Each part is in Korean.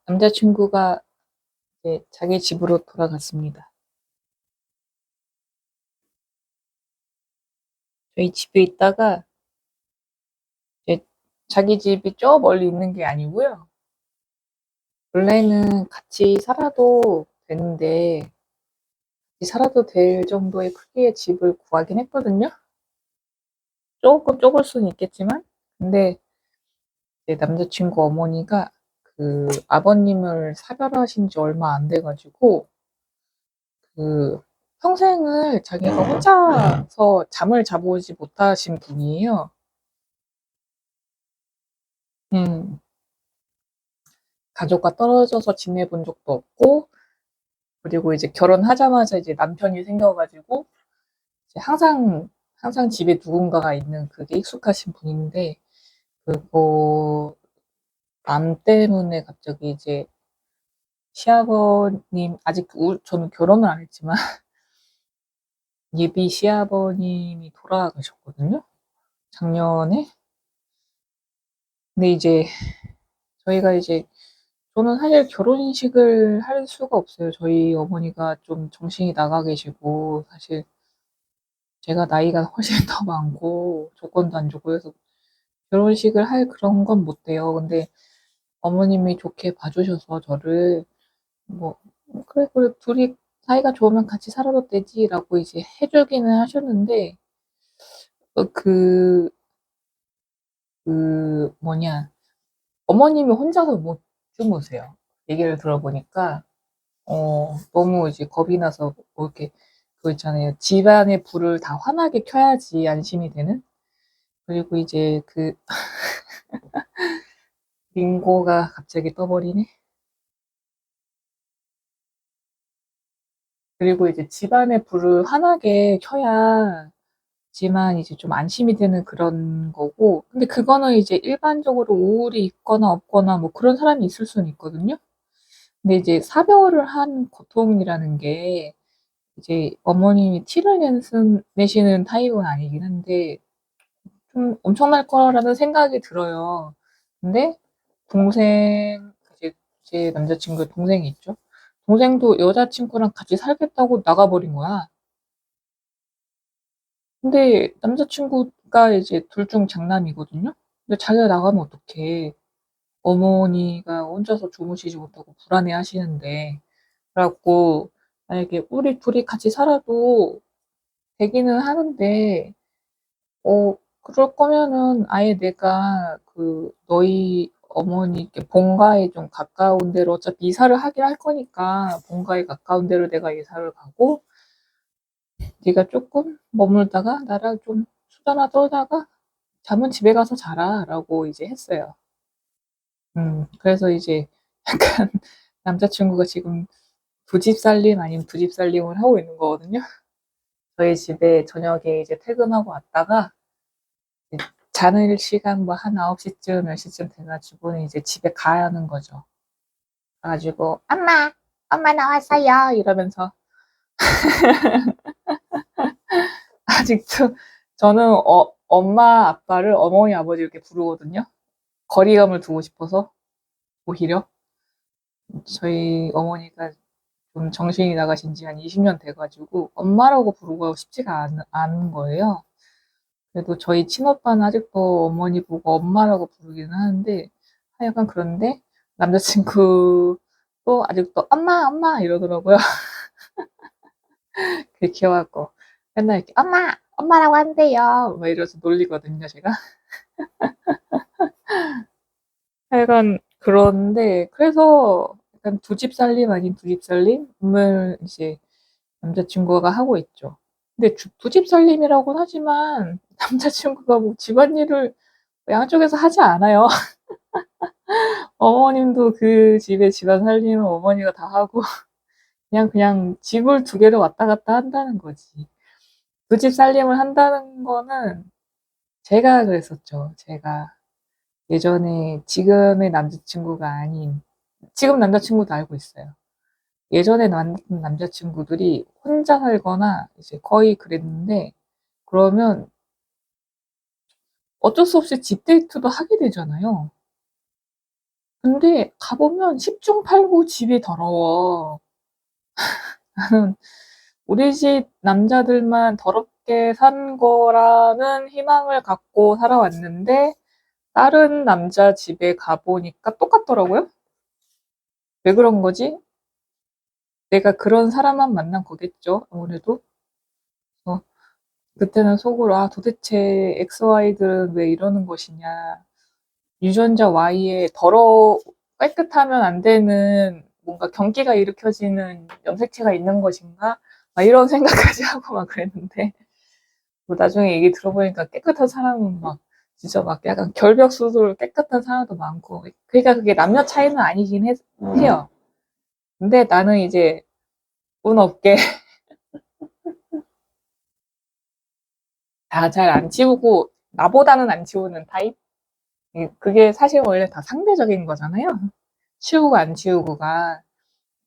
남자친구가 이제 자기 집으로 돌아갔습니다. 저희 집에 있다가 이제 자기 집이 저 멀리 있는 게 아니고요. 원래는 같이 살아도 되는데, 같이 살아도 될 정도의 크기의 집을 구하긴 했거든요. 조금 좁을 수는 있겠지만, 근데 이제 남자친구 어머니가 그 아버님을 사별하신 지 얼마 안 돼가지고, 그 평생을 자기가 혼자서 잠을 자보지 못하신 분이에요. 음, 가족과 떨어져서 지내본 적도 없고, 그리고 이제 결혼하자마자 이제 남편이 생겨가지고, 이제 항상 집에 누군가가 있는 그게 익숙하신 분인데, 그거, 남 때문에 갑자기 이제 시아버님, 아직 저는 결혼을 안 했지만, 예비 시아버님이 돌아가셨거든요? 작년에? 근데 이제 저희가 이제, 저는 사실 결혼식을 할 수가 없어요. 저희 어머니가 좀 정신이 나가 계시고, 사실 제가 나이가 훨씬 더 많고 조건도 안 좋고 해서 결혼식을 할 그런 건 못 돼요. 근데 어머님이 좋게 봐주셔서 저를 뭐 그래 그래 둘이 사이가 좋으면 같이 살아도 되지라고 이제 해주기는 하셨는데 어, 그, 그 뭐냐 어머님이 혼자서 못 주무세요. 얘기를 들어보니까 너무 이제 겁이 나서 뭐 이렇게 그거 있잖아요. 집안의 불을 다 환하게 켜야지 안심이 되는. 그리고 이제 그 빙고가 갑자기 떠버리네. 그리고 이제 집안의 불을 환하게 켜야지만 이제 좀 안심이 되는 그런 거고. 근데 그거는 이제 일반적으로 우울이 있거나 없거나 뭐 그런 사람이 있을 수는 있거든요. 근데 이제 사별을 한 고통이라는 게 이제 어머님이 티를 내시는 타입은 아니긴 한데 좀 엄청날 거라는 생각이 들어요. 근데 동생, 이제 제 남자친구 동생이 있죠. 동생도 여자친구랑 같이 살겠다고 나가버린 거야. 근데 남자친구가 이제 둘 중 장남이거든요. 근데 자기가 나가면 어떡해. 어머니가 혼자서 주무시지 못하고 불안해 하시는데. 그래갖고, 만약에 우리 둘이 같이 살아도 되기는 하는데, 그럴 거면은 아예 내가 그 너희 어머니께 본가에 좀 가까운 데로 어차피 이사를 하긴 할 거니까 본가에 가까운 데로 내가 이사를 가고 네가 조금 머물다가 나랑 좀 수다나 떨다가 잠은 집에 가서 자라라고 이제 했어요. 그래서 이제 약간 남자친구가 지금 두 집 살림 아닌 두 집 살림을 하고 있는 거거든요. 저희 집에 저녁에 이제 퇴근하고 왔다가 자는 시간 뭐 한 9시쯤, 10시쯤 돼가지고 이제 집에 가야 하는 거죠. 가가지고, 엄마 나왔어요. 이러면서 아직도 저는 엄마, 아빠를 어머니, 아버지 이렇게 부르거든요. 거리감을 두고 싶어서, 오히려. 저희 어머니가 좀 정신이 나가신 지 한 20년 돼가지고, 엄마라고 부르고 싶지가 않은 거예요. 그래도 저희 친오빠는 아직도 어머니 보고 엄마라고 부르기는 하는데, 하여간 그런데 남자친구도 아직도 엄마 이러더라고요. 그게 귀여워갖고 맨날 이렇게 엄마라고 한대요. 막 이러면서 놀리거든요, 제가. 하여간 그런데 그래서 약간 두 집 살림 아닌 두 집 살림을 이제 남자친구가 하고 있죠. 근데 두 집 살림이라고는 하지만 남자친구가 뭐 집안일을 양쪽에서 하지 않아요. 어머님도 그 집에 집안 살림은 어머니가 다 하고 그냥 집을 두 개를 왔다 갔다 한다는 거지. 두 집 살림을 한다는 거는 제가 그랬었죠. 제가 예전에 지금의 남자친구가 아닌 지금 남자친구도 알고 있어요. 예전에 만났던 남자친구들이 혼자 살거나 이제 거의 그랬는데 그러면 어쩔 수 없이 집 데이트도 하게 되잖아요. 근데 가보면 10중 8구 집이 더러워. 나는 우리 집 남자들만 더럽게 산 거라는 희망을 갖고 살아왔는데 다른 남자 집에 가보니까 똑같더라고요. 왜 그런 거지? 내가 그런 사람만 만난 거겠죠, 아무래도. 어, 그때는 속으로, 아, 도대체 XY들은 왜 이러는 것이냐. 유전자 Y에 깨끗하면 안 되는 뭔가 경기가 일으켜지는 염색체가 있는 것인가? 막 이런 생각까지 하고 막 그랬는데, 뭐 나중에 얘기 들어보니까 깨끗한 사람은 막, 진짜 막 약간 결벽수술 깨끗한 사람도 많고, 그러니까 그게 남녀 차이는 아니긴 해요. 근데 나는 이제 운 없게 다 잘 안 치우고, 나보다는 안 치우는 타입? 그게 사실 원래 다 상대적인 거잖아요. 치우고 안 치우고가.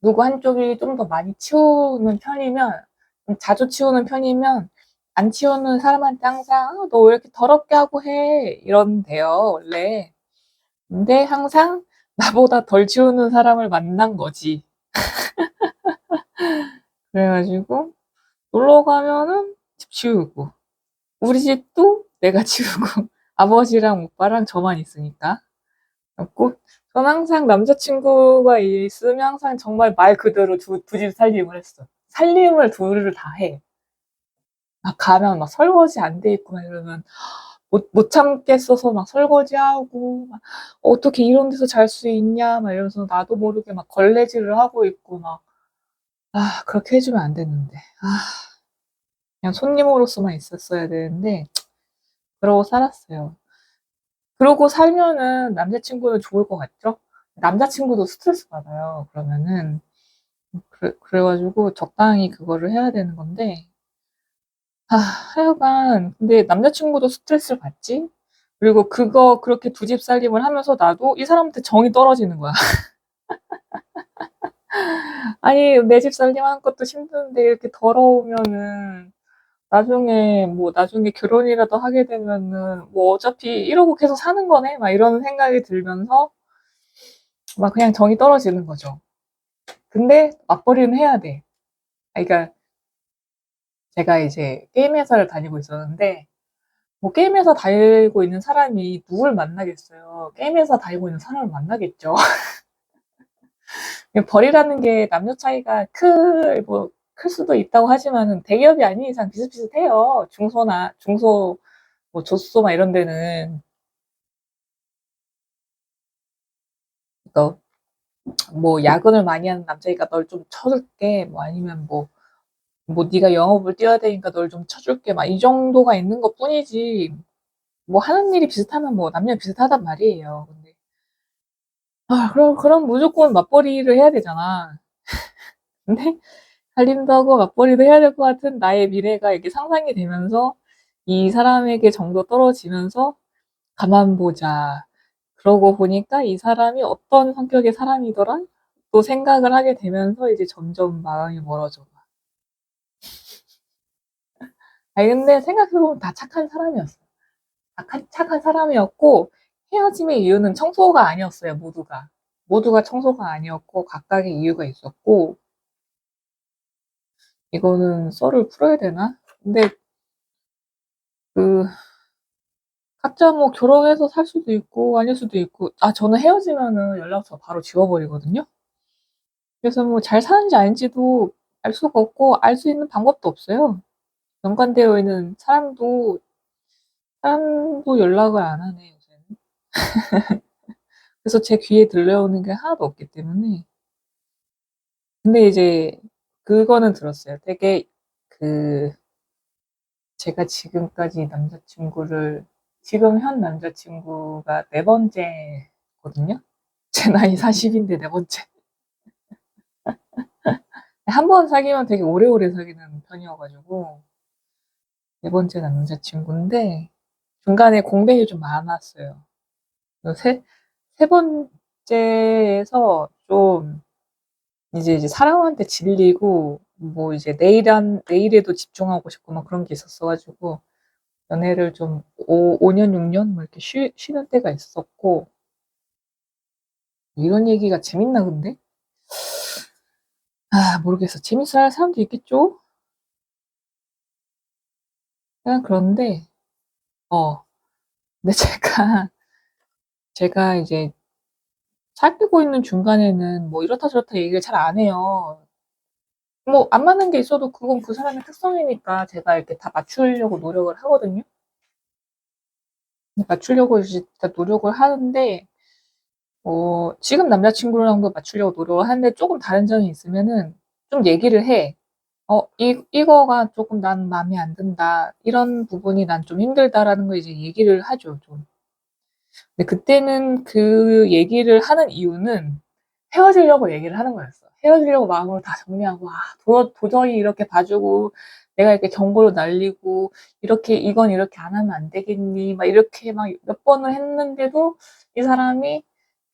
누구 한쪽이 좀 더 많이 치우는 편이면, 좀 자주 치우는 편이면, 안 치우는 사람한테 항상, 너 왜 이렇게 더럽게 하고 해? 이런대요, 원래. 근데 항상 나보다 덜 치우는 사람을 만난 거지. 그래가지고, 놀러 가면은 집 치우고, 우리 집도 내가 치우고, 아버지랑 오빠랑 저만 있으니까. 그래갖고, 전 항상 남자친구가 있으면 항상 정말 말 그대로 두 집 살림을 했어. 살림을 둘을 다 해. 막 가면 막 설거지 안 돼 있고 막 이러면 못 참겠어서 막 설거지하고 막 어떻게 이런 데서 잘 수 있냐 막 이러면서 나도 모르게 막 걸레질을 하고 있고 막 아, 그렇게 해주면 안 되는데. 아, 그냥 손님으로서만 있었어야 되는데 그러고 살았어요. 그러고 살면은 남자친구는 좋을 것 같죠? 남자친구도 스트레스 받아요. 그러면은 그래가지고 적당히 그거를 해야 되는 건데 아, 하여간 근데 남자친구도 스트레스를 받지? 그리고 그거 그렇게 두 집 살림을 하면서 나도 이 사람한테 정이 떨어지는 거야. 아니, 내 집 살림하는 것도 힘든데 이렇게 더러우면은 나중에 결혼이라도 하게 되면은 뭐 어차피 이러고 계속 사는 거네? 막 이런 생각이 들면서 막 그냥 정이 떨어지는 거죠. 근데 맞벌이는 해야 돼. 그러니까 제가 이제 게임 회사를 다니고 있었는데 뭐 게임 회사 다니고 있는 사람이 누굴 만나겠어요. 게임 회사 다니고 있는 사람을 만나겠죠. 벌이라는 게 남녀 차이가 클 수도 있다고 하지만은 대기업이 아닌 이상 비슷비슷해요. 뭐 조소나 이런 데는. 그러니까 뭐 야근을 많이 하는 남자니까 널 좀 쳐줄게. 뭐 아니면 뭐 네가 영업을 뛰어야 되니까 널 좀 쳐줄게. 막 이 정도가 있는 것 뿐이지. 뭐 하는 일이 비슷하면 뭐 남녀 비슷하단 말이에요. 근데 그럼 무조건 맞벌이를 해야 되잖아. 근데 살림도 하고 맞벌이도 해야 될 것 같은 나의 미래가 이렇게 상상이 되면서 이 사람에게 정도 떨어지면서 가만 보자. 그러고 보니까 이 사람이 어떤 성격의 사람이더라? 또 생각을 하게 되면서 이제 점점 마음이 멀어져. 아니, 근데 생각해보면 다 착한 사람이었어요. 착한 사람이었고, 헤어짐의 이유는 청소가 아니었어요, 모두가. 모두가 청소가 아니었고, 각각의 이유가 있었고, 이거는 썰을 풀어야 되나? 근데 그 각자 뭐 결혼해서 살 수도 있고 아닐 수도 있고 저는 헤어지면은 연락처 바로 지워버리거든요. 그래서 뭐 잘 사는지 아닌지도 알 수가 없고 알 수 있는 방법도 없어요. 연관되어 있는 사람도 연락을 안 하네 요새는. 그래서 제 귀에 들려오는 게 하나도 없기 때문에. 근데 이제 그거는 들었어요. 되게 그 제가 지금 현 남자친구가 네 번째거든요. 제 나이 40인데 네 번째. 한 번 사귀면 되게 오래오래 사귀는 편이어가지고 네 번째 남자친구인데 중간에 공백이 좀 많았어요. 세 번째에서 좀 이제 사람한테 질리고 뭐 이제 내일에도 집중하고 싶고 막 그런 게 있었어가지고 연애를 좀 5년, 6년 뭐 이렇게 쉬는 때가 있었고 이런 얘기가 재밌나 근데? 아 모르겠어. 재밌어할 사람도 있겠죠? 그냥 그런데 어 근데 제가 이제 사귀고 있는 중간에는 뭐 이렇다 저렇다 얘기를 잘 안 해요. 뭐 안 맞는 게 있어도 그건 그 사람의 특성이니까 제가 이렇게 다 맞추려고 노력을 하거든요. 맞추려고 진짜 노력을 하는데 지금 남자친구랑도 맞추려고 노력을 하는데 쪼금 다른 점이 있으면은 좀 얘기를 해. 이거가 쪼끔 난 마음에 안 든다. 이런 부분이 난 좀 힘들다라는 걸 이제 얘기를 하죠, 좀. 근데 그때는 그 얘기를 하는 이유는 헤어지려고 얘기를 하는 거였어. 헤어지려고 마음을 다 정리하고 도저히 이렇게 봐주고 내가 이렇게 경고를 날리고 이렇게 이건 이렇게 안 하면 안 되겠니? 막 이렇게 막 몇 번을 했는데도 이 사람이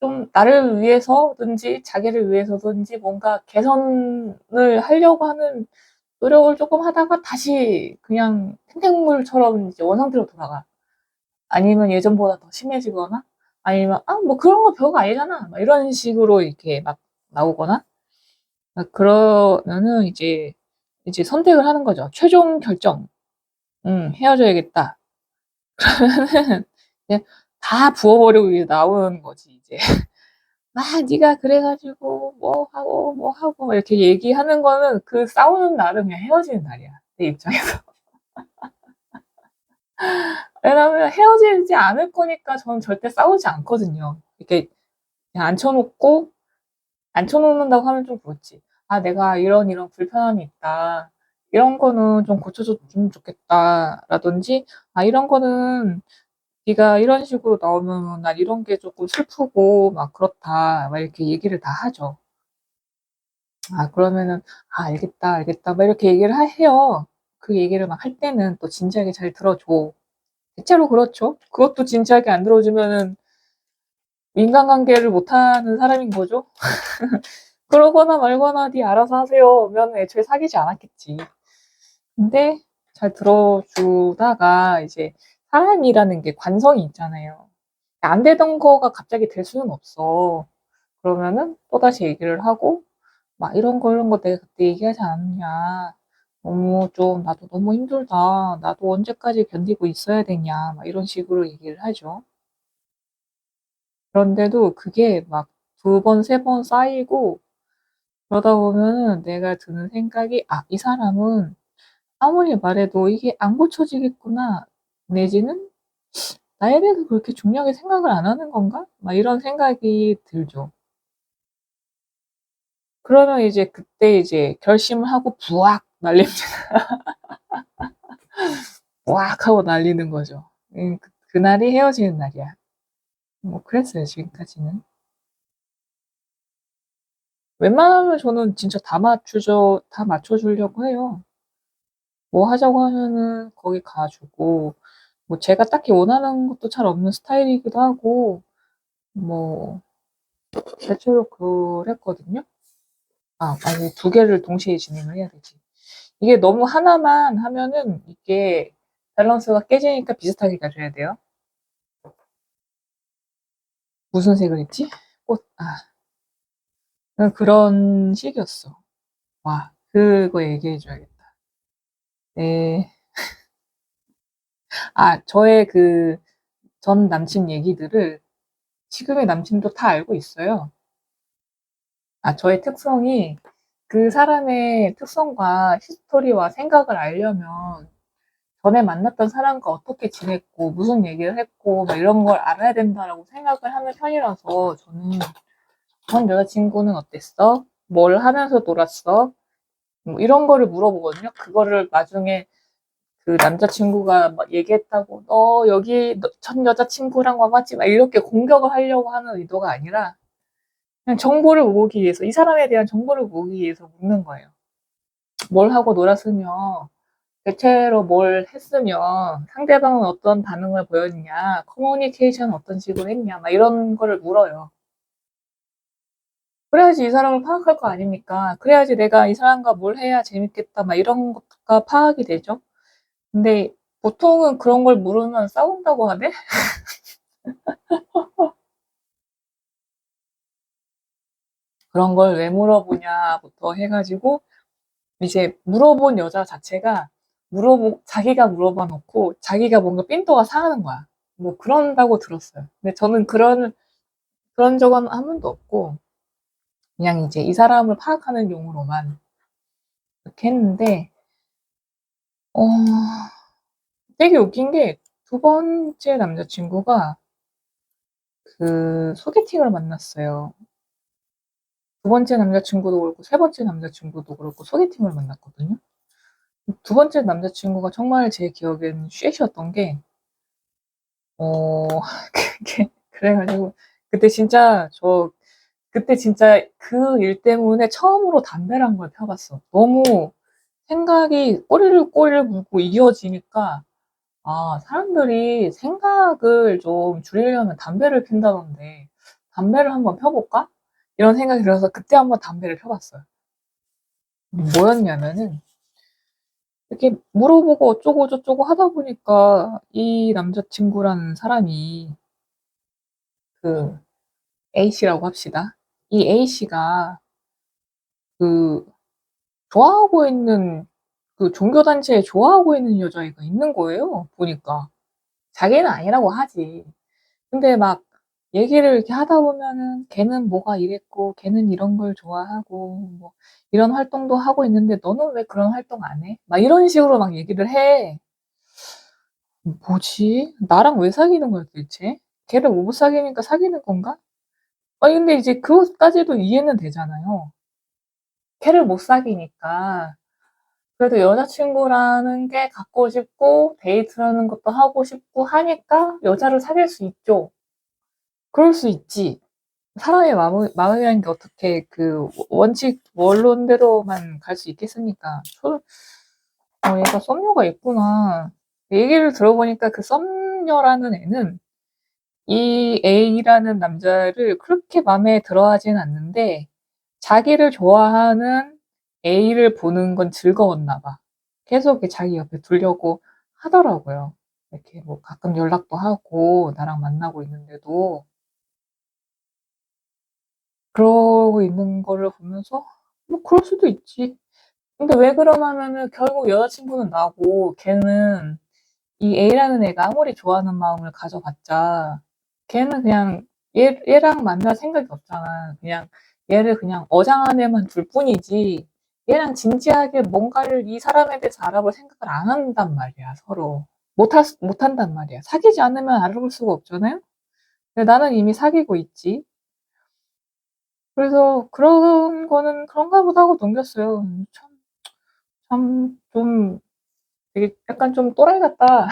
좀 나를 위해서든지 자기를 위해서든지 뭔가 개선을 하려고 하는 노력을 조금 하다가 다시 그냥 탱탱물처럼 이제 원상태로 돌아가. 아니면 예전보다 더 심해지거나 아니면 뭐 그런 거 별거 아니잖아. 막 이런 식으로 이렇게 막 나오거나 그러면은 이제 선택을 하는 거죠. 최종 결정. 헤어져야겠다. 그냥 다 부어버리고 이제 나오는 거지, 이제. 네가 그래 가지고 뭐 하고 이렇게 얘기하는 거는 그 싸우는 날은 그냥 헤어지는 날이야, 내 입장에서. 왜냐면 헤어지지 않을 거니까 저는 절대 싸우지 않거든요. 이렇게 그냥 앉혀놓는다고 하면 좀 그렇지. 내가 이런 불편함이 있다. 이런 거는 좀 고쳐줬으면 좋겠다. 라든지, 이런 거는 네가 이런 식으로 나오면 난 이런 게 조금 슬프고, 막 그렇다. 막 이렇게 얘기를 다 하죠. 그러면은, 알겠다, 알겠다. 막 이렇게 얘기를 해요. 그 얘기를 막 할 때는 또 진지하게 잘 들어줘. 대체로 그렇죠. 그것도 진지하게 안 들어주면은 인간관계를 못하는 사람인 거죠. 그러거나 말거나 네 알아서 하세요면 애초에 사귀지 않았겠지. 근데 잘 들어주다가 이제 사람이라는 게 관성이 있잖아요. 안 되던 거가 갑자기 될 수는 없어. 그러면은 또다시 얘기를 하고 막 이런 거 내가 그때 얘기하지 않았냐. 너무 좀 나도 너무 힘들다. 나도 언제까지 견디고 있어야 되냐. 막 이런 식으로 얘기를 하죠. 그런데도 그게 막 두 번, 세 번 쌓이고 그러다 보면은 내가 드는 생각이 이 사람은 아무리 말해도 이게 안 고쳐지겠구나. 내지는 나에 대해서 그렇게 중요하게 생각을 안 하는 건가? 막 이런 생각이 들죠. 그러면 이제 그때 이제 결심을 하고 부악 날립니다. 부악 하고 날리는 거죠. 그날이 헤어지는 날이야. 뭐 그랬어요, 지금까지는. 웬만하면 저는 진짜 다 맞춰주려고 해요. 뭐 하자고 하면은 거기 가주고, 뭐 제가 딱히 원하는 것도 잘 없는 스타일이기도 하고, 뭐, 대체로 그랬거든요. 아니, 두 개를 동시에 진행을 해야 되지. 이게 너무 하나만 하면은 이게 밸런스가 깨지니까 비슷하게 가져야 돼요. 무슨 색을 했지? 그런 식이었어. 와, 그거 얘기해줘야겠다. 네. 저의 그 전 남친 얘기들을 지금의 남친도 다 알고 있어요. 저의 특성이 그 사람의 특성과 히스토리와 생각을 알려면 전에 만났던 사람과 어떻게 지냈고 무슨 얘기를 했고 막 이런 걸 알아야 된다라고 생각을 하는 편이라서 저는 전 여자친구는 어땠어? 뭘 하면서 놀았어? 뭐 이런 거를 물어보거든요. 그거를 나중에 그 남자친구가 막 얘기했다고 너 여기 전 여자친구랑 와봤지 막 이렇게 공격을 하려고 하는 의도가 아니라 그냥 정보를 모으기 위해서 이 사람에 대한 정보를 모으기 위해서 묻는 거예요. 뭘 하고 놀았으며 대체로 뭘 했으면 상대방은 어떤 반응을 보였냐, 커뮤니케이션 어떤 식으로 했냐, 막 이런 거를 물어요. 그래야지 이 사람을 파악할 거 아닙니까? 그래야지 내가 이 사람과 뭘 해야 재밌겠다, 막 이런 것가 파악이 되죠. 근데 보통은 그런 걸 물으면 싸운다고 하네? 그런 걸 왜 물어보냐부터 해가지고 이제 물어본 여자 자체가 자기가 물어봐 놓고 자기가 뭔가 삔또가 상하는 거야. 뭐 그런다고 들었어요. 근데 저는 그런 적은 한 번도 없고, 그냥 이제 이 사람을 파악하는 용으로만 이렇게 했는데, 어, 되게 웃긴 게 두 번째 남자친구가 그 소개팅을 만났어요. 두 번째 남자친구도 그렇고 세 번째 남자친구도 그렇고 소개팅을 만났거든요. 두 번째 남자친구가 정말 제 기억엔 쉐시였던 게, 어, 그래가지고, 그때 진짜, 그때 진짜 그 일 때문에 처음으로 담배를 한 걸 펴봤어. 너무 생각이 꼬리를 물고 이어지니까, 아, 사람들이 생각을 좀 줄이려면 담배를 핀다던데, 담배를 한번 펴볼까? 이런 생각이 들어서 그때 한번 담배를 펴봤어요. 뭐였냐면은, 이렇게 물어보고 어쩌고 저쩌고 하다 보니까 이 남자친구라는 사람이 그 A씨라고 합시다. 이 A씨가 그 좋아하고 있는 그 종교단체에 좋아하고 있는 여자애가 있는 거예요. 보니까. 자기는 아니라고 하지. 근데 막 얘기를 이렇게 하다 보면은 걔는 뭐가 이랬고 걔는 이런 걸 좋아하고 뭐 이런 활동도 하고 있는데 너는 왜 그런 활동 안 해? 막 이런 식으로 막 얘기를 해. 뭐지? 나랑 왜 사귀는 거야 도대체? 걔를 못 사귀니까 사귀는 건가? 아니 근데 이제 그것까지도 이해는 되잖아요. 걔를 못 사귀니까 그래도 여자친구라는 게 갖고 싶고 데이트라는 것도 하고 싶고 하니까 여자를 사귈 수 있죠. 그럴 수 있지. 사람의 마음이라는 게 어떻게 그 원칙 원론대로만 갈 수 있겠습니까? 얘가 썸녀가 있구나. 얘기를 들어보니까 그 썸녀라는 애는 이 A라는 남자를 그렇게 마음에 들어하진 않는데 자기를 좋아하는 A를 보는 건 즐거웠나 봐. 계속 이렇게 자기 옆에 두려고 하더라고요. 이렇게 뭐 가끔 연락도 하고 나랑 만나고 있는데도 그러고 있는 거를 보면서 뭐 그럴 수도 있지. 근데 왜 그러냐면은 결국 여자친구는 나고 걔는 이 A라는 애가 아무리 좋아하는 마음을 가져봤자 걔는 그냥 얘랑 만날 생각이 없잖아. 그냥 얘를 그냥 어장한 애만 둘 뿐이지 얘랑 진지하게 뭔가를 이 사람에 대해서 알아볼 생각을 안 한단 말이야, 서로. 못한단 말이야. 사귀지 않으면 알아볼 수가 없잖아요? 근데 나는 이미 사귀고 있지. 그래서 그런 거는 그런가 보다 하고 넘겼어요. 좀 되게 약간 좀 또라이 같다.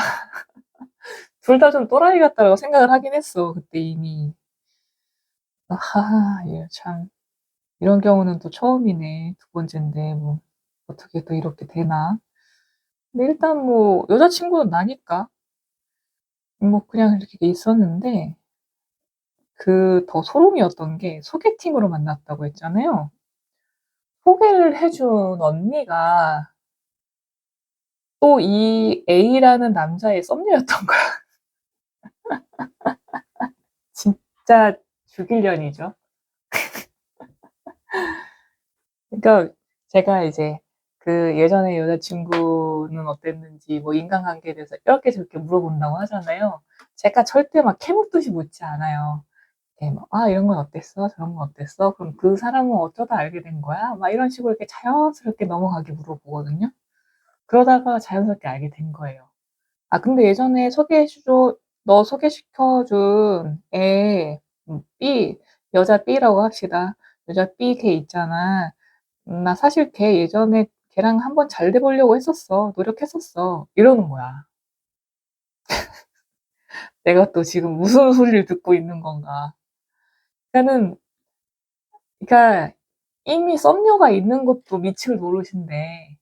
둘 다 좀 또라이 같다라고 생각을 하긴 했어, 그때 이미. 예, 참. 이런 경우는 또 처음이네. 두 번째인데, 뭐, 어떻게 또 이렇게 되나. 근데 일단 뭐, 여자친구는 나니까, 뭐, 그냥 이렇게 있었는데, 그 더 소름이었던 게 소개팅으로 만났다고 했잖아요. 소개를 해준 언니가 또 이 A라는 남자의 썸녀였던 거야. 진짜 죽일 년이죠. 그러니까 제가 이제 그 예전에 여자친구는 어땠는지 뭐 인간관계에 대해서 이렇게 저렇게 물어본다고 하잖아요. 제가 절대 막 캐묻듯이 묻지 않아요. 예, 뭐, 아, 이런 건 어땠어? 저런 건 어땠어? 그럼 그 사람은 어쩌다 알게 된 거야? 막 이런 식으로 이렇게 자연스럽게 넘어가게 물어보거든요. 그러다가 자연스럽게 알게 된 거예요. 아, 근데 예전에 너 소개시켜준 애, B, 여자 B라고 합시다. 여자 B 걔 있잖아. 나 사실 걔 예전에 걔랑 한번 잘 돼 보려고 했었어. 노력했었어. 이러는 거야. 내가 또 지금 무슨 소리를 듣고 있는 건가. 그러니까는, 그러니까 이미 썸녀가 있는 것도 미칠 노릇인데,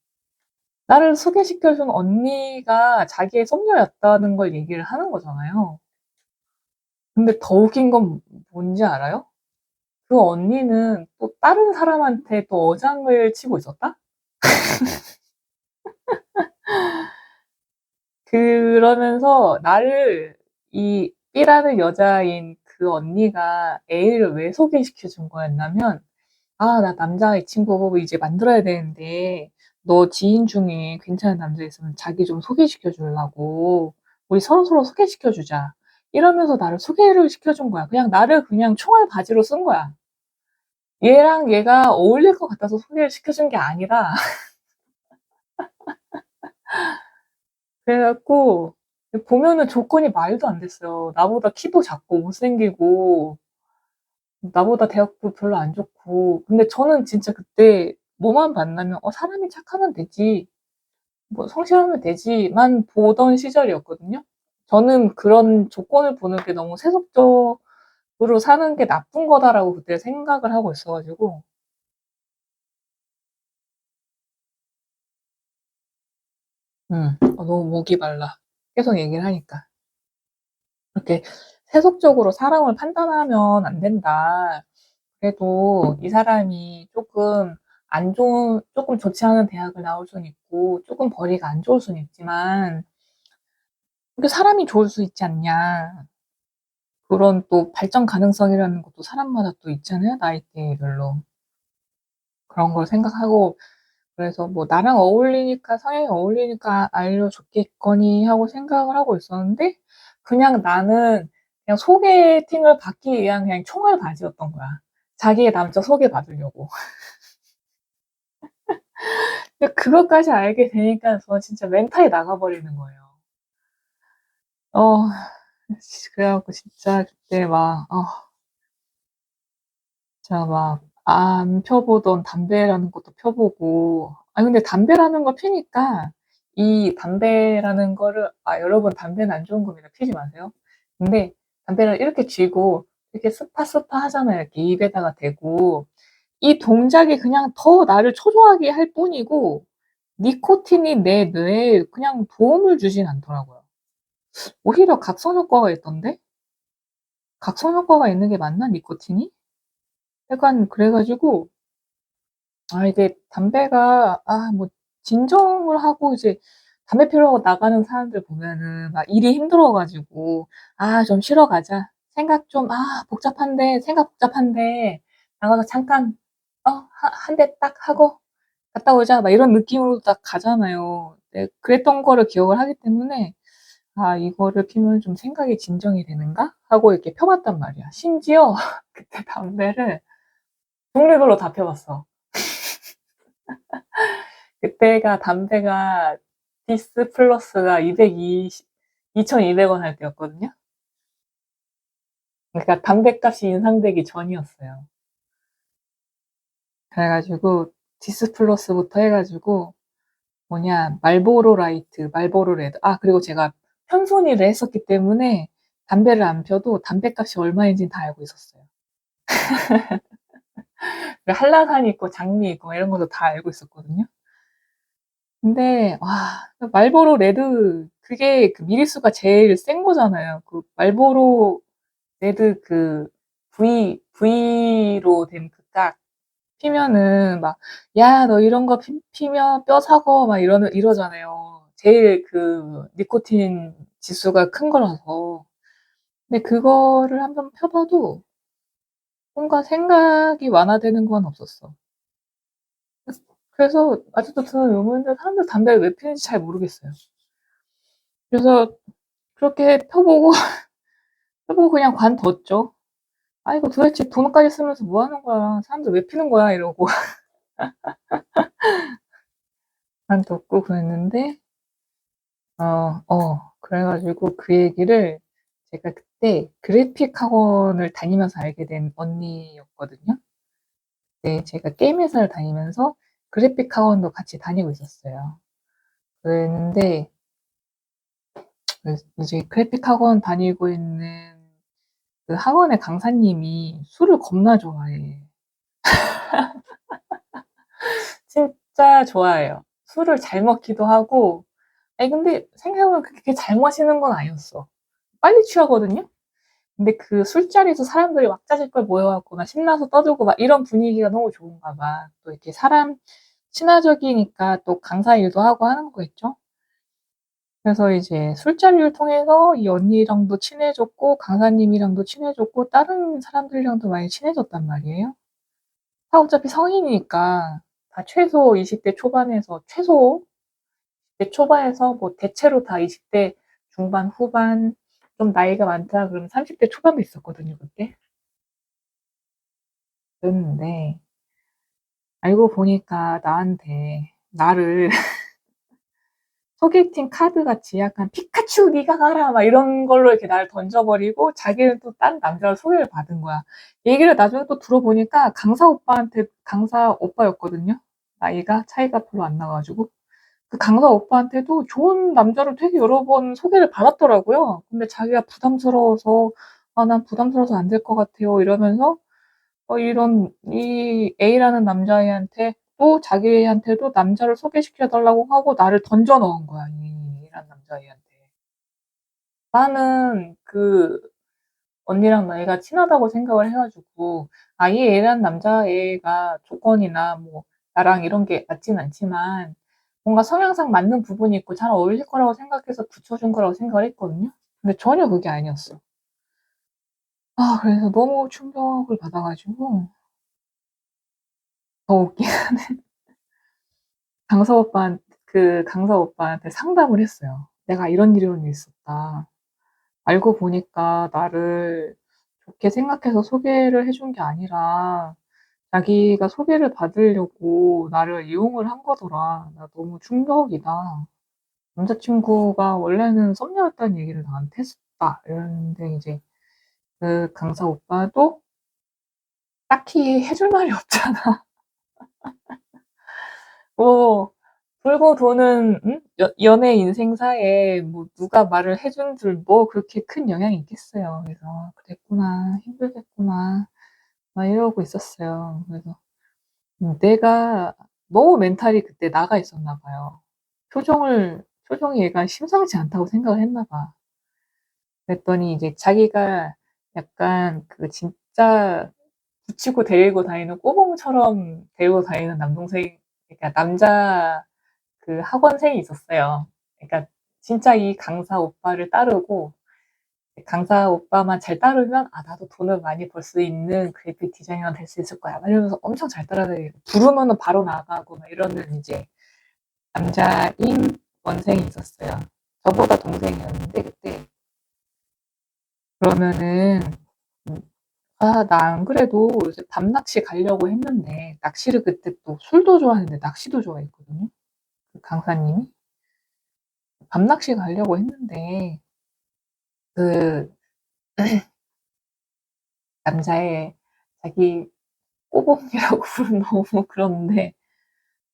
나를 소개시켜준 언니가 자기의 썸녀였다는 걸 얘기를 하는 거잖아요. 근데 더 웃긴 건 뭔지 알아요? 그 언니는 또 다른 사람한테 또 어장을 치고 있었다? 그러면서 나를 이 B라는 여자인 그 언니가 A를 왜 소개시켜 준 거였냐면 아, 나 남자 이 친구 이제 만들어야 되는데, 너 지인 중에 괜찮은 남자 있으면 자기 좀 소개시켜 주려고, 우리 서로서로 소개시켜 주자. 이러면서 나를 소개를 시켜준 거야. 그냥 나를 그냥 총알 바지로 쓴 거야. 얘랑 얘가 어울릴 것 같아서 소개를 시켜준 게 아니라, 그래갖고, 보면은 조건이 말도 안 됐어요. 나보다 키도 작고 못생기고, 나보다 대학도 별로 안 좋고. 근데 저는 진짜 그때 뭐만 만나면, 사람이 착하면 되지. 뭐 성실하면 되지만 보던 시절이었거든요. 저는 그런 조건을 보는 게 너무 세속적으로 사는 게 나쁜 거다라고 그때 생각을 하고 있어가지고. 너무 목이 말라. 계속 얘기를 하니까. 이렇게 세속적으로 사람을 판단하면 안 된다. 그래도 이 사람이 조금 좋지 않은 대학을 나올 수는 있고, 조금 벌이가 안 좋을 수는 있지만, 이렇게 사람이 좋을 수 있지 않냐. 그런 또 발전 가능성이라는 것도 사람마다 또 있잖아요, 나이대별로. 그런 걸 생각하고, 그래서 뭐 나랑 어울리니까, 성향이 어울리니까 알려줬겠거니 하고 생각을 하고 있었는데, 그냥 나는 그냥 소개팅을 받기 위한 그냥 총알바지였던 거야. 자기의 남자 소개받으려고. 근데 그것까지 알게 되니까 저 진짜 멘탈이 나가버리는 거예요. 어, 그래갖고 진짜 그때 막, 제가 막 안 펴보던 담배라는 것도 펴보고, 근데 담배라는 거 피니까, 이 담배라는 거를, 여러분, 담배는 안 좋은 겁니다. 피지 마세요. 근데 담배를 이렇게 쥐고, 이렇게 스파스파 하잖아요. 이렇게 입에다가 대고. 이 동작이 그냥 더 나를 초조하게 할 뿐이고, 니코틴이 내 뇌에 그냥 도움을 주진 않더라고요. 오히려 각성 효과가 있던데? 각성 효과가 있는 게 맞나, 니코틴이? 약간, 그래가지고, 이게 담배가, 뭐, 진정을 하고 이제 담배 피러 나가는 사람들 보면은 막 일이 힘들어가지고, 좀 쉬러 가자. 생각 복잡한데, 나가서 잠깐, 한 대 딱 하고 갔다 오자. 막 이런 느낌으로 딱 가잖아요. 네, 그랬던 거를 기억을 하기 때문에, 이거를 피면 좀 생각이 진정이 되는가? 하고 이렇게 펴봤단 말이야. 심지어 그때 담배를 종류별로 다 펴봤어. 그때가 담배가 디스 플러스가 2,200원 할 때였거든요. 그러니까 담배값이 인상되기 전이었어요. 그래가지고 디스 플러스부터 해가지고 말보로 라이트, 말보로 레드. 그리고 제가 편손이를 했었기 때문에 담배를 안 펴도 담배값이 얼마인지는 다 알고 있었어요. 한라산 있고 장미 있고 이런 것도 다 알고 있었거든요. 근데 말보로 레드 그게 그 미리수가 제일 센 거잖아요. 그 말보로 레드 그 V로 된 그 딱 피면은 막, 야, 너 이런 거 피면 뼈 사고 막 이러잖아요. 제일 그 니코틴 지수가 큰 거라서. 근데 그거를 한번 펴봐도 뭔가 생각이 완화되는 건 없었어. 그래서 아직도 드는 의문인데 사람들 담배를 왜 피는지 잘 모르겠어요. 그래서 그렇게 펴보고, 펴보고 그냥 관뒀죠. 이거 도대체 돈까지 쓰면서 뭐 하는 거야? 사람들 왜 피는 거야? 이러고 관뒀고 그랬는데, 그래가지고 그 얘기를 제가 그때 그래픽 학원을 다니면서 알게 된 언니였거든요. 네, 제가 게임 회사를 다니면서 그래픽 학원도 같이 다니고 있었어요. 그랬는데, 이제 그래픽 학원 다니고 있는 그 학원의 강사님이 술을 겁나 좋아해. 진짜 좋아해요. 술을 잘 먹기도 하고, 근데 생각해보면 그렇게 잘 마시는 건 아니었어. 빨리 취하거든요? 근데 그 술자리에서 사람들이 왁자지껄 모여갖고 막 신나서 떠들고 막 이런 분위기가 너무 좋은가 봐. 또 이렇게 사람 친화적이니까 또 강사 일도 하고 하는 거겠죠? 그래서 이제 술자리를 통해서 이 언니랑도 친해졌고, 강사님이랑도 친해졌고, 다른 사람들이랑도 많이 친해졌단 말이에요. 다 어차피 성인이니까 다 최소 20대 초반에서 최소 20대 초반에서 뭐 대체로 다 20대 중반 후반 좀 나이가 많다 그러면 30대 초반도 있었거든요 그때. 그랬는데 알고 보니까 나한테 나를 소개팅 카드 같이 약간 피카츄 네가 가라 막 이런 걸로 이렇게 나를 던져버리고 자기는 또 다른 남자를 소개를 받은 거야. 얘기를 나중에 또 들어보니까 강사 오빠였거든요. 나이가 차이가 별로 안 나가지고 그 강사 오빠한테도 좋은 남자를 되게 여러 번 소개를 받았더라고요. 근데 자기가 부담스러워서 아, 난 부담스러워서 안 될 것 같아요 이러면서 이런 이 A라는 남자애한테 또 자기한테도 남자를 소개시켜 달라고 하고 나를 던져 넣은 거야, 이 A라는 남자애한테. 나는 그 언니랑 나이가 친하다고 생각을 해가지고, 아, 이 A라는 남자애가 조건이나 뭐, 나랑 이런 게 맞진 않지만, 뭔가 성향상 맞는 부분이 있고 잘 어울릴 거라고 생각해서 붙여준 거라고 생각을 했거든요. 근데 전혀 그게 아니었어. 아, 그래서 너무 충격을 받아가지고, 더 웃긴 강사 오빠한테 상담을 했어요. 내가 이런 일이 있었다. 알고 보니까 나를 좋게 생각해서 소개를 해준 게 아니라 자기가 소개를 받으려고 나를 이용을 한 거더라. 나 너무 충격이다. 남자친구가 원래는 썸녀였다는 얘기를 나한테 했었다. 이러는데 이제 그 강사 오빠도 딱히 해줄 말이 없잖아. 뭐 돌고 도는 연애 인생사에 뭐 누가 말을 해준 줄 뭐 그렇게 큰 영향이 있겠어요. 그래서 그랬구나 힘들겠구나 막 이러고 있었어요. 그래서 내가 너무 멘탈이 그때 나가 있었나 봐요. 표정이 얘가 심상치 않다고 생각을 했나 봐. 그랬더니 이제 자기가 약간 그 진짜 붙이고 데리고 다니는 꼬봉처럼 데리고 다니는 남동생, 그러니까 남자 그 학원생이 있었어요. 그러니까 진짜 이 강사 오빠를 따르고 강사 오빠만 잘 따르면 아 나도 돈을 많이 벌 수 있는 그래픽 디자이너가 될 수 있을 거야. 막 이러면서 엄청 잘 따라다니고 부르면은 바로 나가고 막 이러는 이제 남자인 원생이 있었어요. 저보다 동생이었는데 그때 그러면은 아, 나 안 그래도 요새 밤낚시 가려고 했는데 낚시를 그때 또 술도 좋아하는데 낚시도 좋아했거든요. 그 강사님이 밤낚시 가려고 했는데 그 남자애 자기 꼬북이라고 부르면 너무 그런데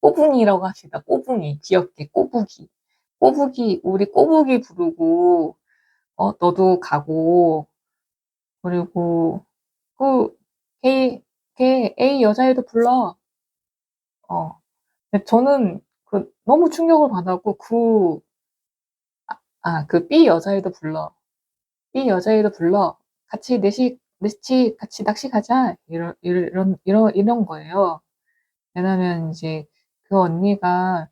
꼬붕이라고 합시다. 꼬붕이 귀엽게 꼬북이 우리 꼬북이 부르고 너도 가고 그리고 그 걔 A 여자애도 불러. 근데 저는 그 너무 충격을 받았고 그 B 여자애도 불러. B 여자애도 불러. 같이 넷이 같이 낚시 가자. 이런 거예요. 왜냐면 이제 그 언니가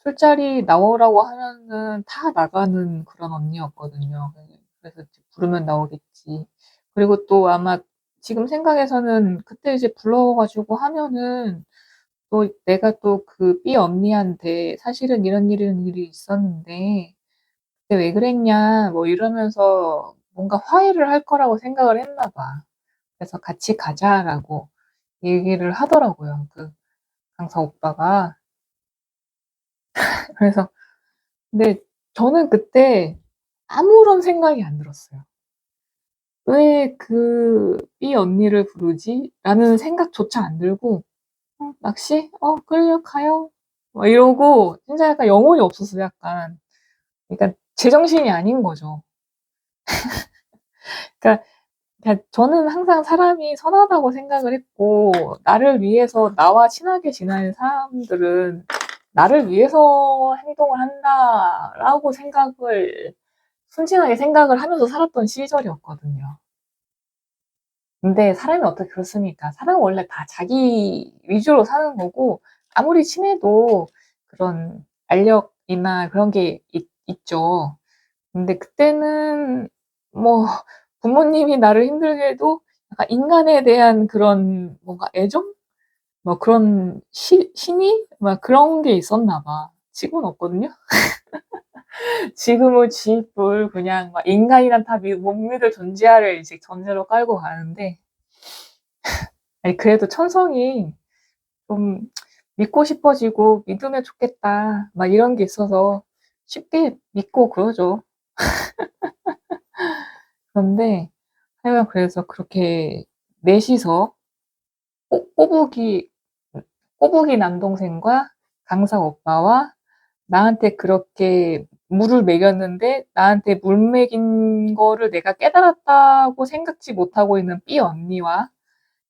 술자리 나오라고 하면은 다 나가는 그런 언니였거든요. 그래서 이제 부르면 나오겠지. 그리고 또 아마 지금 생각해서는 그때 이제 불러가지고 하면은 또 내가 또 그 B 언니한테 사실은 이런 일이 있었는데 그때 왜 그랬냐 뭐 이러면서 뭔가 화해를 할 거라고 생각을 했나 봐. 그래서 같이 가자라고 얘기를 하더라고요. 그 강사 오빠가. 그래서 근데 저는 그때 아무런 생각이 안 들었어요. '왜 그 B 언니를 부르지?' 라는 생각조차 안 들고 낚시? 그래요. 가요." 막 이러고 진짜 약간 영혼이 없었어요 약간. 그러니까 제정신이 아닌 거죠. 그러니까 저는 항상 사람이 선하다고 생각을 했고 나를 위해서 나와 친하게 지내는 사람들은 '나를 위해서 행동을 한다.'라고 생각을 순진하게 생각을 하면서 살았던 시절이었거든요. 근데 사람이 어떻게 그렇습니까? 사람은 원래 다 자기 위주로 사는 거고 아무리 친해도 그런 알력이나 그런 게 있죠. 근데 그때는 뭐 부모님이 나를 힘들게 해도 약간 인간에 대한 그런 뭔가 애정? 뭐 그런 신이 막 그런 게 있었나 봐. 지금은 없거든요. 지금은 집을 그냥 막 인간이란 다 못 믿을 존재야를 이제 전제로 깔고 가는데, 아니 그래도 천성이 좀 믿고 싶어지고 믿으면 좋겠다 막 이런 게 있어서 쉽게 믿고 그러죠. 그런데 하여간 그래서 그렇게 넷이서 꼬부기 꼬부기 남동생과 강사 오빠와 나한테 그렇게 물을 먹였는데 나한테 물 먹인 거를 내가 깨달았다고 생각지 못하고 있는 B 언니와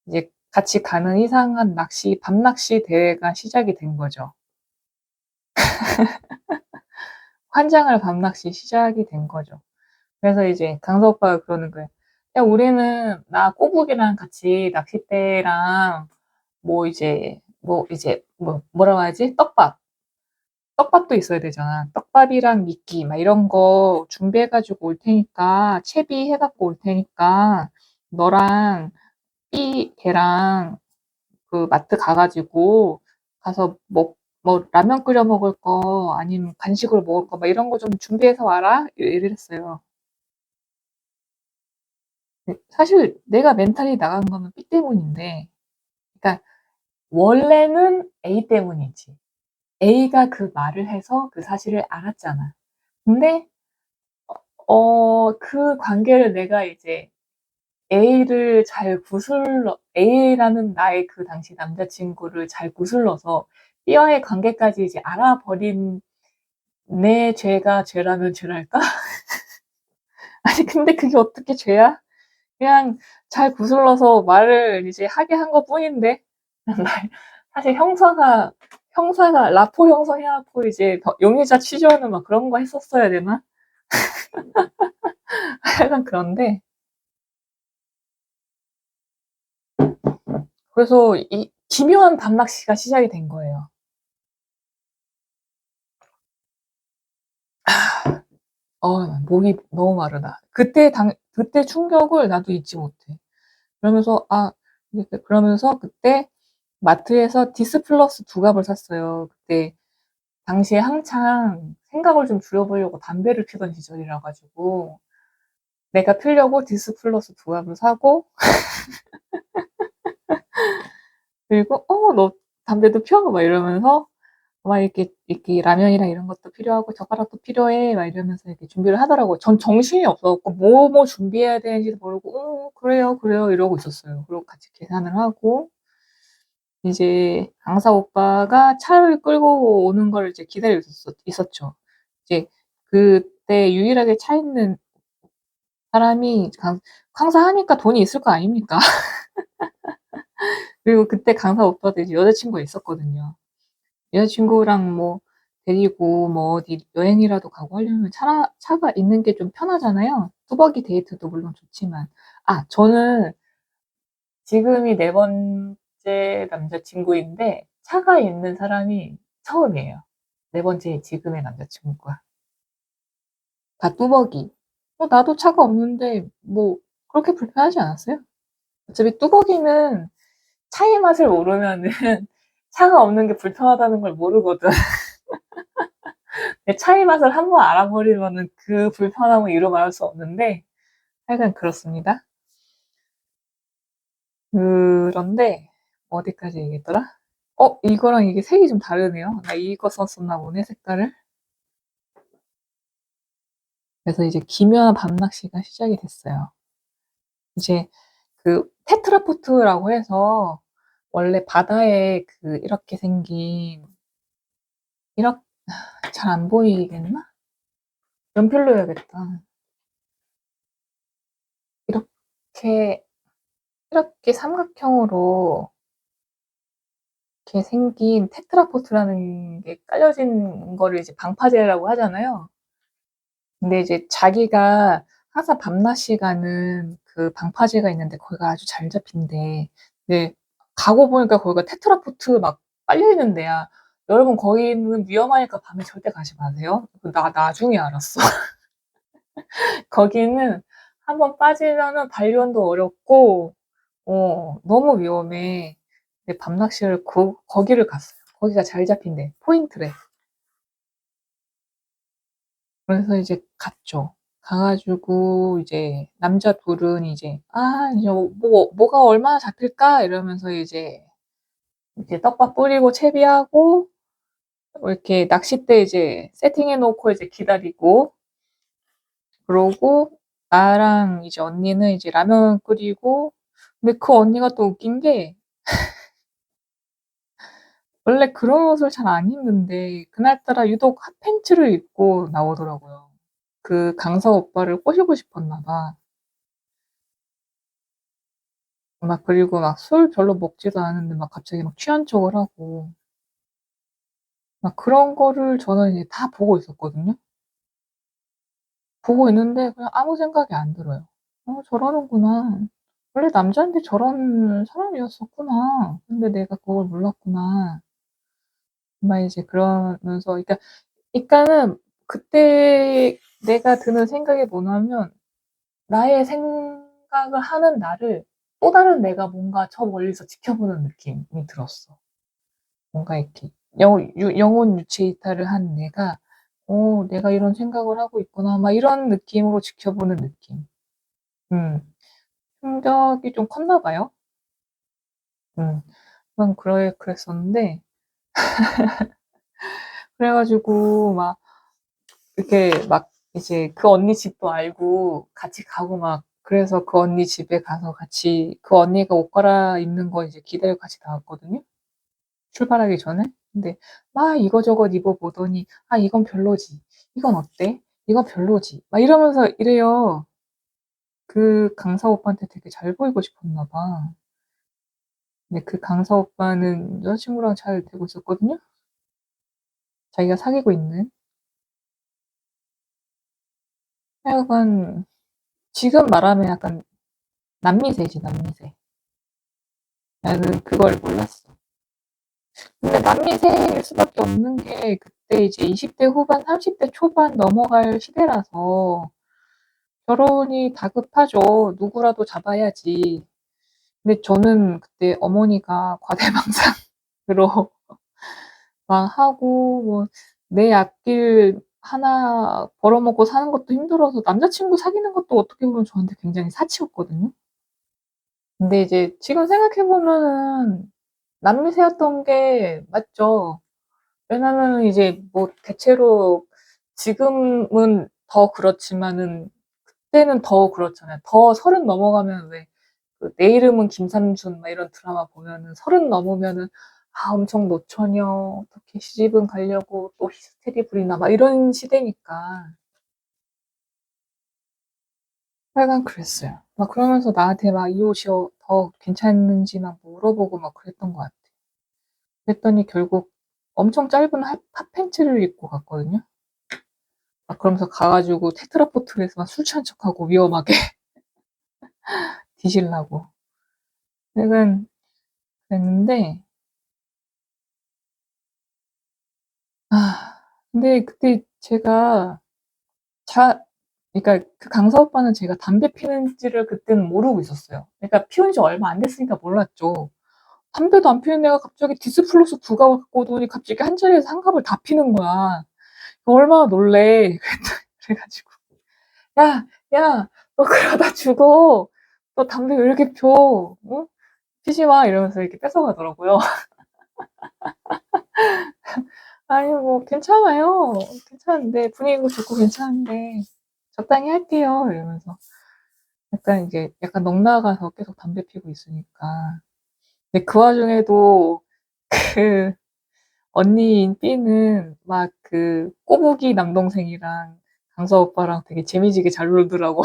이제 같이 가는 이상한 밤낚시 대회가 시작이 된 거죠. 환장할 밤낚시 시작이 된 거죠. 그래서 이제 강사 오빠가 그러는 거예요. 야, 우리는 나 꼬북이랑 같이 낚싯대랑 뭐라고 하지? 떡밥도 있어야 되잖아. 떡밥이랑 미끼 막 이런 거 준비해가지고 올 테니까 채비해갖고 올 테니까 너랑 걔랑 그 마트 가가지고 가서 뭐 라면 끓여 먹을 거 아니면 간식으로 먹을 거 막 이런 거 좀 준비해서 와라 이랬어요. 사실 내가 멘탈이 나간 거는 B 때문인데, 그러니까 원래는 A 때문이지. A가 그 말을 해서 그 사실을 알았잖아. 근데 그 관계를 내가 이제 A라는 나의 그 당시 남자친구를 잘 구슬러서 B와의 관계까지 이제 알아버린 내 죄가 죄라면 죄랄까? 아니, 근데 그게 어떻게 죄야? 그냥 잘 구슬러서 말을 이제 하게 한 것 뿐인데. 사실 형사가 라포 형사 해갖고 이제 용의자 취조하는 막 그런 거 했었어야 되나? 약간 그런데. 그래서 이 기묘한 밤낚시가 시작이 된 거예요. 목이 너무 마르다. 그때 충격을 나도 잊지 못해. 그러면서, 그러면서 그때 마트에서 디스플러스 2갑을 샀어요. 그때 당시에 한창 생각을 좀 줄여보려고 담배를 피던 시절이라 가지고 내가 피려고 디스플러스 2갑을 사고, 그리고 너 담배도 피워? 막 이러면서 막 이렇게 라면이랑 이런 것도 필요하고 젓가락도 필요해 막 이러면서 이렇게 준비를 하더라고요. 전 정신이 없어갖고 뭐 준비해야 되는지도 모르고 그래요 이러고 있었어요. 그리고 같이 계산을 하고 이제 강사 오빠가 차를 끌고 오는 걸 이제 기다리고 있었죠. 이제 그때 유일하게 차 있는 사람이 강사하니까 돈이 있을 거 아닙니까? 그리고 그때 강사 오빠도 이제 여자친구가 있었거든요. 여자친구랑 뭐 데리고 뭐 어디 여행이라도 가고 하려면 차가 있는 게 좀 편하잖아요. 뚜벅이 데이트도 물론 좋지만. 저는 지금이 네 번째 남자친구인데 차가 있는 사람이 처음이에요. 네 번째 지금의 남자친구가. 다 뚜벅이. 나도 차가 없는데 뭐 그렇게 불편하지 않았어요? 어차피 뚜벅이는 차의 맛을 모르면은 차가 없는 게 불편하다는 걸 모르거든. 차의 맛을 한번 알아버리면은 그 불편함을 이루 말할 수 없는데, 하여간 그렇습니다. 그런데, 어디까지 얘기했더라? 이거랑 이게 색이 좀 다르네요. 나 이거 썼었나 보네, 색깔을. 그래서 이제 기묘한 밤낚시가 시작이 됐어요. 이제 그 테트라포트라고 해서 원래 바다에 이렇게 생긴, 이렇게, 잘 안 보이겠나? 연필로 해야겠다. 이렇게, 이렇게 삼각형으로 이렇게 생긴 테트라포트라는 게 깔려진 거를 이제 방파제라고 하잖아요. 근데 이제 자기가 항상 밤낮이 가는 그 방파제가 있는데 거기가 아주 잘 잡힌대. 근데 가고 보니까 거기가 테트라포트 막 깔려 있는 데야. 여러분 거기는 위험하니까 밤에 절대 가지 마세요. 나 나중에 알았어. 거기는 한번 빠지면은 발견도 어렵고 너무 위험해. 근데 밤낚시를 거기를 갔어요. 거기가 잘 잡힌대. 포인트래. 그래서 이제 갔죠. 가가지고 이제 남자 둘은 이제 이제 뭐가 얼마나 잡힐까 이러면서 이제 이렇게 떡밥 뿌리고 채비하고 이렇게 낚싯대 이제 세팅해 놓고 이제 기다리고, 그러고 나랑 이제 언니는 이제 라면 끓이고. 근데 그 언니가 또 웃긴 게 원래 그런 옷을 잘 안 입는데 그날따라 유독 핫팬츠를 입고 나오더라고요. 그 강사 오빠를 꼬시고 싶었나 봐. 막 그리고 막 술 별로 먹지도 않은데 막 갑자기 막 취한 척을 하고 막 그런 거를 저는 이제 다 보고 있었거든요. 보고 있는데 그냥 아무 생각이 안 들어요. 저러는구나. 원래 남자인데 저런 사람이었었구나. 근데 내가 그걸 몰랐구나. 막 이제 그러면서, 그러니까는 그때 내가 드는 생각이 뭐냐면, 나의 생각을 하는 나를 또 다른 내가 뭔가 저 멀리서 지켜보는 느낌이 들었어. 뭔가 이렇게 영혼 유체 이탈을 한 내가, 내가 이런 생각을 하고 있구나. 막 이런 느낌으로 지켜보는 느낌. 음, 충격이 좀 컸나 봐요. 음, 그랬었는데, 그래가지고 막 이렇게 막 이제 그 언니 집도 알고 같이 가고 막, 그래서 그 언니 집에 가서 같이 그 언니가 옷 갈아입는 거 이제 기다리고 같이 나왔거든요. 출발하기 전에. 근데 막 이거저것 입어보더니 이건 별로지. 이건 어때? 이건 별로지. 막 이러면서 이래요. 그 강사 오빠한테 되게 잘 보이고 싶었나 봐. 근데 그 강사 오빠는 여자친구랑 잘 되고 있었거든요. 자기가 사귀고 있는. 하여간 지금 말하면 약간 남미세지, 남미세. 나는 그걸 몰랐어. 근데 남미세일 수밖에 없는 게 그때 이제 20대 후반, 30대 초반 넘어갈 시대라서 결혼이 다급하죠. 누구라도 잡아야지. 근데 저는 그때 어머니가 과대망상으로 막 하고, 뭐, 내 앞길 하나 벌어먹고 사는 것도 힘들어서 남자친구 사귀는 것도 어떻게 보면 저한테 굉장히 사치였거든요. 근데 이제 지금 생각해보면은 남미세였던 게 맞죠. 왜냐면 이제 뭐 대체로 지금은 더 그렇지만은 그때는 더 그렇잖아요. 더 서른 넘어가면 왜 내 이름은 김삼순 막 이런 드라마 보면은 서른 넘으면은 엄청 노처녀, 어떻게 시집은 가려고 또 히스테리 부리나 막 이런 시대니까. 하여간 그랬어요. 막 그러면서 나한테 막 이 옷이 더 괜찮은지 막 물어보고 막 그랬던 것 같아. 그랬더니 결국 엄청 짧은 핫팬츠를 입고 갔거든요. 막 그러면서 가가지고 테트라포트에서 막 술 취한 척하고 위험하게 뒤질라고. 약간 그랬는데, 근데 그때 제가 자, 그러니까 그 강사 오빠는 제가 담배 피는지를 그때는 모르고 있었어요. 그러니까 피운 지 얼마 안 됐으니까 몰랐죠. 담배도 안 피는 애가 갑자기 디스플러스 두가 갖고 오더니 갑자기 한 자리에서 한 갑을 다 피는 거야. 얼마나 놀래. 그래가지고 야, 야, 너 그러다 죽어. 너 담배 왜 이렇게 펴? 어? 피지 마. 이러면서 이렇게 뺏어가더라고요. 아니, 뭐, 괜찮아요. 괜찮은데, 분위기도 좋고 괜찮은데, 적당히 할게요. 이러면서. 약간 이제, 약간 넋 나가서 계속 담배 피고 있으니까. 근데 그 와중에도, 그, 언니인 B는 막 그, 꼬부기 남동생이랑 강서 오빠랑 되게 재미지게 잘 놀더라고.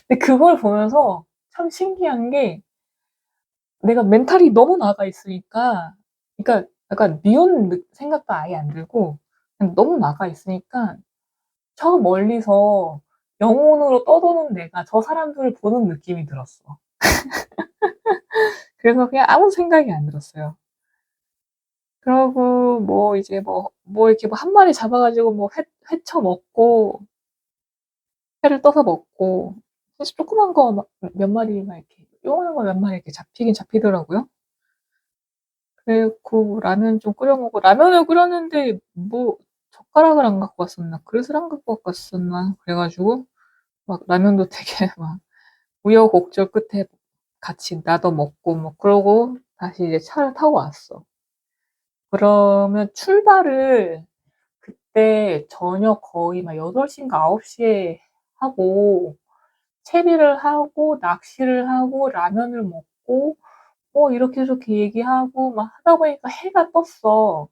근데 그걸 보면서 참 신기한 게, 내가 멘탈이 너무 나가 있으니까, 그러니까 약간 미운 생각도 아예 안 들고, 그냥 너무 나가 있으니까, 저 멀리서 영혼으로 떠도는 내가 저 사람들을 보는 느낌이 들었어. 그래서 그냥 아무 생각이 안 들었어요. 그러고 뭐 이제 뭐 이렇게 뭐 한 마리 잡아가지고 뭐 회쳐 먹고, 회를 떠서 먹고, 사실 조그만 거 몇 마리만 이렇게 조그만 거 몇 마리 이렇게 잡히긴 잡히더라고요. 그래고 라면 좀 끓여 먹고 라면을 끓였는데 뭐 젓가락을 안 갖고 왔었나 그릇을 안 갖고 왔었나 그래 가지고 막 라면도 되게 막 우여곡절 끝에 같이 나도 먹고 뭐 그러고 다시 이제 차를 타고 왔어. 그러면 출발을 그때 저녁 거의 막 8시인가 9시에 하고 채비를 하고 낚시를 하고 라면을 먹고 이렇게 저렇게 얘기하고 막 하다 보니까 해가 떴어.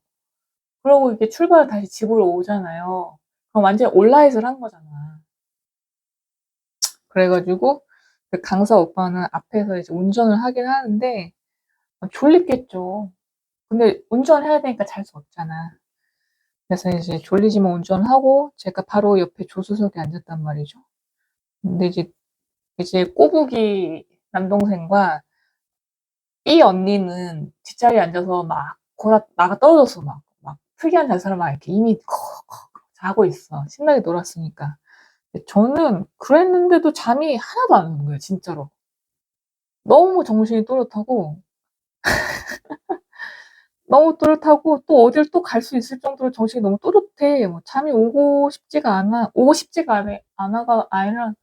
그러고 이제 출발을 다시 집으로 오잖아요. 그럼 완전히 온라인을 한 거잖아. 그래 가지고 그 강사 오빠는 앞에서 이제 운전을 하긴 하는데 졸립겠죠. 근데 운전해야 되니까 잘 수 없잖아. 그래서 이제 졸리지만 운전을 하고 제가 바로 옆에 조수석에 앉았단 말이죠. 근데 이제 꼬부기 남동생과 B 언니는 뒷자리에 앉아서 막 나가 떨어져서 막 특이한 자세로 막 이렇게 이미 컥컥 자고 있어. 신나게 놀았으니까. 근데 저는 그랬는데도 잠이 하나도 안 오는 거예요, 진짜로. 너무 정신이 또렷하고 너무 또렷하고 또 어딜 또 갈 수 있을 정도로 정신이 너무 또렷해. 뭐 잠이 오고 싶지가 않아가 아니라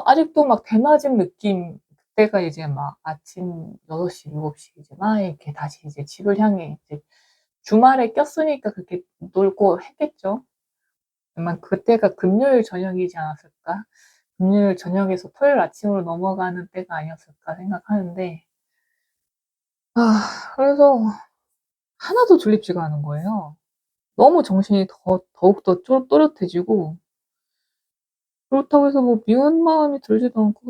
아직도 막 대낮인 느낌. 그때가 이제 막 아침 6시, 7시 이제 막 이렇게 다시 이제 집을 향해 이제 주말에 꼈으니까 그렇게 놀고 했겠죠. 아마 그때가 금요일 저녁이지 않았을까? 금요일 저녁에서 토요일 아침으로 넘어가는 때가 아니었을까 생각하는데 그래서 하나도 졸립지가 않은 거예요. 너무 정신이 더욱더 또렷해지고 그렇다고 해서 뭐 미운 마음이 들지도 않고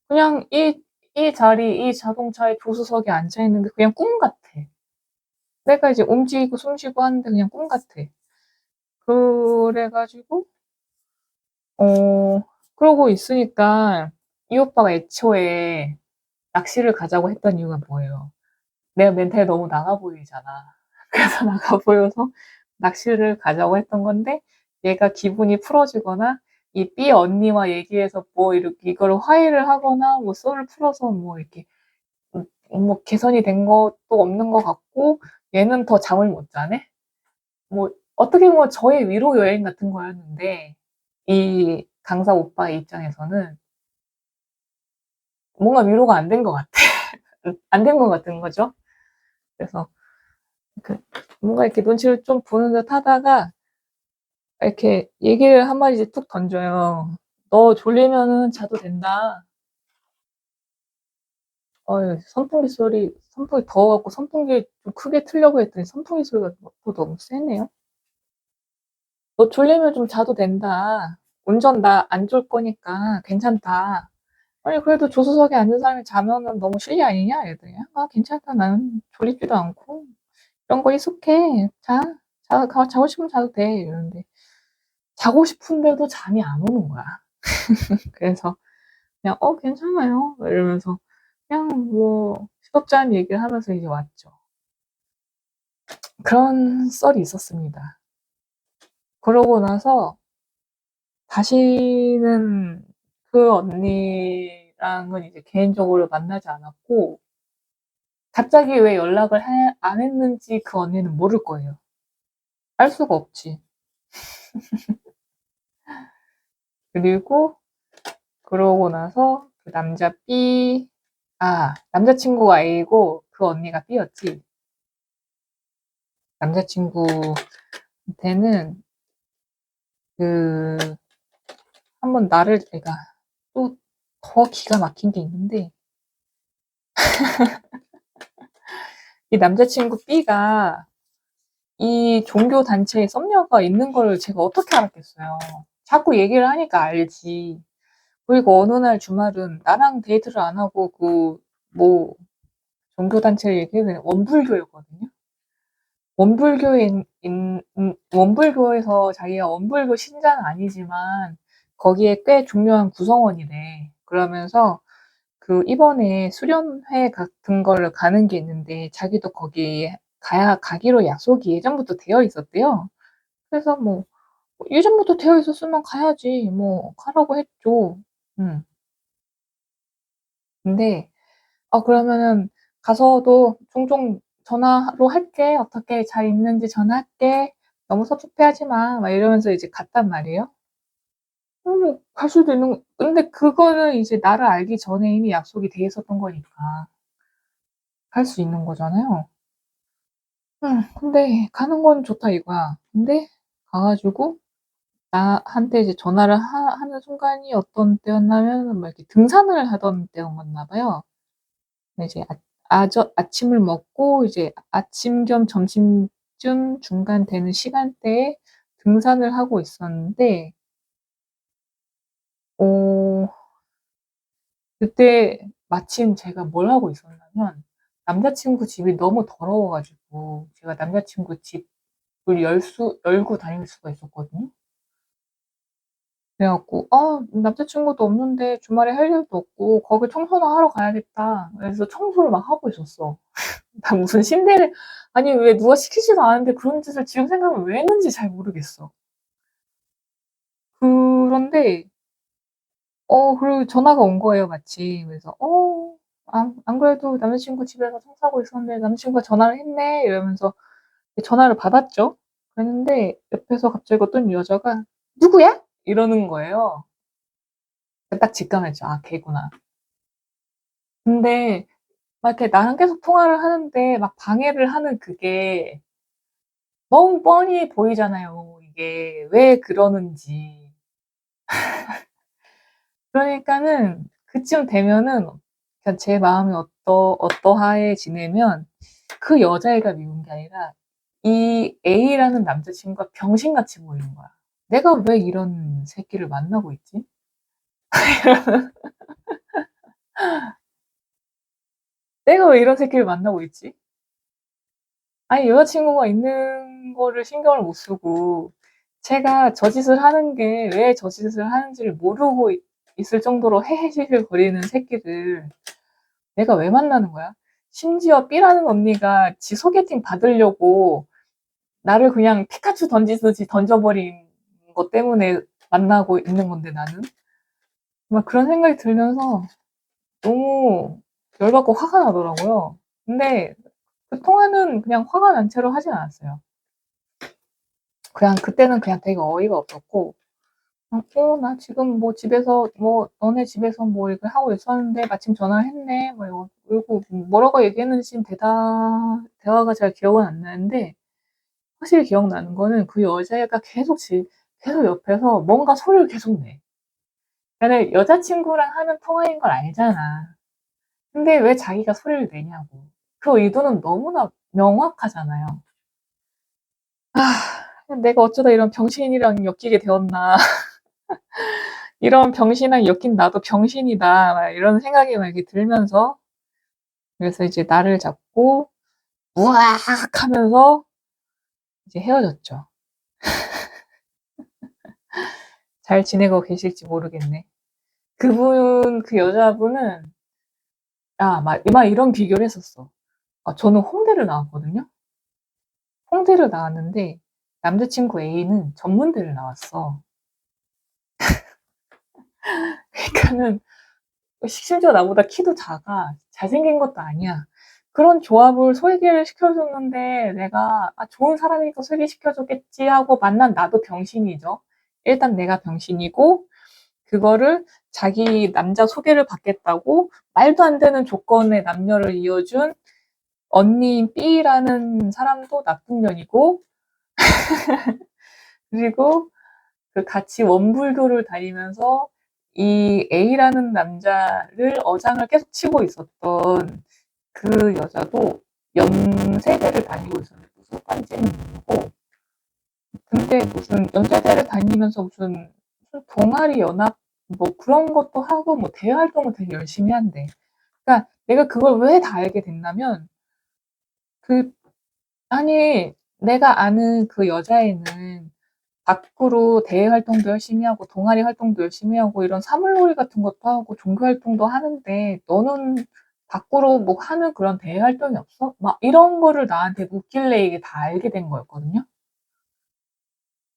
그냥 이 자리, 이 자동차의 조수석에 앉아 있는 게 그냥 꿈 같아. 내가 이제 움직이고 숨 쉬고 하는데 그냥 꿈 같아. 그래 가지고 어 그러고 있으니까 이 오빠가 애초에 낚시를 가자고 했던 이유가 뭐예요? 내가 멘탈이 너무 나가 보이잖아. 그래서 나가 보여서 낚시를 가자고 했던 건데 얘가 기분이 풀어지거나 이 B 언니와 얘기해서 뭐 이렇게 이거를 화해를 하거나 뭐 썰을 풀어서 뭐 이렇게 뭐 개선이 된 것도 없는 것 같고 얘는 더 잠을 못 자네? 뭐 어떻게 보면 저의 위로 여행 같은 거였는데 이 강사 오빠의 입장에서는 뭔가 위로가 안 된 것 같아. 안 된 것 같은 거죠. 그래서 그 뭔가 이렇게 눈치를 좀 보는 듯 하다가 이렇게 얘기를 한마디 툭 던져요. "너 졸리면은 자도 된다." 선풍기 더워 갖고 선풍기 좀 크게 틀려고 했더니 선풍기 소리가 또 너무 세네요. "너 졸리면 좀 자도 된다. 운전 나 안 졸 거니까 괜찮다." 아니 그래도 조수석에 앉은 사람이 자면은 너무 실례 아니냐 이랬더니 "아 괜찮다. 나는 졸립지도 않고 이런 거 익숙해. 자고 싶으면 자도 돼." 이러는데 자고 싶은데도 잠이 안 오는 거야. 그래서 그냥 괜찮아요." 이러면서 그냥 뭐 시덥지 않은 얘기를 하면서 이제 왔죠. 그런 썰이 있었습니다. 그러고 나서 다시는 그 언니랑은 이제 개인적으로 만나지 않았고 갑자기 왜 연락을 안 했는지 그 언니는 모를 거예요. 알 수가 없지. 그리고 그러고 나서 그 남자 B 남자친구가 A고 그 언니가 B였지. 남자친구한테는 그 한번 나를 내가 또 더 기가 막힌 게 있는데 이 남자친구 B가 이 종교 단체에 썸녀가 있는 걸 제가 어떻게 알았겠어요. 자꾸 얘기를 하니까 알지. 그리고 어느 날 주말은 나랑 데이트를 안 하고 뭐 종교 단체를 얘기했는데 원불교였거든요. 원불교에서 자기가 원불교 신자는 아니지만 거기에 꽤 중요한 구성원이래. 그러면서 이번에 수련회 같은 거를 가는 게 있는데 자기도 거기에 가기로 약속이 예전부터 되어 있었대요. 그래서 뭐 예전부터 되어 있었으면 가야지 뭐 가라고 했죠. 음. 근데 그러면은 가서도 종종 전화로 할게. 어떻게 잘 있는지 전화할게. 너무 섭섭해하지 마. 막 이러면서 이제 갔단 말이에요. 그러면 갈 수도 있는, 근데 그거는 이제 나를 알기 전에 이미 약속이 돼 있었던 거니까 갈 수 있는 거잖아요. 근데 가는 건 좋다 이거야. 근데 가가지고 나한테 이제 전화를 하는 순간이 어떤 때였냐면 막 이렇게 등산을 하던 때였나 봐요. 근데 이제 아침을 먹고 이제 아침 겸 점심쯤 중간 되는 시간대에 등산을 하고 있었는데, 어, 그때 마침 제가 뭘 하고 있었냐면 남자친구 집이 너무 더러워가지고 제가 남자친구 집을 열고 다닐 수가 있었거든요. 그래갖고 남자친구도 없는데 주말에 할 일도 없고 거기 청소나 하러 가야겠다. 그래서 청소를 막 하고 있었어. 나 무슨 신데레, 아니 왜 누가 시키지도 않았는데 그런 짓을 지금 생각하면 왜 했는지 잘 모르겠어. 그런데 그리고 전화가 온 거예요, 마침. 그래서 안 그래도 남자친구 집에서 청소하고 있었는데 남자친구가 전화를 했네 이러면서 전화를 받았죠. 그랬는데 옆에서 갑자기 어떤 여자가 누구야? 이러는 거예요. 딱 직감했죠. 아, 걔구나. 근데 막 이렇게 나랑 계속 통화를 하는데 막 방해를 하는 그게 너무 뻔히 보이잖아요. 이게 왜 그러는지. 그러니까는 그쯤 되면은 그냥 제 마음이 어떠하해지냐면 그 여자애가 미운 게 아니라 이 A라는 남자친구가 병신같이 보이는 거야. 내가 왜 이런 새끼를 만나고 있지? 내가 왜 이런 새끼를 만나고 있지? 아니, 여자친구가 있는 거를 신경을 못 쓰고, 제가 저 짓을 하는 게 왜 저 짓을 하는지를 모르고 있을 정도로 헤헤실실 거리는 새끼를 내가 왜 만나는 거야? 심지어 B라는 언니가 지 소개팅 받으려고 나를 그냥 피카츄 던지듯이 던져버린 것 때문에 만나고 있는 건데, 나는? 막 그런 생각이 들면서 너무 열받고 화가 나더라고요. 근데 그 통화는 그냥 화가 난 채로 하진 않았어요. 그냥 그때는 그냥 되게 어이가 없었고, 나 지금 뭐 집에서, 뭐, 너네 집에서 뭐 이걸 하고 있었는데 마침 전화를 했네. 뭐 이러고 뭐라고 얘기했는지 대화가 잘 기억은 안 나는데, 확실히 기억나는 거는 그 여자애가 계속 옆에서 뭔가 소리를 계속 내. 그러니까 여자친구랑 하는 통화인 걸 알잖아. 근데 왜 자기가 소리를 내냐고. 그 의도는 너무나 명확하잖아요. 내가 어쩌다 이런 병신이랑 엮이게 되었나. 이런 병신이랑 엮인 나도 병신이다. 막 이런 생각이 막 이렇게 들면서, 그래서 이제 나를 잡고 우악 하면서 이제 헤어졌죠. 잘 지내고 계실지 모르겠네. 그 여자분은, 막 이런 비교를 했었어. 저는 홍대를 나왔거든요. 홍대를 나왔는데 남자친구 A는 전문대를 나왔어. 그러니까는 심지어 나보다 키도 작아. 잘생긴 것도 아니야. 그런 조합을 소개를 시켜줬는데 내가 좋은 사람이니까 소개시켜줬겠지 하고 만난 나도 병신이죠. 일단 내가 병신이고 그거를 자기 남자 소개를 받겠다고 말도 안 되는 조건의 남녀를 이어준 언니인 B라는 사람도 나쁜 년이고, 그리고 그 같이 원불교를 다니면서 이 A라는 남자를 어장을 계속 치고 있었던 그 여자도 연세대를 다니고 있었는데 무슨 관지는 모르고, 근데 무슨 연세대를 다니면서 무슨 동아리 연합 뭐 그런 것도 하고 뭐 대외 활동을 되게 열심히 한대. 그러니까 내가 그걸 왜 다 알게 됐냐면 그 아니 내가 아는 그 여자애는 밖으로 대외 활동도 열심히 하고 동아리 활동도 열심히 하고 이런 사물놀이 같은 것도 하고 종교 활동도 하는데 너는 밖으로 뭐 하는 그런 대외 활동이 없어? 막 이런 거를 나한테 묻길래 이게 다 알게 된 거였거든요.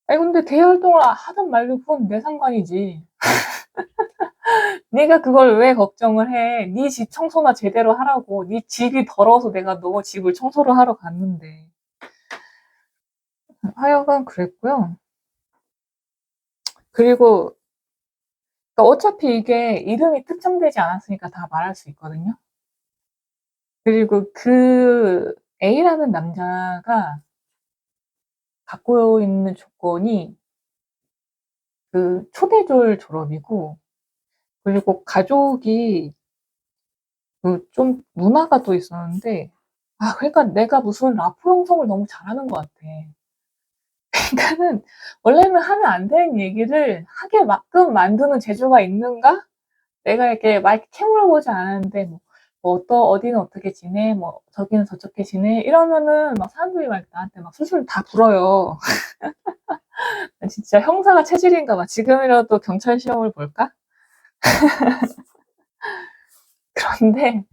아니 근데 대외 활동을 하든 말든 그건 내 상관이지. 네가 그걸 왜 걱정을 해? 네 집 청소나 제대로 하라고. 네 집이 더러워서 내가 너 집을 청소를 하러 갔는데. 하여간 그랬고요. 그리고 그러니까 어차피 이게 이름이 특정되지 않았으니까 다 말할 수 있거든요. 그리고 그 A라는 남자가 갖고 있는 조건이 그 초대졸 졸업이고, 그리고 가족이 그 좀 문화가 또 있었는데, 그러니까 내가 무슨 라포 형성을 너무 잘하는 것 같아. 그러니까는 원래는 하면 안 되는 얘기를 하게 막끔 만드는 재주가 있는가? 내가 이렇게 막 이렇게 캐물어보지 않았는데, 어디는 어떻게 지내? 뭐, 저기는 저렇게 지내? 이러면은 막 사람들이 막 나한테 막 술술 다 불어요. 진짜 형사가 체질인가 봐. 지금이라도 경찰 시험을 볼까? 그런데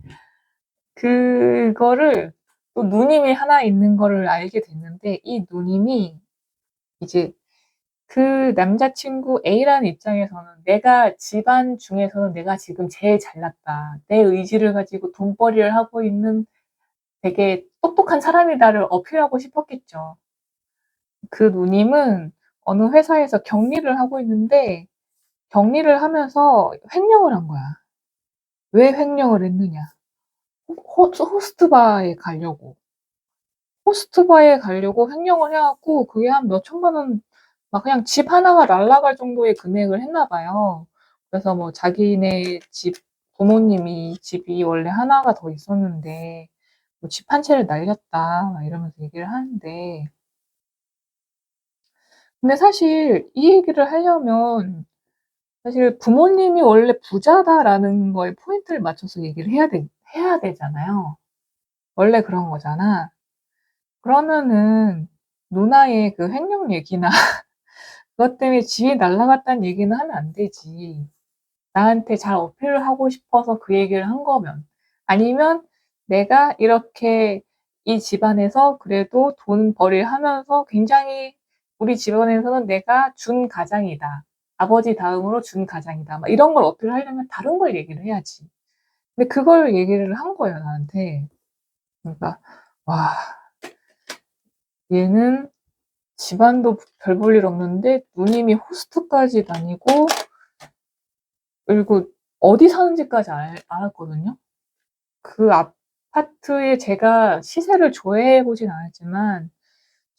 그거를 또 누님이 하나 있는 거를 알게 됐는데, 이 누님이 이제 그 남자친구 A라는 입장에서는 내가 집안 중에서는 내가 지금 제일 잘났다. 내 의지를 가지고 돈벌이를 하고 있는 되게 똑똑한 사람이다를 어필하고 싶었겠죠. 그 누님은 어느 회사에서 격리를 하고 있는데, 격리를 하면서 횡령을 한 거야. 왜 횡령을 했느냐? 호스트바에 가려고. 호스트바에 가려고 횡령을 해갖고, 그게 한 몇 천만 원, 막 그냥 집 하나가 날아갈 정도의 금액을 했나 봐요. 그래서 뭐 자기네 집, 부모님이 집이 원래 하나가 더 있었는데, 뭐 집 한 채를 날렸다, 막 이러면서 얘기를 하는데, 근데 사실 이 얘기를 하려면, 사실 부모님이 원래 부자다라는 거에 포인트를 맞춰서 얘기를 해야 되잖아요. 원래 그런 거잖아. 그러면은 누나의 그 횡령 얘기나 그것 때문에 집이 날아갔다는 얘기는 하면 안 되지. 나한테 잘 어필을 하고 싶어서 그 얘기를 한 거면. 아니면 내가 이렇게 이 집안에서 그래도 돈벌이를 하면서 굉장히 우리 집안에서는 내가 준 가장이다. 아버지 다음으로 준 가장이다. 막 이런 걸 어필하려면 다른 걸 얘기를 해야지. 근데 그걸 얘기를 한 거예요, 나한테. 그러니까, 와, 얘는 집안도 별 볼 일 없는데 누님이 호스트까지 다니고, 그리고 어디 사는지까지 알았거든요. 그 아파트에 제가 시세를 조회해 보진 않았지만,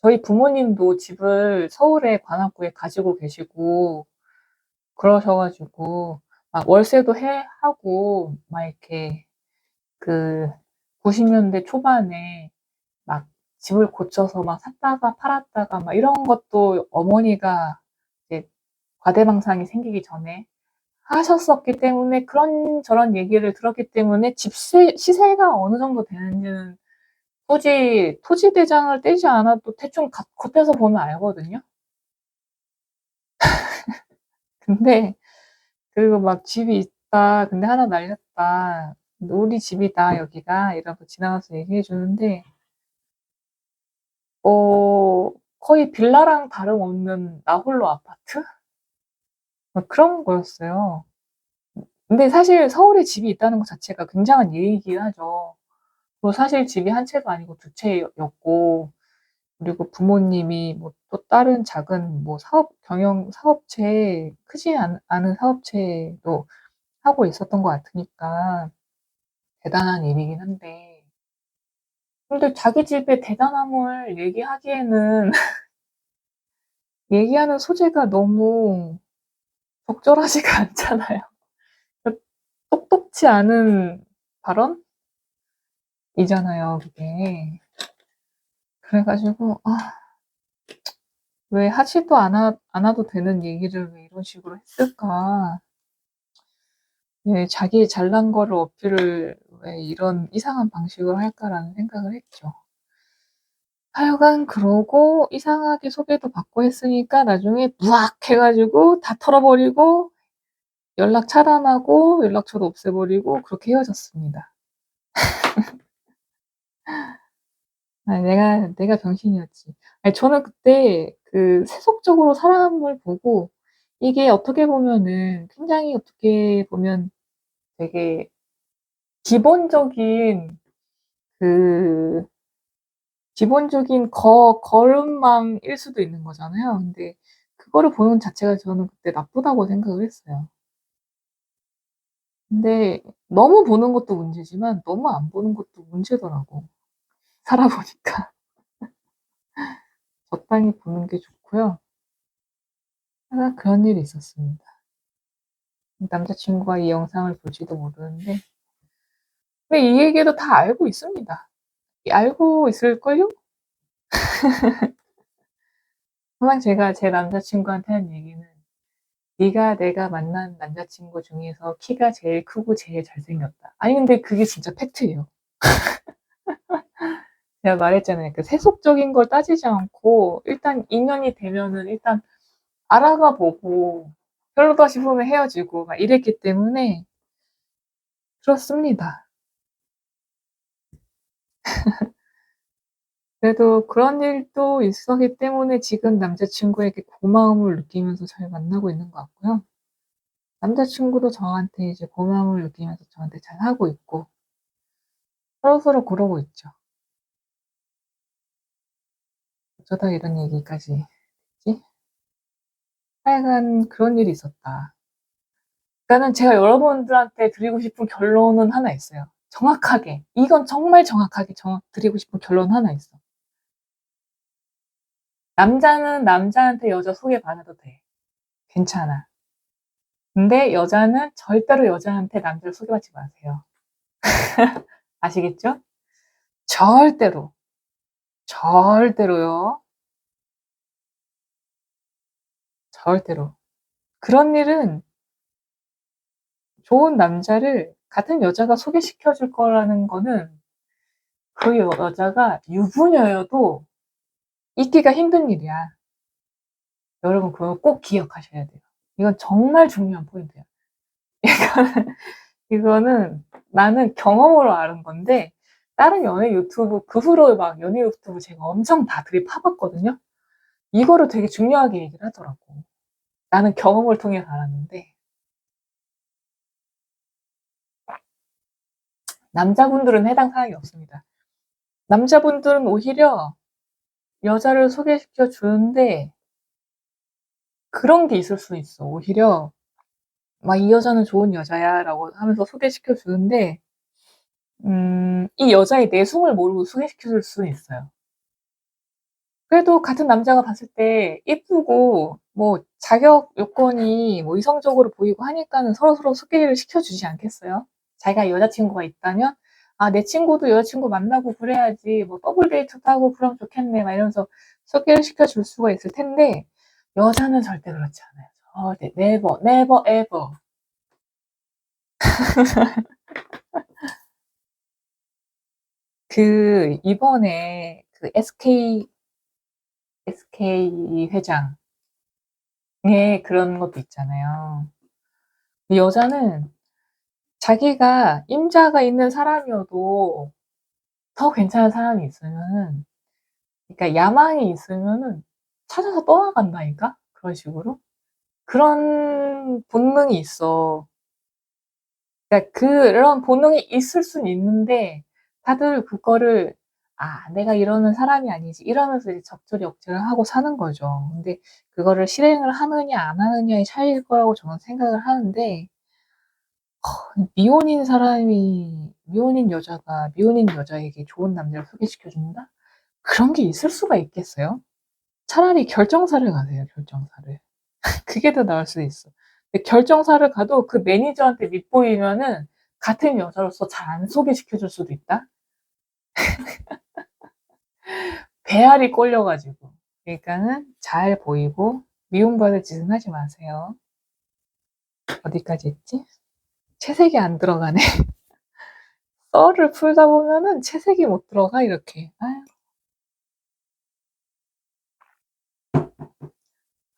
저희 부모님도 집을 서울의 관악구에 가지고 계시고, 그러셔가지고, 막 월세도 하고, 막 이렇게 그 90년대 초반에 막 집을 고쳐서 막 샀다가 팔았다가 막 이런 것도 어머니가 이제 과대망상이 생기기 전에 하셨었기 때문에, 그런저런 얘기를 들었기 때문에 시세가 어느 정도 되는지는 굳이 토지 대장을 떼지 않아도 대충 겉에서 보면 알거든요. 근데 그리고 막 집이 있다. 근데 하나 날렸다. 우리 집이다 여기가 이러고 지나가서 얘기해 주는데, 거의 빌라랑 다름없는 나홀로 아파트? 막 그런 거였어요. 근데 사실 서울에 집이 있다는 것 자체가 굉장한 예의이긴 하죠. 그리고 사실 집이 한 채도 아니고 두 채였고, 그리고 부모님이 뭐 또 다른 작은 뭐 사업체, 크지 않은 사업체도 하고 있었던 것 같으니까 대단한 일이긴 한데, 근데 자기 집의 대단함을 얘기하기에는 얘기하는 소재가 너무 적절하지가 않잖아요. 똑똑치 않은 발언이잖아요, 그게. 그래가지고, 왜 하지도 않아도 되는 얘기를 왜 이런 식으로 했을까? 왜 자기 잘난 거를 어필을 왜 이런 이상한 방식으로 할까라는 생각을 했죠. 하여간 그러고 이상하게 소개도 받고 했으니까 나중에 무악 해가지고 다 털어버리고 연락 차단하고 연락처도 없애버리고 그렇게 헤어졌습니다. 아니, 내가 병신이었지. 아니, 저는 그때 그 세속적으로 사람을 보고 이게 어떻게 보면은 굉장히 어떻게 보면 되게 기본적인 그 기본적인 걸음망일 수도 있는 거잖아요. 근데 그거를 보는 자체가 저는 그때 나쁘다고 생각을 했어요. 근데 너무 보는 것도 문제지만 너무 안 보는 것도 문제더라고. 살아보니까. 적당히 보는 게 좋고요. 하나 그런 일이 있었습니다. 남자친구가 이 영상을 볼지도 모르는데 근데 이 얘기도 다 알고 있습니다. 알고 있을걸요? 항상 제가 제 남자친구한테 하는 얘기는 네가 내가 만난 남자친구 중에서 키가 제일 크고 제일 잘생겼다. 아니 근데 그게 진짜 팩트예요. 제가 말했잖아요. 그 세속적인 걸 따지지 않고 일단 인연이 되면은 일단 알아가 보고 별로다 싶으면 헤어지고 막 이랬기 때문에 그렇습니다. 그래도 그런 일도 있었기 때문에 지금 남자친구에게 고마움을 느끼면서 잘 만나고 있는 것 같고요. 남자친구도 저한테 이제 고마움을 느끼면서 저한테 잘하고 있고 서로서로 그러고 있죠. 어쩌다 이런 얘기까지 했지? 하여간 그런 일이 있었다. 그러니까는 제가 여러분들한테 드리고 싶은 결론은 하나 있어요. 정확하게. 이건 정말 정확하게 드리고 싶은 결론 하나 있어. 남자는 남자한테 여자 소개받아도 돼. 괜찮아. 근데 여자는 절대로 여자한테 남자를 소개받지 마세요. 아시겠죠? 절대로. 절대로요. 절대로. 그런 일은 좋은 남자를 같은 여자가 소개시켜 줄 거라는 거는 그 여자가 유부녀여도 있기가 힘든 일이야. 여러분 그거 꼭 기억하셔야 돼요. 이건 정말 중요한 포인트예요. 이거는 나는 경험으로 아는 건데 다른 연애 유튜브 그 후로 막 연애 유튜브 제가 엄청 다 들이파봤거든요. 이거를 되게 중요하게 얘기를 하더라고. 나는 경험을 통해서 알았는데 남자분들은 해당 사항이 없습니다. 남자분들은 오히려 여자를 소개시켜 주는데 그런 게 있을 수 있어. 오히려 막 이 여자는 좋은 여자야라고 하면서 소개시켜 주는데 이 여자의 내숭을 모르고 소개시켜 줄 수는 있어요. 그래도 같은 남자가 봤을 때 예쁘고 뭐 자격 요건이 뭐 이성적으로 보이고 하니까는 서로서로 소개를 시켜주지 않겠어요? 자기가 여자친구가 있다면 아, 내 친구도 여자친구 만나고 그래야지 뭐 더블 데이트도 하고 그러면 좋겠네 막 이러면서 소개를 시켜줄 수가 있을 텐데 여자는 절대 그렇지 않아요. 절대 네버 네버 에버. 그 이번에 그 SK 회장의 그런 것도 있잖아요. 여자는 자기가 임자가 있는 사람이어도 더 괜찮은 사람이 있으면은, 그러니까 야망이 있으면은 찾아서 떠나간다니까? 그런 식으로? 그런 본능이 있어. 그러니까 그런 본능이 있을 수는 있는데, 다들 그거를, 아, 내가 이러는 사람이 아니지. 이러면서 이제 적절히 억제를 하고 사는 거죠. 근데 그거를 실행을 하느냐, 안 하느냐의 차이일 거라고 저는 생각을 하는데, 미혼인 여자가 미혼인 여자에게 좋은 남자를 소개시켜준다? 그런 게 있을 수가 있겠어요? 차라리 결정사를 가세요, 결정사를. 그게 더 나을 수도 있어. 근데 결정사를 가도 그 매니저한테 밉보이면은 같은 여자로서 잘 안 소개시켜줄 수도 있다? 배알이 꼴려가지고. 그러니까는 잘 보이고 미움받을 짓은 하지 마세요. 어디까지 했지? 채색이 안 들어가네. 썰을 풀다 보면은 채색이 못 들어가, 이렇게. 아유.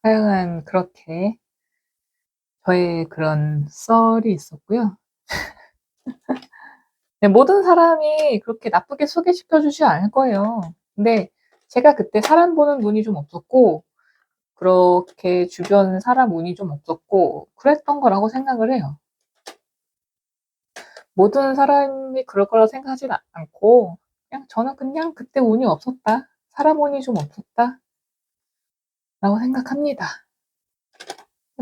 하여간 그렇게 저의 그런 썰이 있었고요. 네, 모든 사람이 그렇게 나쁘게 소개시켜 주지 않을 거예요. 근데 제가 그때 사람 보는 눈이 좀 없었고 그렇게 주변 사람 운이 좀 없었고 그랬던 거라고 생각을 해요. 모든 사람이 그럴 거라 생각하진 않고 그냥 저는 그냥 그때 운이 없었다. 사람 운이 좀 없었다. 라고 생각합니다.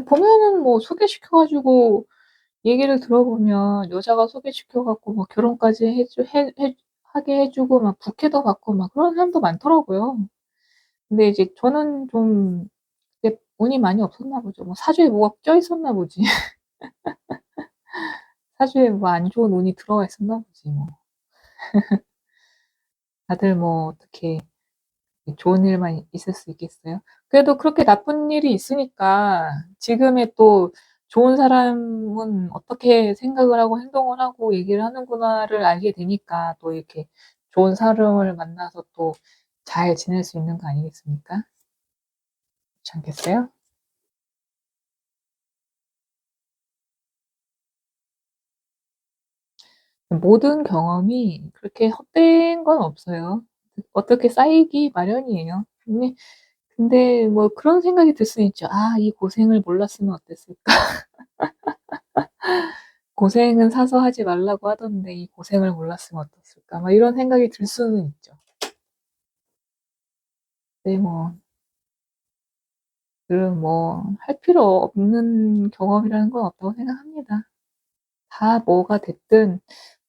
보면은 뭐 소개시켜가지고 얘기를 들어보면 여자가 소개시켜갖고 뭐 결혼까지 하게 해주고 막 부케도 받고 막 그런 사람도 많더라고요. 근데 이제 저는 좀 운이 많이 없었나 보죠. 뭐 사주에 뭐가 껴있었나 보지. 사주에 뭐 안 좋은 운이 들어가 있었나 보지 뭐. 다들 뭐 어떻게 좋은 일만 있을 수 있겠어요? 그래도 그렇게 나쁜 일이 있으니까 지금의 또 좋은 사람은 어떻게 생각을 하고 행동을 하고 얘기를 하는구나를 알게 되니까 또 이렇게 좋은 사람을 만나서 또 잘 지낼 수 있는 거 아니겠습니까? 그렇지 않겠어요? 모든 경험이 그렇게 헛된 건 없어요. 어떻게 쌓이기 마련이에요. 근데 뭐 그런 생각이 들 수는 있죠. 아, 이 고생을 몰랐으면 어땠을까? 고생은 사서 하지 말라고 하던데 이 고생을 몰랐으면 어땠을까? 막 이런 생각이 들 수는 있죠. 근데 뭐, 할 필요 없는 경험이라는 건 없다고 생각합니다. 다 뭐가 됐든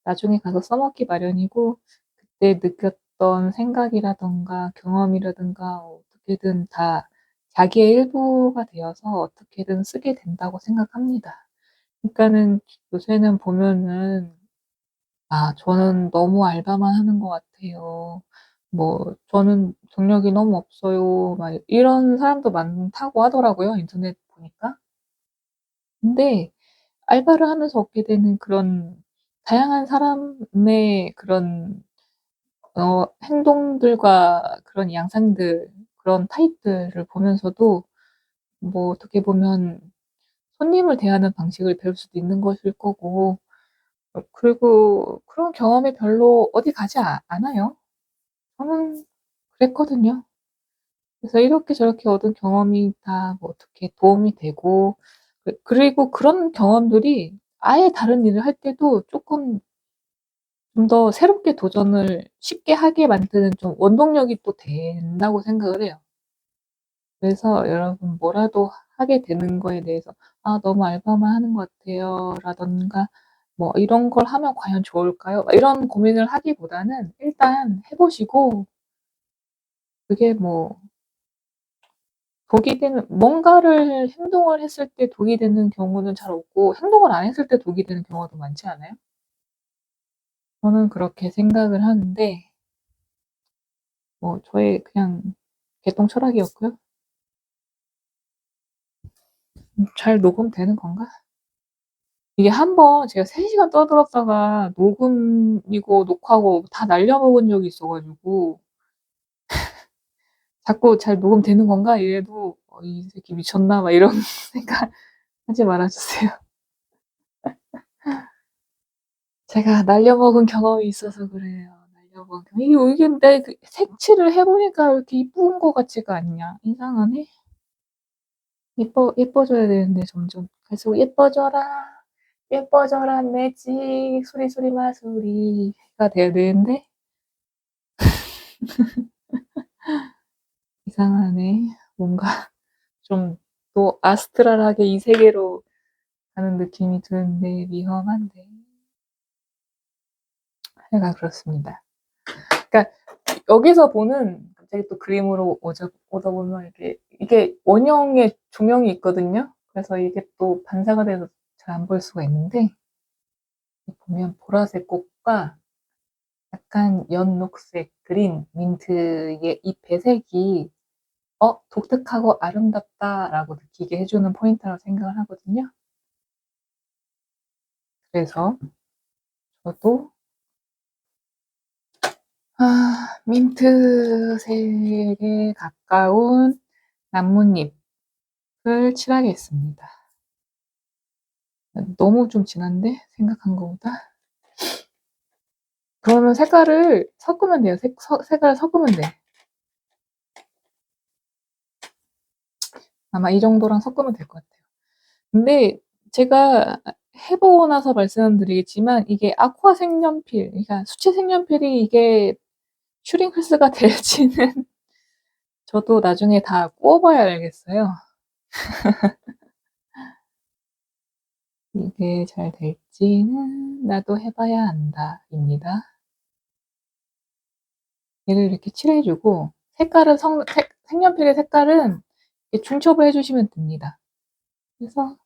나중에 가서 써먹기 마련이고, 그때 느꼈던 생각이라던가 경험이라든가 어떻게든 다 자기의 일부가 되어서 어떻게든 쓰게 된다고 생각합니다. 그러니까는 요새는 보면은 아, 저는 너무 알바만 하는 것 같아요. 뭐, 저는 경력이 너무 없어요. 막 이런 사람도 많다고 하더라고요. 인터넷 보니까. 근데 알바를 하면서 얻게 되는 그런 다양한 사람의 그런 행동들과 그런 양상들, 그런 타입들을 보면서도 뭐 어떻게 보면 손님을 대하는 방식을 배울 수도 있는 것일 거고, 그리고 그런 경험이 별로 어디 가지 않아요. 저는 그랬거든요. 그래서 이렇게 저렇게 얻은 경험이 다 뭐 어떻게 도움이 되고, 그리고 그런 경험들이 아예 다른 일을 할 때도 조금 좀 더 새롭게 도전을 쉽게 하게 만드는 좀 원동력이 또 된다고 생각을 해요. 그래서 여러분 뭐라도 하게 되는 거에 대해서 아, 너무 알바만 하는 것 같아요. 라던가 뭐 이런 걸 하면 과연 좋을까요? 이런 고민을 하기보다는 일단 해보시고 그게 뭐 독이 되는 뭔가를 행동을 했을 때 독이 되는 경우는 잘 없고 행동을 안 했을 때 독이 되는 경우가 더 많지 않아요? 저는 그렇게 생각을 하는데 뭐 저의 그냥 개똥 철학이었고요. 잘 녹음되는 건가? 이게 한번 제가 3시간 떠들었다가 녹음이고 녹화하고 다 날려먹은 적이 있어가지고 자꾸 잘 녹음되는 건가 이래도 이 새끼 미쳤나 막 이런 생각 하지 말아주세요. 제가 날려먹은 경험이 있어서 그래요. 날려먹은 이게 근데 색칠을 해보니까 왜 이렇게 이쁜 것 같지가 않냐. 이상하네. 예뻐져야 되는데 점점 갈수록 예뻐져라 매직 소리 마소리가 돼야 되는데 이상하네. 뭔가 좀 또 아스트랄하게 이 세계로 가는 느낌이 드는데 위험한데. 하여간 그렇습니다. 그러니까 여기서 보는 갑자기 또 그림으로 오다 보면 이게 원형의 조명이 있거든요. 그래서 이게 또 반사가 돼서 잘 안 보일 수가 있는데 보면 보라색 꽃과 약간 연녹색, 그린, 민트의 이 배색이 독특하고 아름답다라고 느끼게 해주는 포인트라고 생각을 하거든요. 그래서 저도 민트색에 가까운 나뭇잎을 칠하겠습니다. 너무 좀 진한데? 생각한 것보다? 그러면 색깔을 섞으면 돼요. 색깔을 섞으면 돼. 아마 이 정도랑 섞으면 될 것 같아요. 근데 제가 해 보고 나서 말씀드리겠지만 이게 아쿠아 색연필, 그러니까 수채 색연필이 이게 슈링크스가 될지는 저도 나중에 다 구워 봐야 알겠어요. 이게 잘 될지는 나도 해 봐야 안다.입니다. 얘를 이렇게 칠해 주고 색깔은 색연필의 색깔은 이렇게 중첩을 해 주시면 됩니다. 그래서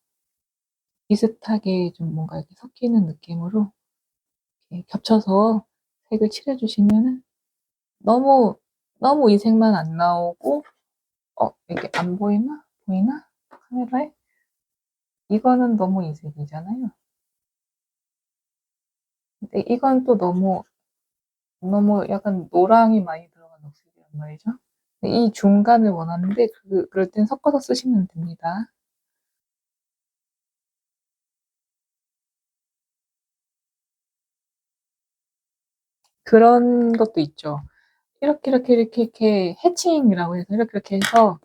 비슷하게 좀 뭔가 이렇게 섞이는 느낌으로 이렇게 겹쳐서 색을 칠해 주시면은 너무, 너무 이 색만 안 나오고 이게 안 보이나? 보이나? 카메라에? 이거는 너무 이 색이잖아요. 근데 이건 또 너무 약간 노랑이 많이 들어간 녹색이란 말이죠. 이 중간을 원하는데 그럴 땐 섞어서 쓰시면 됩니다. 그런 것도 있죠. 이렇게 해칭이라고 해서 이렇게 해서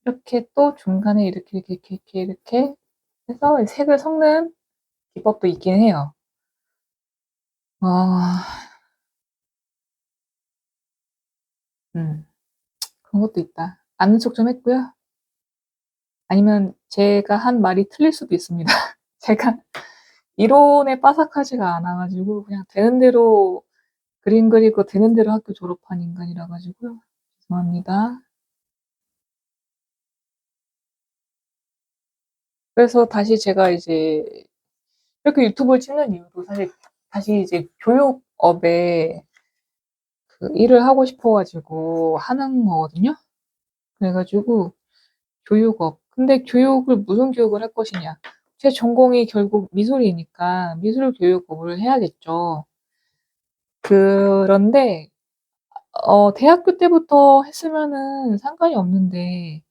이렇게 또 중간에 이렇게 해서 색을 섞는 기법도 있긴 해요. 아, 그런 것도 있다. 아는 척 좀 했고요. 아니면 제가 한 말이 틀릴 수도 있습니다. 제가 이론에 빠삭하지가 않아 가지고 그냥 되는 대로 그림 그리고 되는 대로 학교 졸업한 인간이라 가지고요. 죄송합니다. 그래서 다시 제가 이제 이렇게 유튜브를 찍는 이유도 사실 다시 이제 교육업에 일을 하고 싶어 가지고 하는 거거든요. 그래 가지고 교육업. 근데 교육을 무슨 교육을 할 것이냐. 제 전공이 결국 미술이니까 미술 교육업을 해야겠죠. 그런데 대학교 때부터 했으면은 상관이 없는데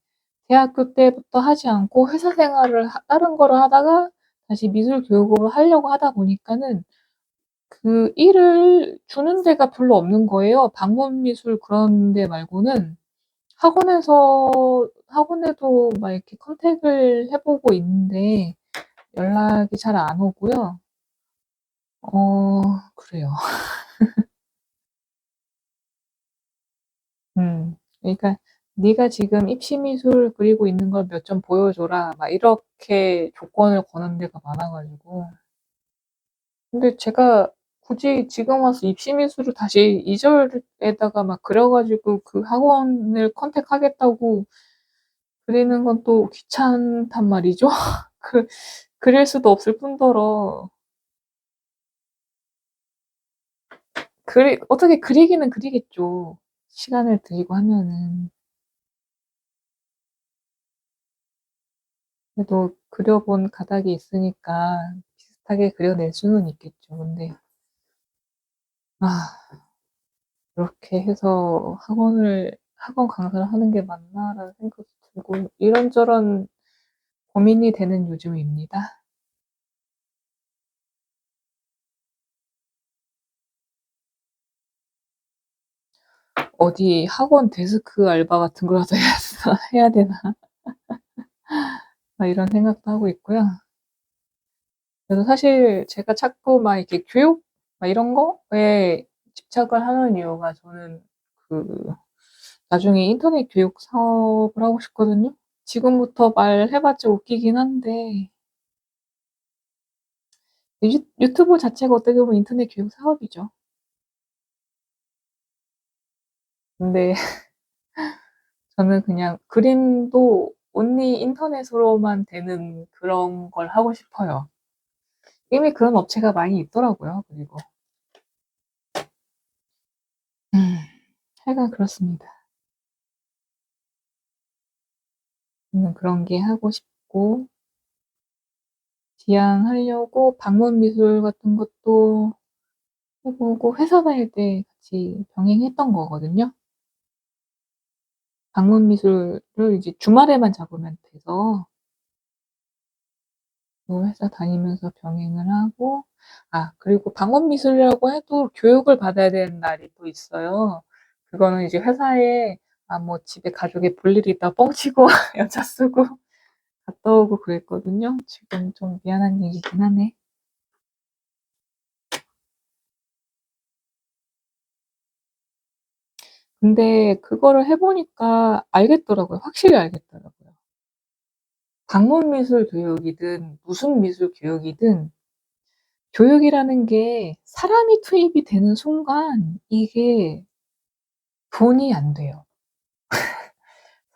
대학교 때부터 하지 않고 회사 생활을 다른 거를 하다가 다시 미술 교육업을 하려고 하다 보니까는 그 일을 주는 데가 별로 없는 거예요. 방문 미술 그런 데 말고는 학원에도 막 이렇게 컨택을 해 보고 있는데 연락이 잘 안 오고요. 그래요. 그러니까 "네가 지금 입시 미술 그리고 있는 걸 몇 점 보여줘라." 막 이렇게 조건을 거는 데가 많아 가지고. 근데 제가 굳이 지금 와서 입시 미술을 다시 2 절에다가 막 그려 가지고 그 학원을 컨택하겠다고 그리는 건 또 귀찮단 말이죠. 그 그릴 수도 없을 뿐더러 어떻게 그리기는 그리겠죠. 시간을 들이고 하면은. 그래도 그려 본 가닥이 있으니까 비슷하게 그려낼 수는 있겠죠. 근데 아 그렇게 해서 '학원 강사를 하는 게 맞나?'라는 생각도 들고 이런저런 고민이 되는 요즘입니다. 어디 학원 데스크 알바 같은 거라도 해야 되나 이런 생각도 하고 있고요. 그래서 사실 제가 자꾸 막 이렇게 교육 막 이런 거에 집착을 하는 이유가 저는 그 나중에 인터넷 교육 사업을 하고 싶거든요. 지금부터 말해 봤자 웃기긴 한데 유튜브 자체가 어떻게 보면 인터넷 교육 사업이죠. 근데 저는 그냥 그림도 온리 인터넷으로만 되는 그런 걸 하고 싶어요. 이미 그런 업체가 많이 있더라고요, 그리고. 음 하여간 그렇습니다. 저는 그런 게 하고 싶고 지향하려고 방문 미술 같은 것도 해 보고 회사 다닐 때 같이 병행했던 거거든요. 방문 미술을 이제 주말에만 잡으면 돼서 회사 다니면서 병행을 하고 그리고 방문 미술이라고 해도 교육을 받아야 되는 날이 또 있어요. 그거는 이제 회사에 뭐 집에 가족에 볼 일이 있다 뻥치고 여자 쓰고 갔다 오고 그랬거든요. 지금 좀 미안한 얘기긴 하네. 근데 그거를 해보니까 알겠더라고요. 확실히 알겠더라고요. 방문 미술 교육이든 무슨 미술 교육이든 교육이라는 게 사람이 투입이 되는 순간 이게 돈이 안 돼요.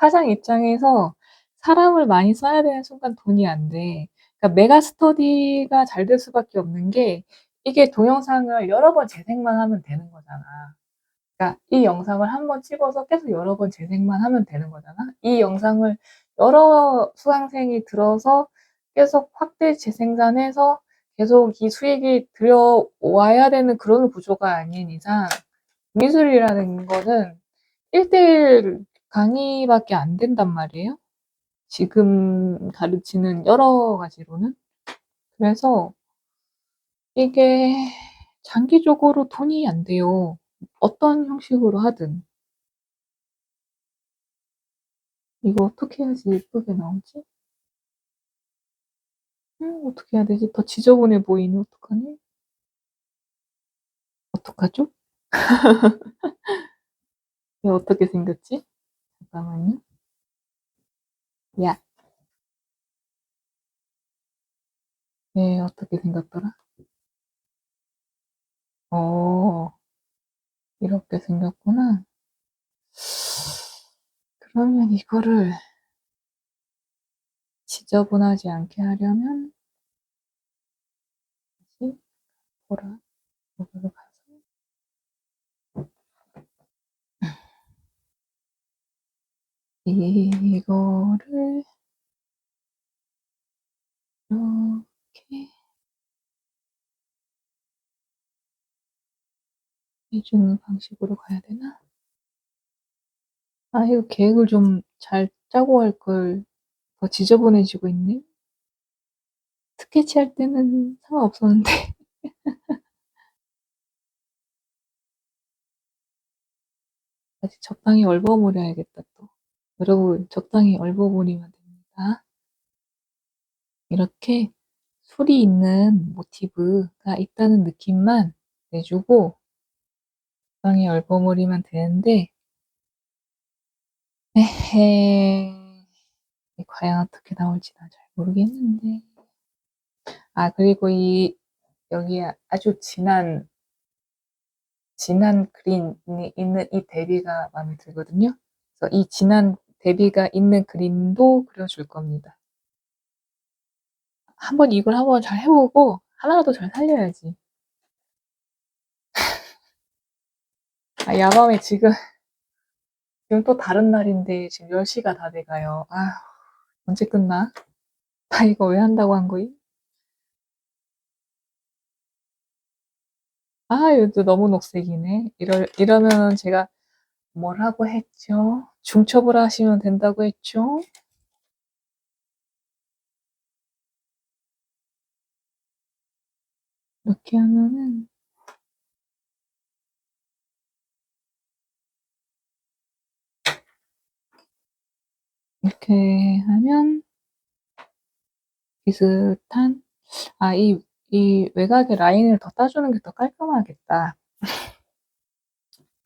사장 입장에서 사람을 많이 써야 되는 순간 돈이 안 돼. 그러니까 메가 스터디가 잘 될 수밖에 없는 게 이게 동영상을 여러 번 재생만 하면 되는 거잖아. 그러니까 이 영상을 한 번 찍어서 계속 여러 번 재생만 하면 되는 거잖아. 이 영상을 여러 수강생이 들어서 계속 확대 재생산해서 계속 이 수익이 들어와야 되는 그런 구조가 아닌 이상 미술이라는 거는 1대1 강의밖에 안 된단 말이에요. 지금 가르치는 여러 가지로는. 그래서 이게 장기적으로 돈이 안 돼요. 어떤 형식으로 하든. 이거 어떻게 해야지 예쁘게 나오지? 어떻게 해야 되지? 더 지저분해 보이네. 어떡하니? 어떡하죠? 얘 어떻게 생겼지? 잠깐만요. 야, 얘 어떻게 생겼더라? 어, 이렇게 생겼구나. 그러면 이거를 지저분하지 않게 하려면 다시 보라. 여기로 가서 이거를 이렇게 해주는 방식으로 가야 되나? 아, 이거 계획을 좀 잘 짜고 할 걸. 더 지저분해지고 있네. 스케치 할 때는 상관없었는데. 아직 적당히 얼버무려야겠다, 또. 여러분, 적당히 얼버무리면 됩니다. 이렇게 술이 있는 모티브가 있다는 느낌만 내주고, 적당히 얼버무리면 되는데, 에헤, 과연 어떻게 나올지 난 잘 모르겠는데. 아, 그리고 여기 아주 진한 그린이 있는 이 대비가 마음에 들거든요. 그래서 이 진한 대비가 있는 그림도 그려줄 겁니다. 이걸 한번 잘 해보고 하나라도 잘 살려야지. 아, 야밤에 지금 또 다른 날인데 지금 10시가 다 돼가요. 아, 언제 끝나? 나 이거 왜 한다고 한 거임? 아, 이것도 너무 녹색이네. 이러면 제가 뭐라고 했죠? 중첩을 하시면 된다고 했죠? 이렇게 하면은 이렇게 하면 비슷한 이 외곽의 라인을 더 따주는 게 더 깔끔하겠다.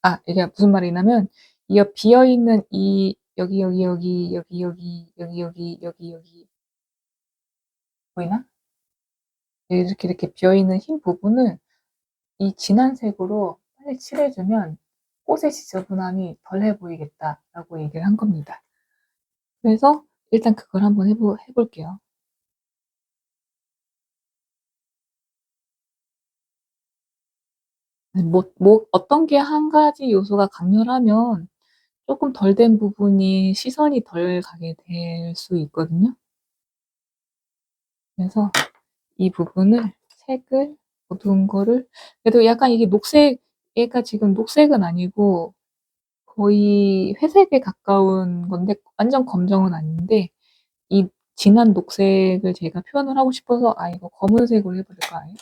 아, 이게 무슨 말이냐면 이 비어 있는 이 여기 보이나? 이렇게 비어 있는 흰 부분을 이 진한 색으로 빨리 칠해주면 꽃의 지저분함이 덜해 보이겠다라고 얘기를 한 겁니다. 그래서 일단 그걸 한번 해볼게요. 어떤 게 한 가지 요소가 강렬하면 조금 덜 된 부분이 시선이 덜 가게 될 수 있거든요. 그래서 이 부분을 색을 어두운 거를 그래도 약간 이게 녹색 얘가 지금 녹색은 아니고 거의 회색에 가까운 건데 완전 검정은 아닌데 이 진한 녹색을 제가 표현을 하고 싶어서 이거 검은색으로 해볼까요?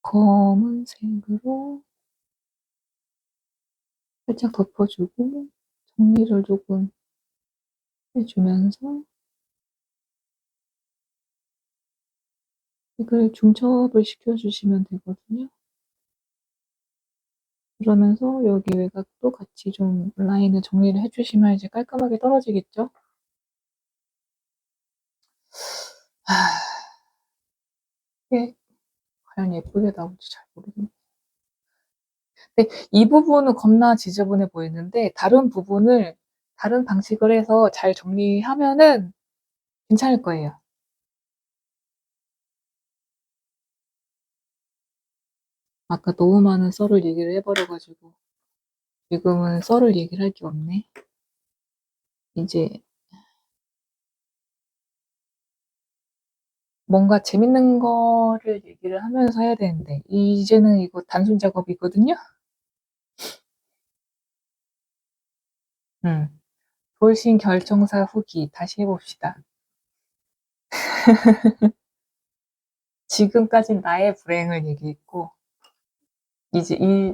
검은색으로 살짝 덮어주고 정리를 조금 해주면서 이걸 중첩을 시켜주시면 되거든요. 그러면서 여기 외곽도 같이 좀 라인을 정리를 해주시면 이제 깔끔하게 떨어지겠죠? 이게 과연 예쁘게 나올지 잘 모르겠네. 근데 이 부분은 겁나 지저분해 보이는데 다른 부분을 다른 방식을 해서 잘 정리하면은 괜찮을 거예요. 아까 너무 많은 썰을 얘기를 해버려가지고 지금은 썰을 얘기를 할 게 없네. 이제 뭔가 재밌는 거를 얘기를 하면서 해야 되는데 이제는 이거 단순 작업이거든요. 돌싱 결정사 후기 다시 해봅시다. 지금까진 나의 불행을 얘기했고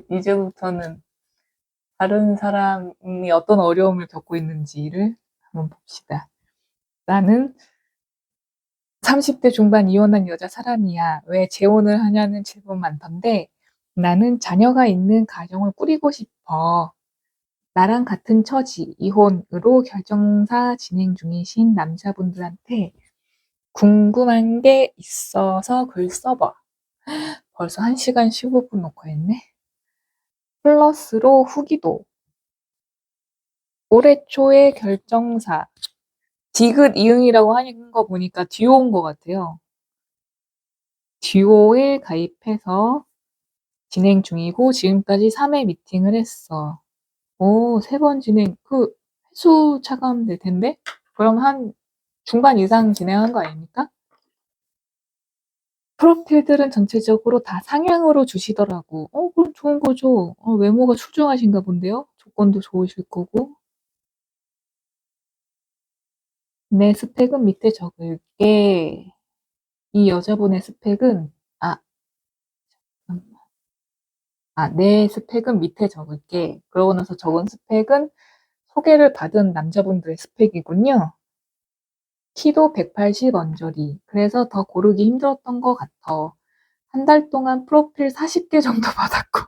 이제부터는 다른 사람이 어떤 어려움을 겪고 있는지를 한번 봅시다. 나는 30대 중반 이혼한 여자 사람이야. 왜 재혼을 하냐는 질문 많던데 나는 자녀가 있는 가정을 꾸리고 싶어. 나랑 같은 처지, 이혼으로 결정사 진행 중이신 남자분들한테 궁금한 게 있어서 글 써봐. 벌써 1시간 15분 녹화했네. 플러스로 후기도. 올해 초에 결정사. 디귿 이응이라고 하는 거 보니까 듀오인 것 같아요. 듀오에 가입해서 진행 중이고 지금까지 3회 미팅을 했어. 오, 3번 진행. 횟수 차감될 텐데? 그럼 한 중반 이상 진행한 거 아닙니까? 프로필들은 전체적으로 다 상향으로 주시더라고. 그럼 좋은 거죠. 외모가 출중하신가 본데요? 조건도 좋으실 거고. 내 스펙은 밑에 적을게. 이 여자분의 스펙은, 잠깐만. 내 스펙은 밑에 적을게. 그러고 나서 적은 스펙은 소개를 받은 남자분들의 스펙이군요. 키도 180 언저리. 그래서 더 고르기 힘들었던 것 같아. 한 달 동안 프로필 40개 정도 받았고.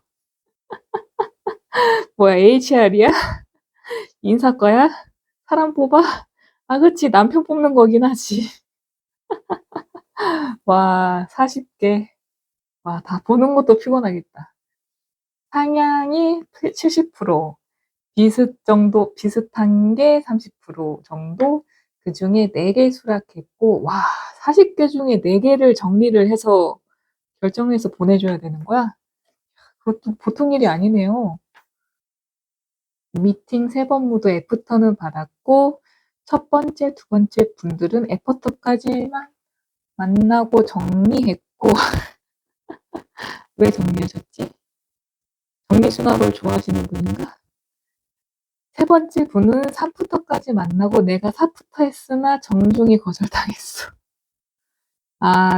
뭐야, HR이야? 인사과야? 사람 뽑아? 그치. 남편 뽑는 거긴 하지. 와, 40개. 와, 다 보는 것도 피곤하겠다. 상향이 70%, 비슷한 게 30% 정도, 그 중에 4개 수락했고, 와, 40개 중에 4개를 정리를 해서 결정해서 보내줘야 되는 거야? 그것도 보통 일이 아니네요. 미팅 3번 모두 애프터는 받았고, 첫 번째, 두 번째 분들은 애프터까지만 만나고 정리했고, 왜 정리하셨지? 정리수납을 좋아하시는 분인가? 3번째 분은 3푸터까지 만나고 내가 4푸터 했으나 정중히 거절당했어.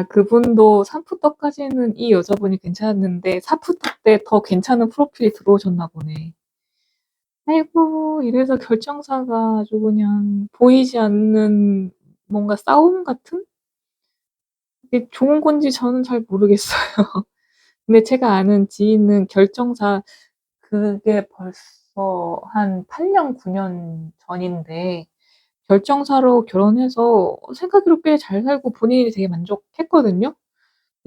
그분도 3푸터까지는 이 여자분이 괜찮았는데 4푸터 때 더 괜찮은 프로필이 들어오셨나 보네. 아이고, 이래서 결정사가 아주 그냥 보이지 않는 뭔가 싸움 같은? 이게 좋은 건지 저는 잘 모르겠어요. 근데 제가 아는 지인은 결정사, 그게 벌써 한 8년, 9년 전인데, 결정사로 결혼해서 생각으로 꽤 잘 살고 본인이 되게 만족했거든요.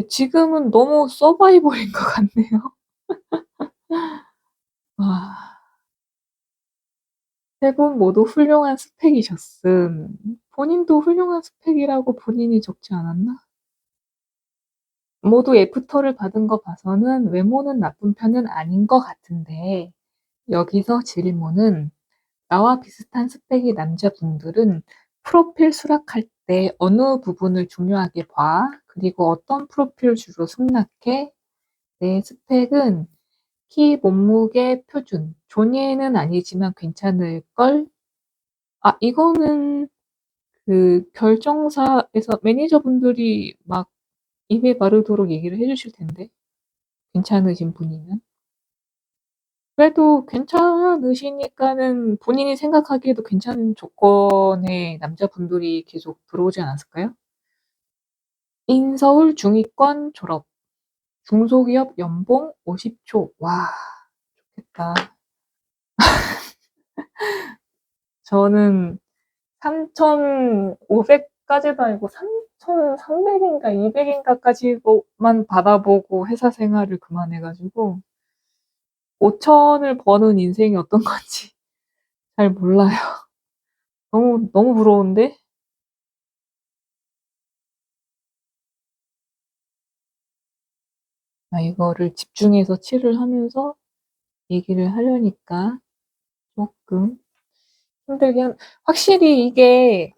지금은 너무 서바이벌인 것 같네요. 와, 3분 모두 훌륭한 스펙이셨음. 본인도 훌륭한 스펙이라고 본인이 적지 않았나? 모두 애프터를 받은 거 봐서는 외모는 나쁜 편은 아닌 것 같은데, 여기서 질문은 나와 비슷한 스펙의 남자분들은 프로필 수락할 때 어느 부분을 중요하게 봐? 그리고 어떤 프로필 주로 승낙해? 내 스펙은 키, 몸무게, 표준. 존예는 아니지만 괜찮을걸? 이거는 그 결정사에서 매니저분들이 막 입에 바르도록 얘기를 해주실 텐데. 괜찮으신 분이면. 그래도 괜찮으시니까는 본인이 생각하기에도 괜찮은 조건의 남자분들이 계속 들어오지 않았을까요? 인서울 중위권 졸업, 중소기업 연봉 50초. 와, 좋겠다. 저는 3,500까지도 아니고 3,300인가 200인가까지만 받아보고 회사 생활을 그만해가지고 5천을 버는 인생이 어떤 건지 잘 몰라요. 너무 부러운데? 이거를 집중해서 칠을 하면서 얘기를 하려니까 조금 힘들긴 확실히 이게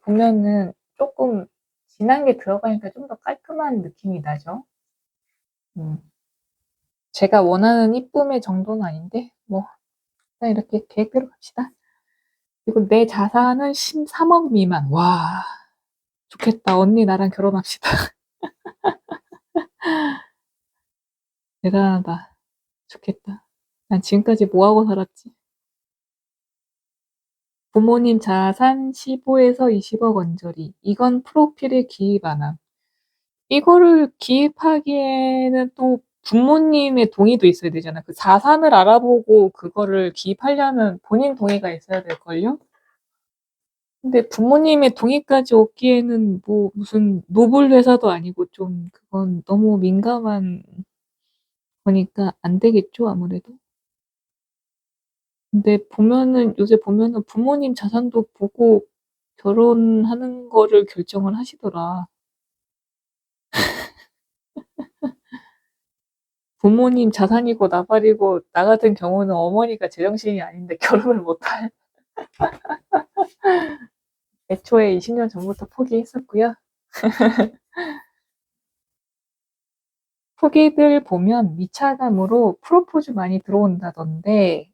보면은 조금 진한 게 들어가니까 좀 더 깔끔한 느낌이 나죠. 음. 제가 원하는 이쁨의 정도는 아닌데, 뭐, 일단 이렇게 계획대로 갑시다. 그리고 내 자산은 13억 미만. 와, 좋겠다. 언니 나랑 결혼합시다. 대단하다. 좋겠다. 난 지금까지 뭐하고 살았지? 부모님 자산 15에서 20억 언저리. 이건 프로필에 기입 안 함. 이거를 기입하기에는 또 부모님의 동의도 있어야 되잖아. 그 자산을 알아보고 그거를 기입하려면 본인 동의가 있어야 될걸요? 근데 부모님의 동의까지 얻기에는 뭐 무슨 노블 회사도 아니고 좀 그건 너무 민감한 거니까 안 되겠죠, 아무래도. 근데 요새 보면은 부모님 자산도 보고 결혼하는 거를 결정을 하시더라. 부모님 자산이고 나발이고 나 같은 경우는 어머니가 제정신이 아닌데 결혼을 못할 애초에 20년 전부터 포기했었고요. 후기들 보면 미차감으로 프로포즈 많이 들어온다던데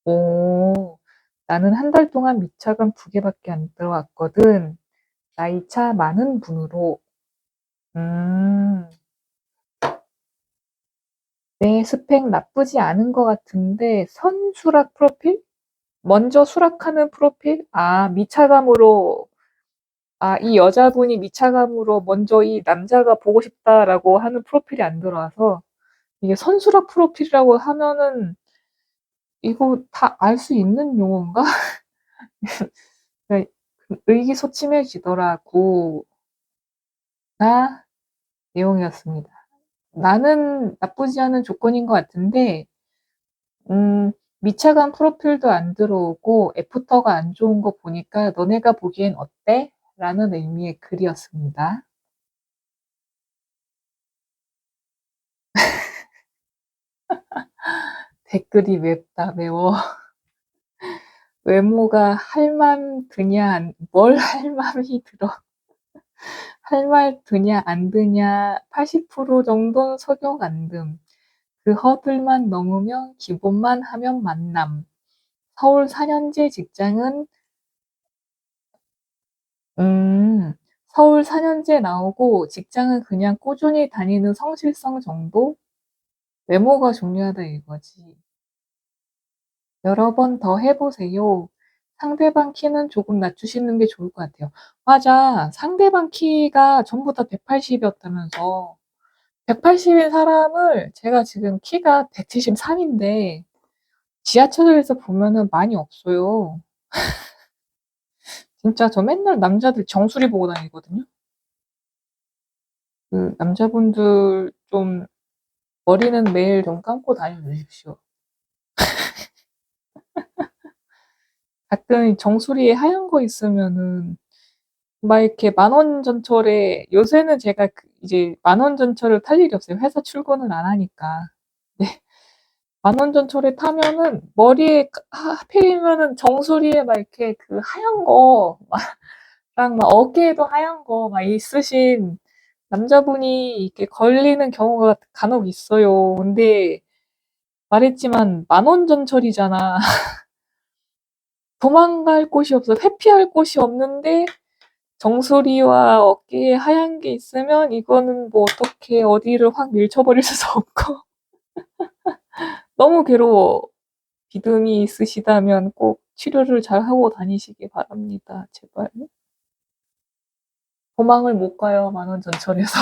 오, 나는 한 달 동안 미차감 2개밖에 안 들어왔거든. 나이차 많은 분으로 음, 내 스펙 나쁘지 않은 것 같은데 선수락 프로필? 먼저 수락하는 프로필? 미차감으로 이 여자분이 미차감으로 먼저 이 남자가 보고 싶다라고 하는 프로필이 안 들어와서 이게 선수락 프로필이라고 하면은 이거 다 알 수 있는 용어인가? 그러니까 의기소침해지더라고. 나 내용이었습니다. 나는 나쁘지 않은 조건인 것 같은데, 미차관 프로필도 안 들어오고 애프터가 안 좋은 거 보니까 너네가 보기엔 어때? 라는 의미의 글이었습니다. 댓글이 맵다, 매워. 외모가 할 맘 드냐, 뭘 할 맘이 들어. 할 말 드냐, 안 드냐, 80% 정도는 석용 안 듦. 그 허들만 넘으면 기본만 하면 만남. 서울 4년제 직장은 음, 서울 4년제 나오고 직장은 그냥 꾸준히 다니는 성실성 정도? 외모가 중요하다 이거지. 여러 번 더 해보세요. 상대방 키는 조금 낮추시는 게 좋을 것 같아요. 맞아. 상대방 키가 전부 다 180이었다면서. 180인 사람을 제가 지금 키가 173인데 지하철에서 보면은 많이 없어요. 진짜 저 맨날 남자들 정수리 보고 다니거든요. 그 남자분들 좀 머리는 매일 좀 감고 다녀주십시오. 가끔 정수리에 하얀 거 있으면은 막 이렇게 만원 전철에 요새는 제가 이제 만원 전철을 탈 일이 없어요. 회사 출근을 안 하니까. 네. 만원 전철에 타면은 머리에 하필이면은 정수리에 막 이렇게 그 하얀 거 막 어깨에도 하얀 거 막 있으신 남자분이 이렇게 걸리는 경우가 간혹 있어요. 근데 말했지만 만원 전철이잖아. 도망갈 곳이 없어. 회피할 곳이 없는데 정수리와 어깨에 하얀 게 있으면 이거는 뭐 어떻게 어디를 확 밀쳐버릴 수도 없고 너무 괴로워. 믿음이 있으시다면 꼭 치료를 잘 하고 다니시기 바랍니다. 제발. 도망을 못 가요, 만원전철에서.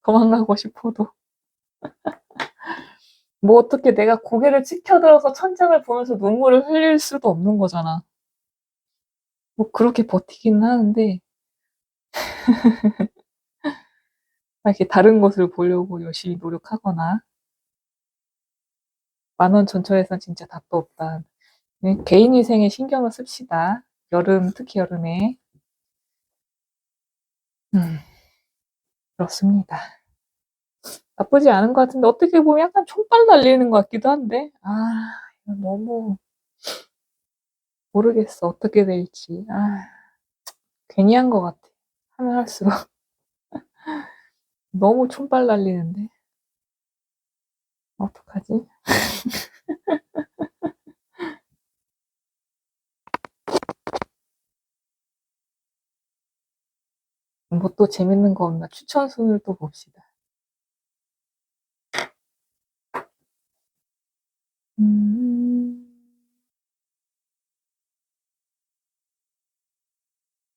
도망가고 싶어도. 뭐 어떻게 내가 고개를 치켜들어서 천장을 보면서 눈물을 흘릴 수도 없는 거잖아. 뭐 그렇게 버티긴 하는데, 이렇게 다른 것을 보려고 열심히 노력하거나, 만원전철에선 진짜 답도 없다. 네, 개인 위생에 신경을 씁시다. 여름, 특히 여름에. 음, 그렇습니다. 나쁘지 않은 것 같은데, 어떻게 보면 약간 총발 날리는 것 같기도 한데, 이거 너무 모르겠어. 어떻게 될지. 괜히 한 것 같아. 하면 할수록. 너무 총발 날리는데. 어떡하지? 뭐 또 재밌는 거 없나? 추천순을 또 봅시다. 음,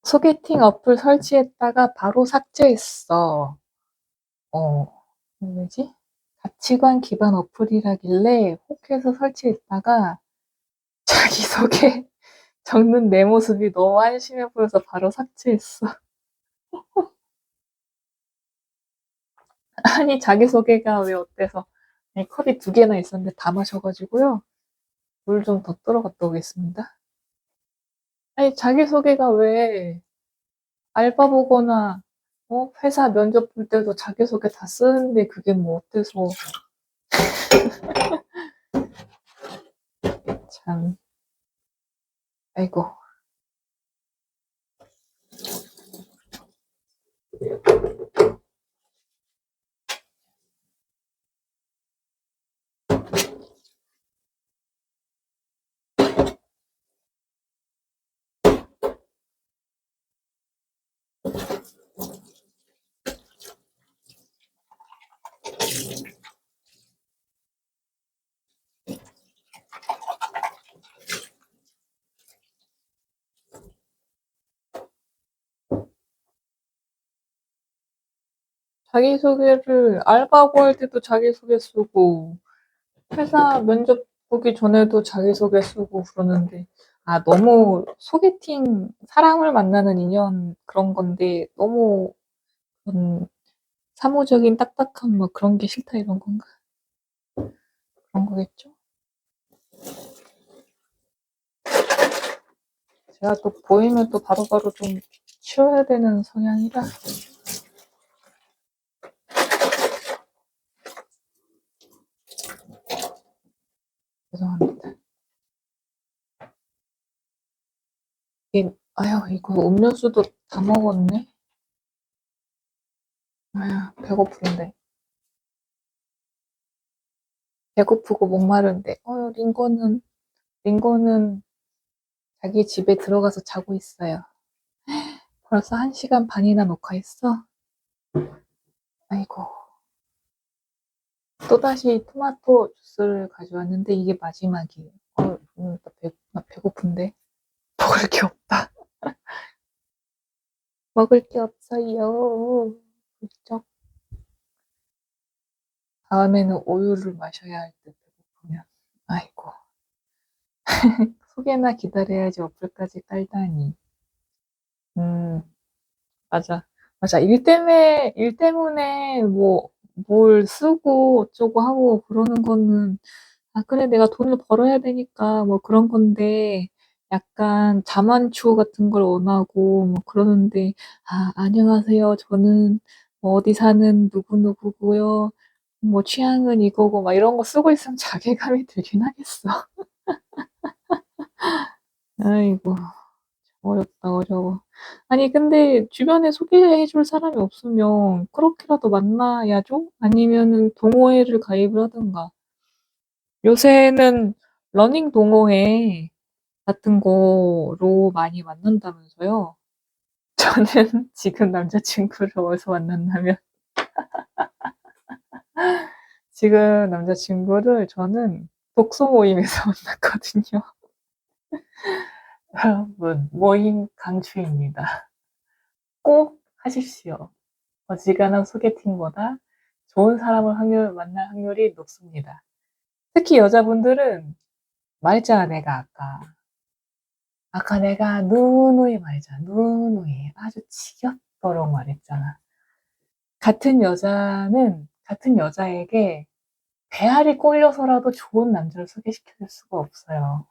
소개팅 어플 설치했다가 바로 삭제했어. 왜지? 가치관 기반 어플이라길래 혹해서 설치했다가 자기소개 적는 내 모습이 너무 한심해 보여서 바로 삭제했어. 아니, 자기소개가 왜 어때서? 아니, 컵이 2개나 있었는데 다 마셔가지고요. 물 좀 더 들어갔다 오겠습니다. 아니, 자기소개가 왜 알바 보거나, 회사 면접 볼 때도 자기소개 다 쓰는데 그게 뭐 어때서. 참, 아이고. 자기소개를 알바 구할 때도 자기소개 쓰고, 회사 면접 보기 전에도 자기소개 쓰고 그러는데, 너무 소개팅, 사람을 만나는 인연 그런 건데, 너무 사무적인 딱딱한 뭐 그런 게 싫다 이런 건가? 그런 거겠죠? 제가 또 보이면 또 바로바로 좀 치워야 되는 성향이라. 죄송합니다. 이거 음료수도 다 먹었네? 배고픈데. 배고프고 목마른데. 링고는 자기 집에 들어가서 자고 있어요. 벌써 1시간 반이나 녹화했어? 아이고. 또다시 토마토 주스를 가져왔는데 이게 마지막이에요. 나 배고픈데. 먹을 게 없다. 먹을 게 없어요. 훌쩍. 다음에는 우유를 마셔야 할 듯, 배고프면. 아이고. 소개나 기다려야지 어플까지 깔다니. 음, 맞아. 맞아. 일 때문에 뭘 쓰고 어쩌고 하고 그러는 거는, 그래, 내가 돈을 벌어야 되니까 뭐 그런 건데, 약간 자만추 같은 걸 원하고 뭐 그러는데, 안녕하세요. 저는 뭐 어디 사는 누구누구고요. 뭐 취향은 이거고 막 이런 거 쓰고 있으면 자괴감이 들긴 하겠어. 아이고. 어렵다, 어려워. 아니, 근데 주변에 소개해줄 사람이 없으면 그렇게라도 만나야죠? 아니면은 동호회를 가입을 하든가. 요새는 러닝 동호회 같은 거로 많이 만난다면서요? 저는 지금 남자친구를 어디서 만났냐면, 지금 남자친구를 저는 독서 모임에서 만났거든요. 여러분, 모임 강추입니다. 꼭 하십시오. 어지간한 소개팅보다 좋은 사람을 만날 확률이 높습니다. 특히 여자분들은 말했잖아, 아까 내가 누누이 말했잖아. 누누이. 아주 지겹도록 말했잖아. 같은 여자에게 배알이 꼴려서라도 좋은 남자를 소개시켜줄 수가 없어요.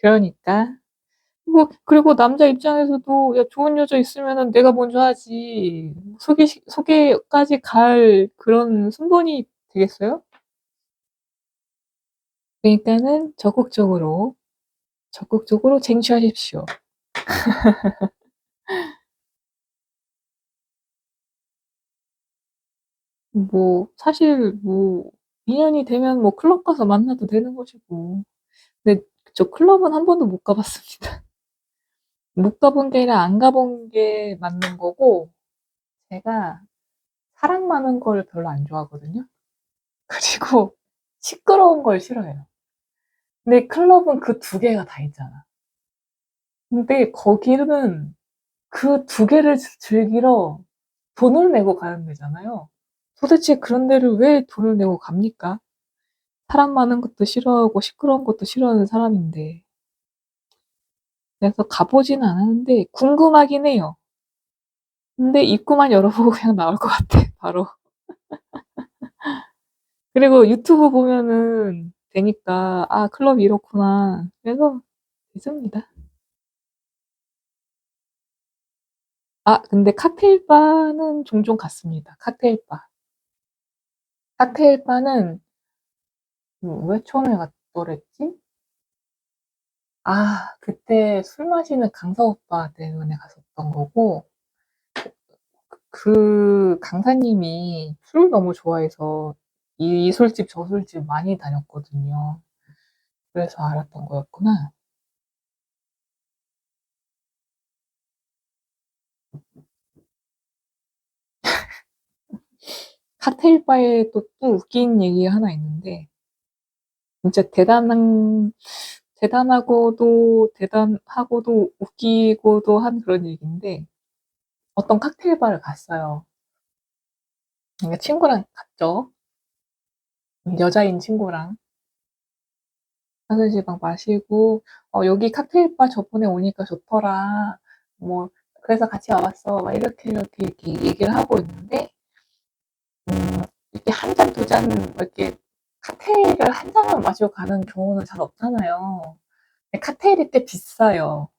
그러니까. 그리고 남자 입장에서도, 야, 좋은 여자 있으면은 내가 먼저 하지. 소개까지 갈 그런 순번이 되겠어요? 그러니까는 적극적으로 쟁취하십시오. 사실 인연이 되면 클럽 가서 만나도 되는 것이고. 근데 저 클럽은 한 번도 못 가봤습니다. 못 가본 게 아니라 안 가본 게 맞는 거고, 제가 사람 많은 걸 별로 안 좋아하거든요. 그리고 시끄러운 걸 싫어해요. 근데 클럽은 그 두 개가 다 있잖아. 근데 거기는 그 두 개를 즐기러 돈을 내고 가는 데잖아요. 도대체 그런 데를 왜 돈을 내고 갑니까? 사람 많은 것도 싫어하고 시끄러운 것도 싫어하는 사람인데. 그래서 가보진 않았는데 궁금하긴 해요. 근데 입구만 열어보고 그냥 나올 것 같아, 바로. 그리고 유튜브 보면은 되니까, 아, 클럽이 이렇구나. 그래서 됐습니다. 아, 근데 칵테일바는 종종 갔습니다. 칵테일바. 칵테일바는 왜 처음에 갔더랬지? 아, 그때 술 마시는 강사 오빠 때문에 갔었던 거고, 그 강사님이 술을 너무 좋아해서 이 술집 저 술집 많이 다녔거든요. 그래서 알았던 거였구나. 칵테일바에 또 웃긴 얘기 하나 있는데, 진짜 대단하고도 웃기고도 한 그런 얘기인데, 어떤 칵테일바를 갔어요. 그러니까 친구랑 갔죠. 여자인 친구랑. 가서 이제 막 마시고, 여기 칵테일바 저번에 오니까 좋더라. 뭐, 그래서 같이 와봤어. 막 이렇게 얘기를 하고 있는데, 이렇게 한 잔, 두 잔, 이렇게 칵테일을 한 잔만 마시고 가는 경우는 잘 없잖아요. 근데 칵테일이 꽤 비싸요.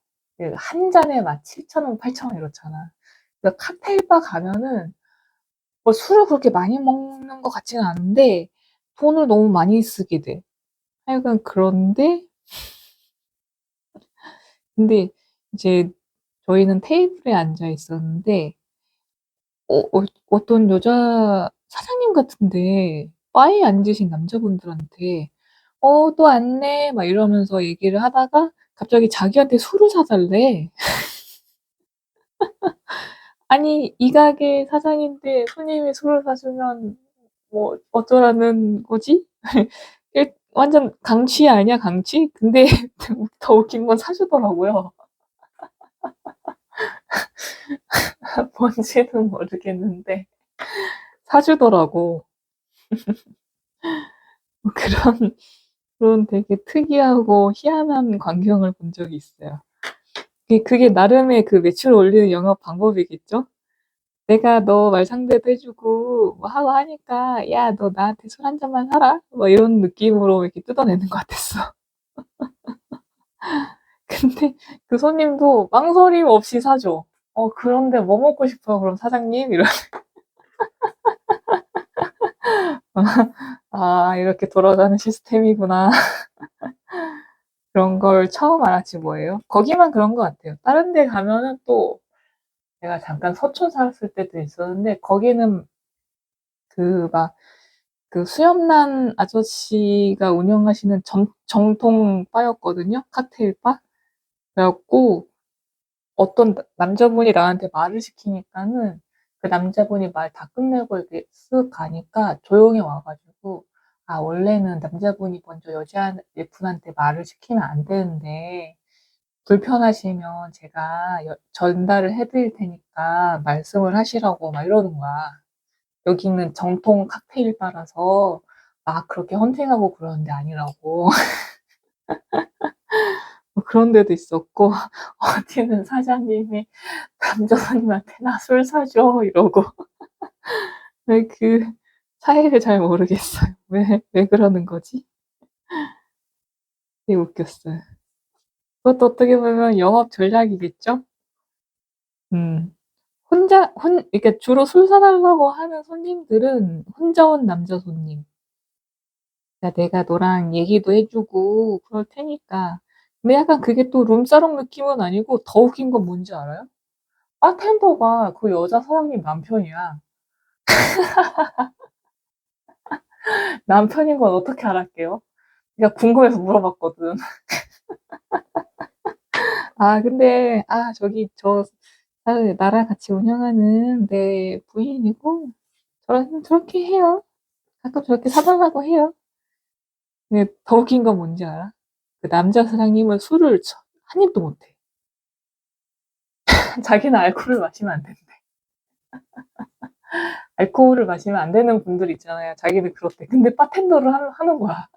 한 잔에 막 7,000원, 8,000원 이렇잖아. 그래서 칵테일바 가면은 술을 그렇게 많이 먹는 것 같지는 않은데 돈을 너무 많이 쓰게 돼. 하여간 그런데 근데 이제 저희는 테이블에 앉아 있었는데 어떤 여자 사장님 같은데 바에 앉으신 남자분들한테 또 왔네 막 이러면서 얘기를 하다가 갑자기 자기한테 술을 사달래. 아니 이 가게 사장인데 손님이 술을 사주면 뭐 어쩌라는 거지? 완전 강취 아니야 강취? 근데 더 웃긴 건 사주더라고요. 뭔지는 모르겠는데 사주더라고. 그런 되게 특이하고 희한한 광경을 본 적이 있어요. 그게 나름의 그 매출 올리는 영업 방법이겠죠? 내가 너 말 상대도 해주고 뭐 하고 하니까 야, 너 나한테 술 한 잔만 사라? 뭐 이런 느낌으로 이렇게 뜯어내는 것 같았어. 근데 그 손님도 망설임 없이 사줘. 그런데 뭐 먹고 싶어요? 그럼 사장님? 아, 이렇게 돌아가는 시스템이구나. 그런 걸 처음 알았지 뭐예요. 거기만 그런 것 같아요. 다른 데 가면은 또 제가 잠깐 서촌 살았을 때도 있었는데 거기는 그 막 그 수염난 아저씨가 운영하시는 정통 바였거든요. 칵테일 바. 그래갖고 어떤 남자분이 나한테 말을 시키니까는 그 남자분이 말 다 끝내고 이렇게 쓱 가니까 조용히 와가지고, 아, 원래는 남자분이 먼저 여자분한테 말을 시키면 안 되는데, 불편하시면 제가 전달을 해드릴 테니까 말씀을 하시라고 막 이러는 거야. 여기는 정통 칵테일 바라서 막 그렇게 헌팅하고 그러는 데 아니라고. 뭐 그런 데도 있었고, 어디는 사장님이 남자 손님한테 나 술 사줘 이러고. 왜 그 차이를 잘 모르겠어요. 왜 그러는 거지? 되게 웃겼어요. 그것도 어떻게 보면 영업 전략이겠죠? 음. 이렇게 주로 술 사달라고 하는 손님들은 혼자 온 남자 손님. 그러니까 내가 너랑 얘기도 해주고 그럴 테니까. 근데 약간 그게 또 룸사롱 느낌은 아니고 더 웃긴 건 뭔지 알아요? 바텐더가 그 여자 사장님 남편이야. 남편인 건 어떻게 알았게요? 그러니까 궁금해서 물어봤거든. 아, 근데, 저기, 나랑 같이 운영하는 내 부인이고, 저렇게 해요. 가끔 저렇게 사달라고 해요. 근데 더 웃긴 건 뭔지 알아? 그 남자 사장님은 술을 한 입도 못해. 자기는 알코올을 마시면 안 된대. 알코올을 마시면 안 되는 분들 있잖아요. 자기는 그렇대. 근데 바텐더를 하는 거야.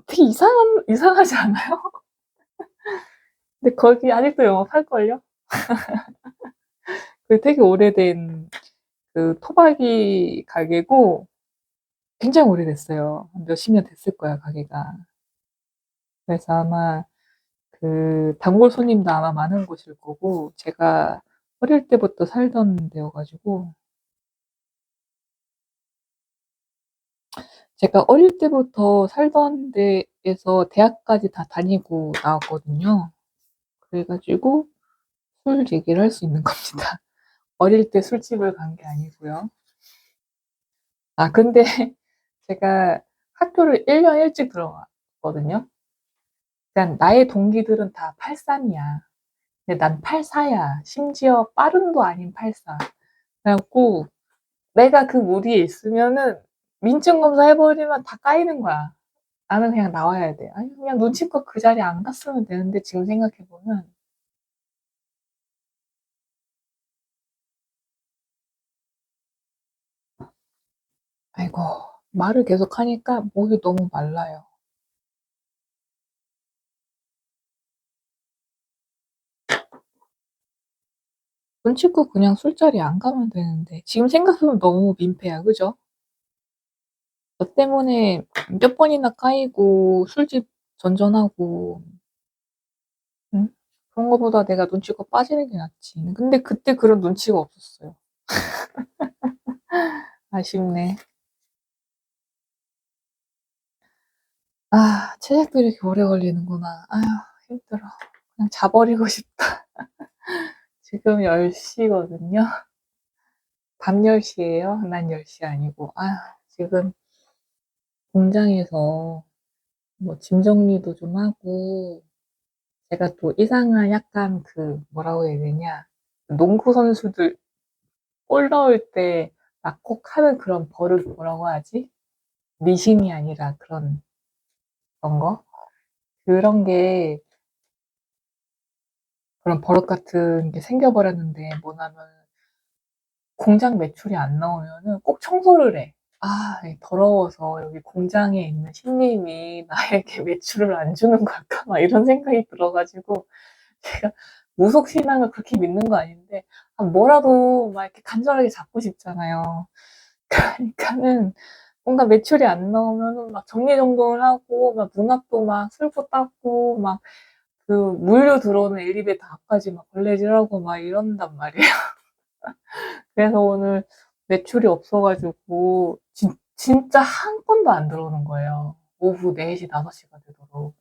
되게 이상하지 않아요? 근데 거기 아직도 영업할걸요? 그 되게 오래된 그 토박이 가게고, 굉장히 오래됐어요. 몇십 년 됐을 거야, 가게가. 그래서 아마 그 단골 손님도 아마 많은 곳일 거고, 제가 어릴 때부터 살던 데여가지고, 제가 어릴 때부터 살던 데에서 대학까지 다 다니고 나왔거든요. 그래가지고 술 얘기를 할 수 있는 겁니다. 어릴 때 술집을 간 게 아니고요. 아, 근데 제가 학교를 1년 일찍 들어갔거든요. 그러니까 나의 동기들은 다 83이야. 근데 난 84야. 심지어 빠른도 아닌 84. 그래갖고 내가 그 무리에 있으면은 민증 검사 해버리면 다 까이는 거야. 나는 그냥 나와야 돼. 아니, 그냥 눈치껏 그 자리에 안 갔으면 되는데 지금 생각해보면, 아이고, 말을 계속 하니까 목이 너무 말라요. 눈치껏 그냥 술자리에 안 가면 되는데, 지금 생각하면 너무 민폐야, 그죠? 너 때문에 몇 번이나 까이고, 술집 전전하고, 응? 그런 거보다 내가 눈치껏 빠지는 게 낫지. 근데 그때 그런 눈치가 없었어요. 아쉽네. 아, 체력도 이렇게 오래 걸리는구나. 아휴, 힘들어. 그냥 자버리고 싶다. 지금 10시거든요. 밤 10시예요. 난 10시 아니고. 지금 공장에서 뭐 짐 정리도 좀 하고, 제가 또 이상한 약간 뭐라고 해야 되냐. 농구 선수들 골 넣을 때 막 꼭 하는 그런 버릇 뭐라고 하지? 미신이 아니라 그런 거? 그런 게, 그런 버릇 같은 게 생겨버렸는데, 뭐냐면, 공장 매출이 안 나오면은 꼭 청소를 해. 더러워서 여기 공장에 있는 신님이 나에게 매출을 안 주는 걸까? 막 이런 생각이 들어가지고, 제가 무속신앙을 그렇게 믿는 거 아닌데, 뭐라도 막 이렇게 간절하게 잡고 싶잖아요. 그러니까는 뭔가 매출이 안 나오면은 막 정리정돈을 하고, 막 문 앞도 막 슬퍼 닦고, 막 물류 들어오는 엘리베이터 앞까지 막 걸레질하고 막 이런단 말이에요. 그래서 오늘 매출이 없어가지고, 진짜 한 건도 안 들어오는 거예요. 오후 4시, 5시가 되도록.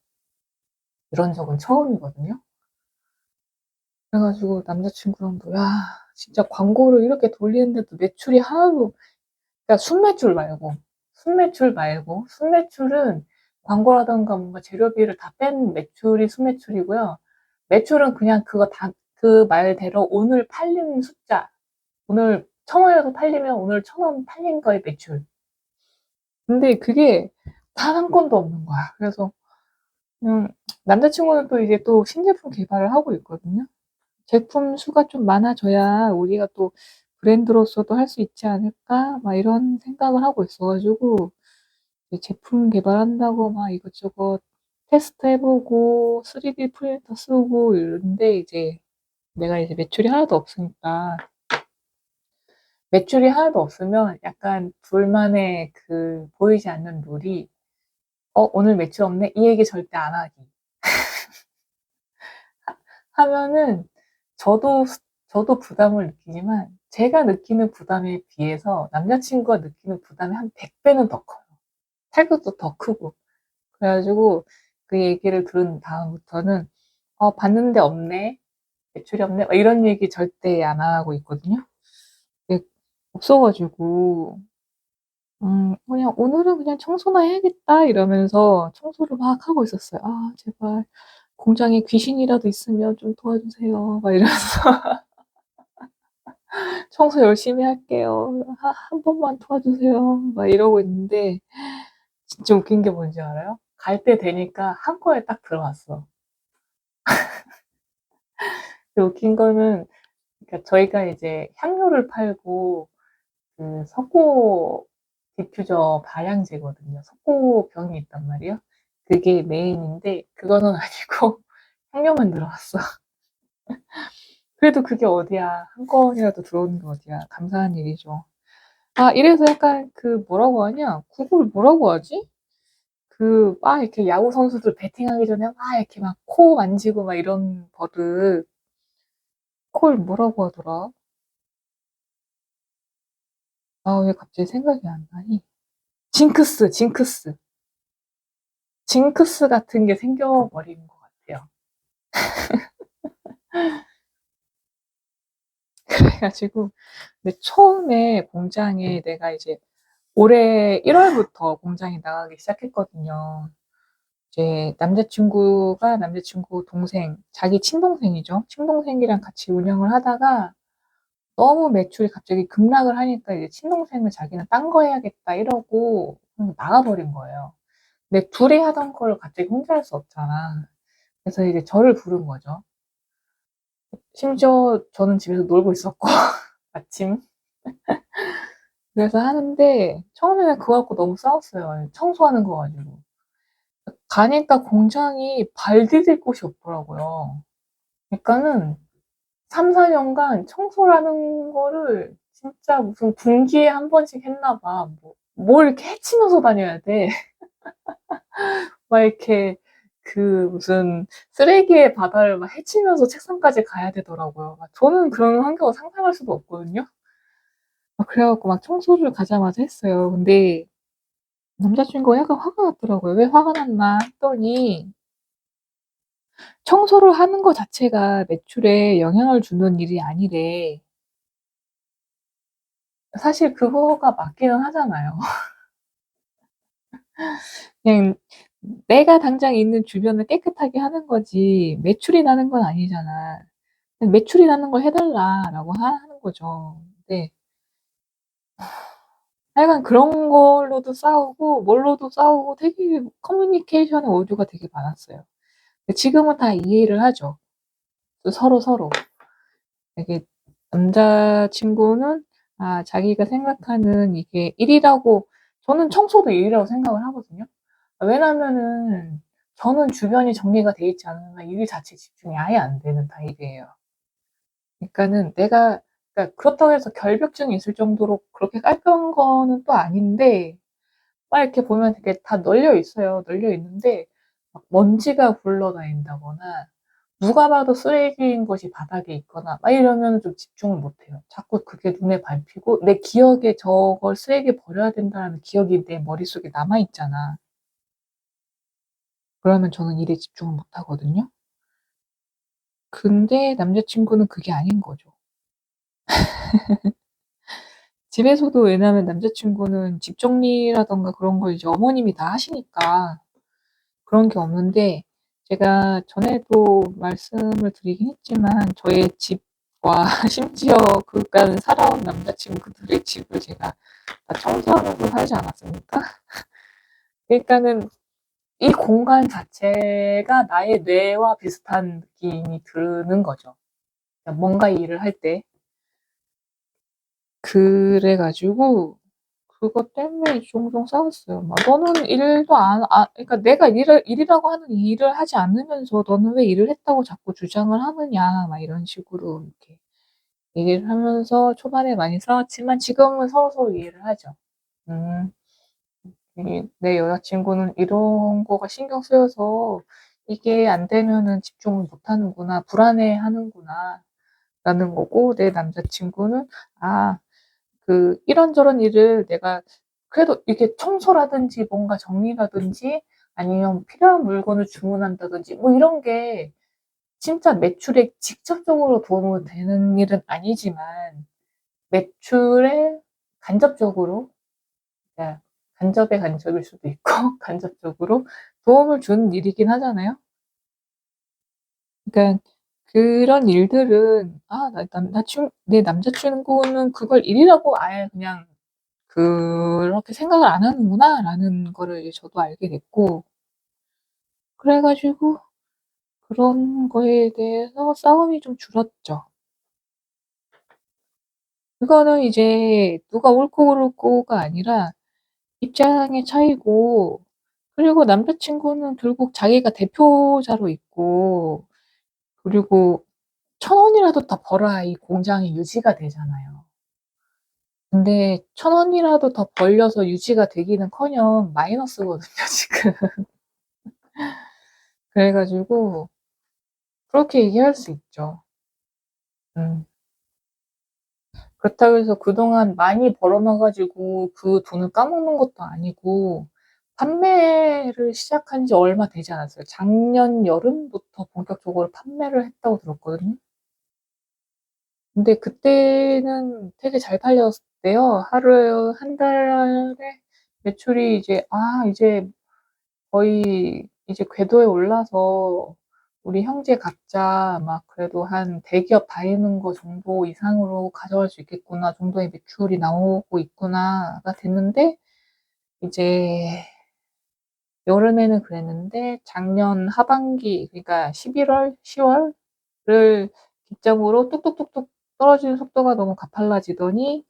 이런 적은 처음이거든요. 그래가지고 남자친구랑도, 야, 진짜 광고를 이렇게 돌리는데도 매출이 하나도, 그러니까 순매출은 광고라던가 뭔가 재료비를 다 뺀 매출이 순매출이고요. 매출은 그냥 그거 다 그 말대로 오늘 팔린 숫자, 오늘 1,000원이라도 팔리면 오늘 1,000원 팔린 거의 매출. 근데 그게 단 한 건도 없는 거야. 그래서 남자친구는 또 이제 또 신제품 개발을 하고 있거든요. 제품 수가 좀 많아져야 우리가 또 브랜드로서도 할 수 있지 않을까? 막 이런 생각을 하고 있어가지고 제품 개발한다고 막 이것저것 테스트 해보고 3D 프린터 쓰고 이러는데 이제 내가 이제 매출이 하나도 없으니까 매출이 하나도 없으면 약간 둘만의 그 보이지 않는 룰이 오늘 매출 없네? 이 얘기 절대 안 하기. 하면은 저도 부담을 느끼지만 제가 느끼는 부담에 비해서 남자친구가 느끼는 부담이 한 100배는 더 커요. 타격도 더 크고. 그래가지고 그 얘기를 들은 다음부터는 봤는데 없네. 매출이 없네. 이런 얘기 절대 안 하고 있거든요. 없어가지고 그냥 오늘은 그냥 청소나 해야겠다 이러면서 청소를 막 하고 있었어요. 아, 제발 공장에 귀신이라도 있으면 좀 도와주세요. 막 이러면서 청소 열심히 할게요. 한 번만 도와주세요. 막 이러고 있는데 진짜 웃긴 게 뭔지 알아요? 갈 때 되니까 한꺼에 딱 들어왔어. 웃긴 거는 그러니까 저희가 이제 향료를 팔고 그 석고 디퓨저 발향제거든요. 석고 병이 있단 말이에요. 그게 메인인데 그거는 아니고 향료만 들어왔어. 그래도 그게 어디야. 한 건이라도 들어오는 게 어디야. 감사한 일이죠. 아, 이래서 약간 그 뭐라고 하냐? 그걸 뭐라고 하지? 막 이렇게 야구 선수들 배팅하기 전에 막 이렇게 막 코 만지고 막 이런 버릇. 그걸 뭐라고 하더라? 아, 왜 갑자기 생각이 안 나니? 징크스, 징크스. 징크스 같은 게 생겨버리는 것 같아요. 그래가지고, 근데 처음에 공장에 내가 이제 올해 1월부터 공장에 나가기 시작했거든요. 이제 남자친구 동생, 자기 친동생이죠. 친동생이랑 같이 운영을 하다가 너무 매출이 갑자기 급락을 하니까 이제 친동생은 자기는 딴 거 해야겠다 이러고 나가버린 거예요. 근데 둘이 하던 걸 갑자기 혼자 할 수 없잖아. 그래서 이제 저를 부른 거죠. 심지어 저는 집에서 놀고 있었고, 마침. 그래서 하는데, 처음에는 그거 갖고 너무 싸웠어요. 청소하는 거 가지고. 가니까 공장이 발 디딜 곳이 없더라고요. 그러니까는 3, 4년간 청소라는 거를 진짜 무슨 분기에 한 번씩 했나 봐. 뭘 이렇게 헤치면서 다녀야 돼. 막 이렇게 무슨 쓰레기의 바다를 막 헤치면서 책상까지 가야 되더라고요. 저는 그런 환경을 상상할 수도 없거든요. 그래갖고 막 청소를 가자마자 했어요. 근데 남자친구가 약간 화가 났더라고요. 왜 화가 났나 했더니 청소를 하는 것 자체가 매출에 영향을 주는 일이 아니래. 사실 그거가 맞기는 하잖아요. 그냥 내가 당장 있는 주변을 깨끗하게 하는 거지 매출이 나는 건 아니잖아. 매출이 나는 걸 해달라라고 하는 거죠. 근데 하여간 그런 걸로도 싸우고 뭘로도 싸우고 되게 커뮤니케이션의 오류가 되게 많았어요. 지금은 다 이해를 하죠. 서로. 이게 남자친구는 자기가 생각하는 이게 일이라고 저는 청소도 일이라고 생각을 하거든요. 왜냐면은 저는 주변이 정리가 돼 있지 않으면 일 자체에 집중이 아예 안 되는 타입이에요. 그러니까는 그러니까 그렇다고 해서 결벽증이 있을 정도로 그렇게 깔끔한 거는 또 아닌데 막 이렇게 보면 되게 다 널려 있어요. 널려 있는데 막 먼지가 굴러다닌다거나 누가 봐도 쓰레기인 것이 바닥에 있거나 막 이러면 좀 집중을 못 해요. 자꾸 그게 눈에 밟히고 내 기억에 저걸 쓰레기에 버려야 된다는 기억이 내 머릿속에 남아 있잖아. 그러면 저는 일에 집중을 못 하거든요. 근데 남자친구는 그게 아닌 거죠. 집에서도 왜냐면 남자친구는 집 정리라던가 그런 걸 이제 어머님이 다 하시니까 그런 게 없는데 제가 전에도 말씀을 드리긴 했지만 저의 집과 심지어 그간 살아온 남자친구들의 집을 제가 다 청소하면서 살지 않았습니까? 그러니까는 이 공간 자체가 나의 뇌와 비슷한 느낌이 드는 거죠. 그러니까 뭔가 일을 할 때. 그래 가지고 그것 때문에 종종 싸웠어요. 막 "너는 일도 안 그러니까 내가 일이라고 하는 일을 하지 않으면서 너는 왜 일을 했다고 자꾸 주장을 하느냐." 막 이런 식으로 이렇게 얘기를 하면서 초반에 많이 싸웠지만 지금은 서로서로 이해를 하죠. 음. 이 내 여자친구는 이런 거가 신경 쓰여서 '이게 안 되면은 집중을 못 하는구나. 불안해하는구나.'라는 거고 내 남자친구는 '아 이런저런 일을 내가 그래도 이렇게 청소라든지 뭔가 정리라든지 아니면 필요한 물건을 주문한다든지 뭐 이런 게 진짜 매출에 직접적으로 도움이 되는 일은 아니지만 매출에 간접적으로, 그러니까 간접의 간접일 수도 있고 간접적으로 도움을 주는 일이긴 하잖아요. 그러니까 그런 일들은 내 남자친구는 그걸 일이라고 아예 그냥 '그렇게 생각을 안 하는구나.'라는 거를 이제 저도 알게 됐고, 그래 가지고 그런 거에 대해서 싸움이 좀 줄었죠. 그거는 이제 누가 옳고 그르고가 아니라 입장의 차이고, 그리고 남자친구는 결국 자기가 대표자로 있고, 그리고 1,000원이라도 더 벌어야 이 공장이 유지가 되잖아요. 근데 1,000원이라도 더 벌려서 유지가 되기는커녕 마이너스거든요 지금. 그래 가지고 그렇게 얘기할 수 있죠. 음. 그렇다고 해서 그동안 많이 벌어 놔 가지고 그 돈을 까먹는 것도 아니고, 판매를 시작한 지 얼마 되지 않았어요. 작년 여름부터 본격적으로 판매를 했다고 들었거든요. 근데 그때는 되게 잘 팔렸대요. 하루에 한 달에 매출이 이제 거의 이제 궤도에 올라서 우리 형제 각자 막 그래도 한 '대기업 다니는 거 정도 이상으로 가져갈 수 있겠구나. 정도의 매출이 나오고 있구나.'가 됐는데, 이제 여름에는 그랬는데 작년 하반기, 그러니까 11월, 10월을 기점으로 뚝뚝뚝뚝 떨어지는 속도가 너무 가팔라지더니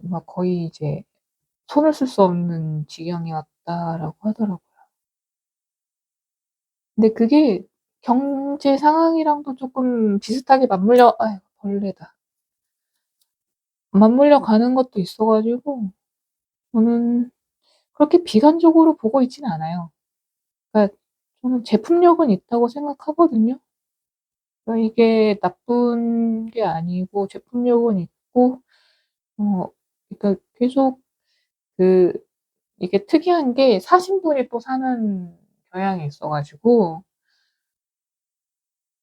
막 거의 이제 "손을 쓸 수 없는 지경이 왔다."라고 하더라고요. 근데 그게 경제 상황이랑도 쪼끔 비슷하게 맞물려, 아유 벌레다. 맞물려 가는 것도 있어 가지고 저는 그렇게 비관적으로 보고 있지는 않아요. 그러니까 저는 제품력은 있다고 생각하거든요. 그러니까 이게 나쁜 게 아니고 제품력은 있고, 어 그러니까 계속 그 이게 특이한 게 사신 분이 또 사는 경향이 있어 가지고,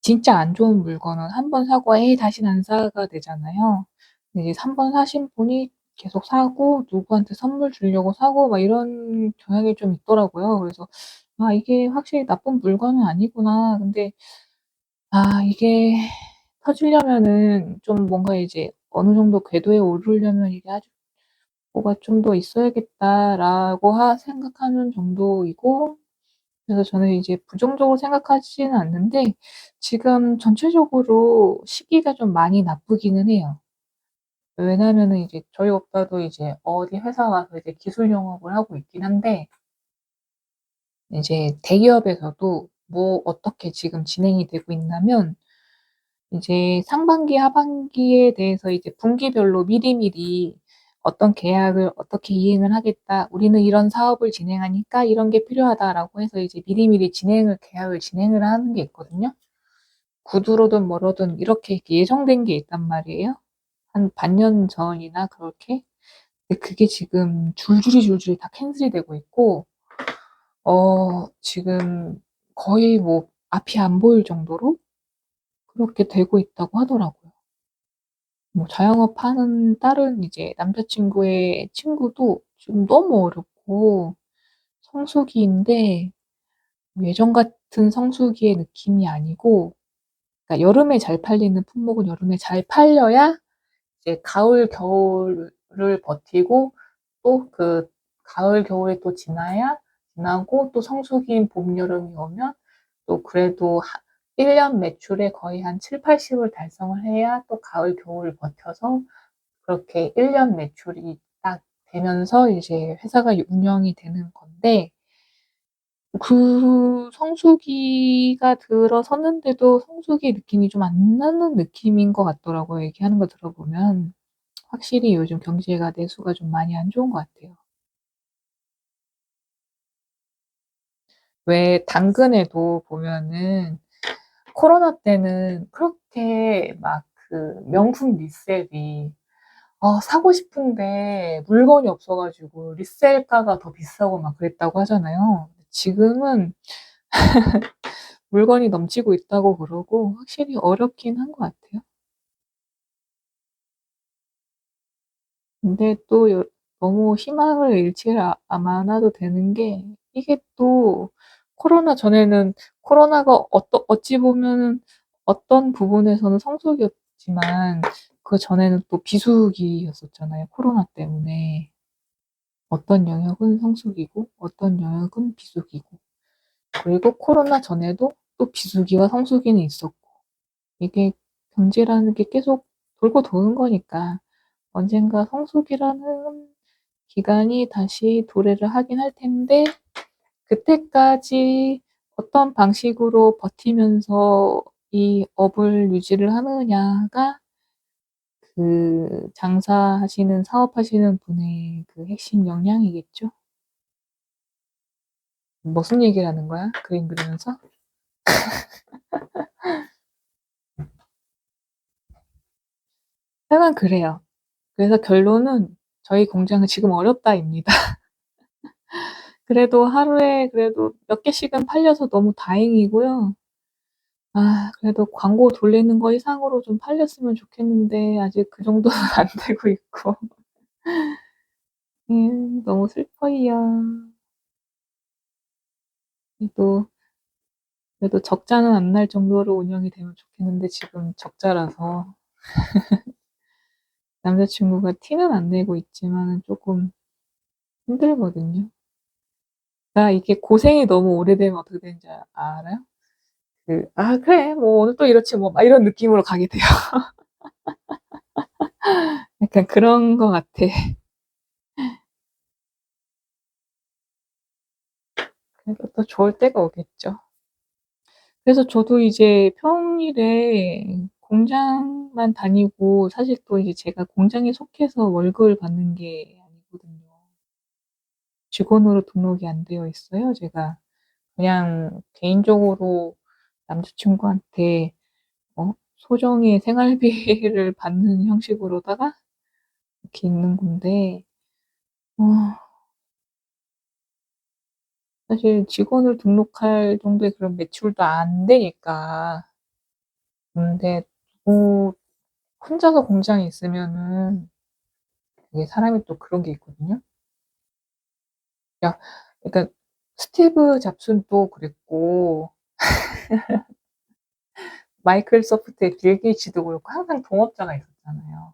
진짜 안 좋은 물건은 한 번 사고 '에이 다시는 안 사.'가 되잖아요. 근데 이제 한 번 사신 분이 계속 사고 누구한테 선물 주려고 사고 막 이런 경향이 좀 있더라고요. 그래서 '아 이게 확실히 나쁜 물건은 아니구나.' 근데 이게 터지려면은 좀 뭔가 이제 어느 정도 궤도에 오르려면 이게 아주 '뭐가 좀 더 있어야겠다.'라고 생각하는 정도이고, 그래서 저는 이제 부정적으로 생각하지는 않는데 지금 전체적으로 시기가 좀 많이 나쁘기는 해요. 왜냐하면은 이제 저희 오빠도 이제 어디 회사 가서 이제 기술 영업을 하고 있긴 한데, 이제 대기업에서도 뭐 어떻게 지금 진행이 되고 있냐면 이제 상반기, 하반기에 대해서 이제 분기별로 미리미리 "어떤 계약을 어떻게 이행을 하겠다. 우리는 이런 사업을 진행하니까 이런 게 필요하다."라고 해서 이제 미리미리 계약을 진행을 하는 게 있거든요. 구두로든 뭐로든 이렇게 예정된 게 있단 말이에요. 한 반년 전이나 그렇게. 근데 그게 지금 줄줄이 다 캔슬이 되고 있고, 지금 거의 뭐 앞이 안 보일 정도로 그렇게 되고 있다고 하더라고요. 뭐 자영업 하는 다른 이제 남자친구의 친구도 지금 너무 어렵고 성수기인데 예전 같은 성수기의 느낌이 아니고, 그러니까 여름에 잘 팔리는 품목은 여름에 잘 팔려야 이제 가을, 겨울을 버티고 또 그 가을, 겨울이 또 지나고 또 성수기인 봄, 여름이 오면 또 그래도 1년 매출의 거의 한 7, 80을 달성을 해야 또 가을, 겨울을 버텨서 그렇게 1년 매출이 딱 되면서 이제 회사가 운영이 되는 건데, 그 성수기가 들어섰는데도 성수기 느낌이 좀 안 나는 느낌인 것 같더라고요. 얘기하는 거 들어보면. 확실히 요즘 경제가 내수가 좀 많이 안 좋은 것 같아요. 왜 당근에도 보면은 코로나 때는 그렇게 막 그 명품 리셀이 사고 싶은데 물건이 없어가지고 리셀가가 더 비싸고 막 그랬다고 하잖아요. 지금은 물건이 넘치고 있다고 그러고 확실히 어렵긴 한 것 같아요. 근데 또 너무 희망을 잃지 않아도 되는 게 이게 또 코로나 전에는 코로나가 어찌 보면은 어떤 부분에서는 성수기였지만 그 전에는 또 비수기였었잖아요. 코로나 때문에. 어떤 영역은 성수기고 어떤 영역은 비수기고 그리고 코로나 전에도 또 비수기와 성수기는 있었고 이게 경제라는 게 계속 돌고 도는 거니까 언젠가 성수기라는 기간이 다시 도래를 하긴 할 텐데 그때까지 어떤 방식으로 버티면서 이 업을 유지를 하느냐가 그 장사하시는 사업하시는 분의 그 핵심 역량이겠죠. 무슨 얘기를 하는 거야? 그림 그리면서? 하여간 그래요. 그래서 결론은 저희 공장은 지금 어렵다입니다. 그래도 하루에 그래도 몇 개씩은 팔려서 너무 다행이고요. 그래도 광고 돌리는 거 이상으로 좀 팔렸으면 좋겠는데 아직 그 정도는 안 되고 있고. 너무 슬퍼요. 그래도 그래도 적자는 안 날 정도로 운영이 되면 좋겠는데 지금 적자라서 남자친구가 티는 안 내고 있지만은 조금 힘들거든요. 나 이게 고생이 너무 오래되면 어떻게 되는지 알아요? 그래, 뭐, 오늘 또 이렇지, 뭐, 막 이런 느낌으로 가게 돼요. 약간 그런 거 같아. 그래도 또 좋을 때가 오겠죠. 그래서 저도 이제 평일에 공장만 다니고, 사실 또 이제 제가 공장에 속해서 월급을 받는 게 아니거든요. 직원으로 등록이 안 되어 있어요, 제가. 그냥 개인적으로 남자친구한테, 소정의 생활비를 받는 형식으로다가 이렇게 있는 건데, 어, 사실 직원을 등록할 정도의 그런 매출도 안 되니까. 근데 또 혼자서 공장에 있으면은 이게 사람이 또 그런 게 있거든요. 야, 그러니까 스티브 잡슨도 그랬고 마이크로소프트의 빌 게이츠도 그렇고 항상 동업자가 있었잖아요.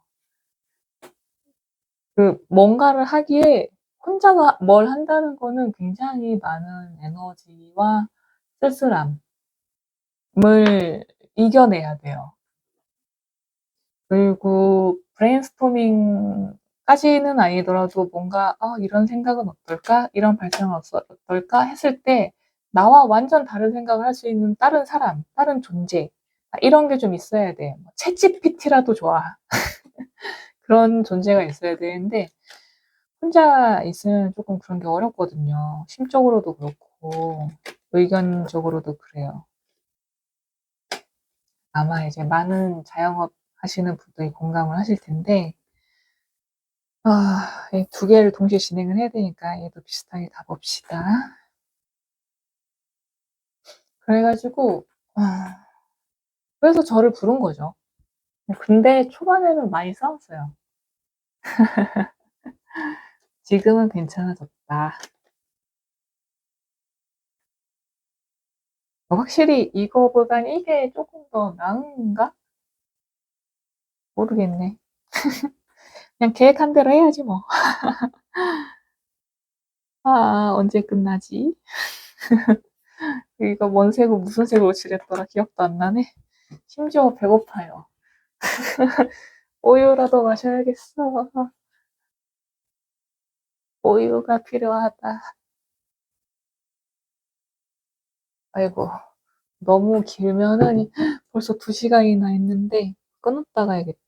그 뭔가를 하기에 혼자가 뭘 한다는 거는 굉장히 많은 에너지와 쓸쓸함을 이겨내야 돼요. 그리고 브레인스토밍까지는 아니더라도 뭔가 이런 생각은 어떨까? 이런 발상은 어떨까? 했을 때 나와 완전 다른 생각을 할 수 있는 다른 사람, 다른 존재 이런 게 좀 있어야 돼. 뭐 챗GPT라도 좋아. 그런 존재가 있어야 되는데 혼자 있으면 조금 그런 게 어렵거든요. 심적으로도 그렇고 의견적으로도 그래요. 아마 이제 많은 자영업 하시는 분들이 공감을 하실 텐데 이 두 개를 동시에 진행을 해야 되니까 얘도 비슷하게 가봅시다. 그래가지고 그래서 저를 부른 거죠. 근데 초반에는 많이 싸웠어요. 지금은 괜찮아졌다. 확실히 이거보단 이게 조금 더 나은가? 모르겠네. 그냥 계획한 대로 해야지 뭐. 아, 언제 끝나지? 이거 뭔 색으로 무슨 색으로 칠했더라 기억도 안 나네. 심지어 배고파요. 우유라도 마셔야겠어. 우유가 필요하다. 아이고, 너무 길면은 벌써 2시간이나 했는데 끊었다 가야겠다.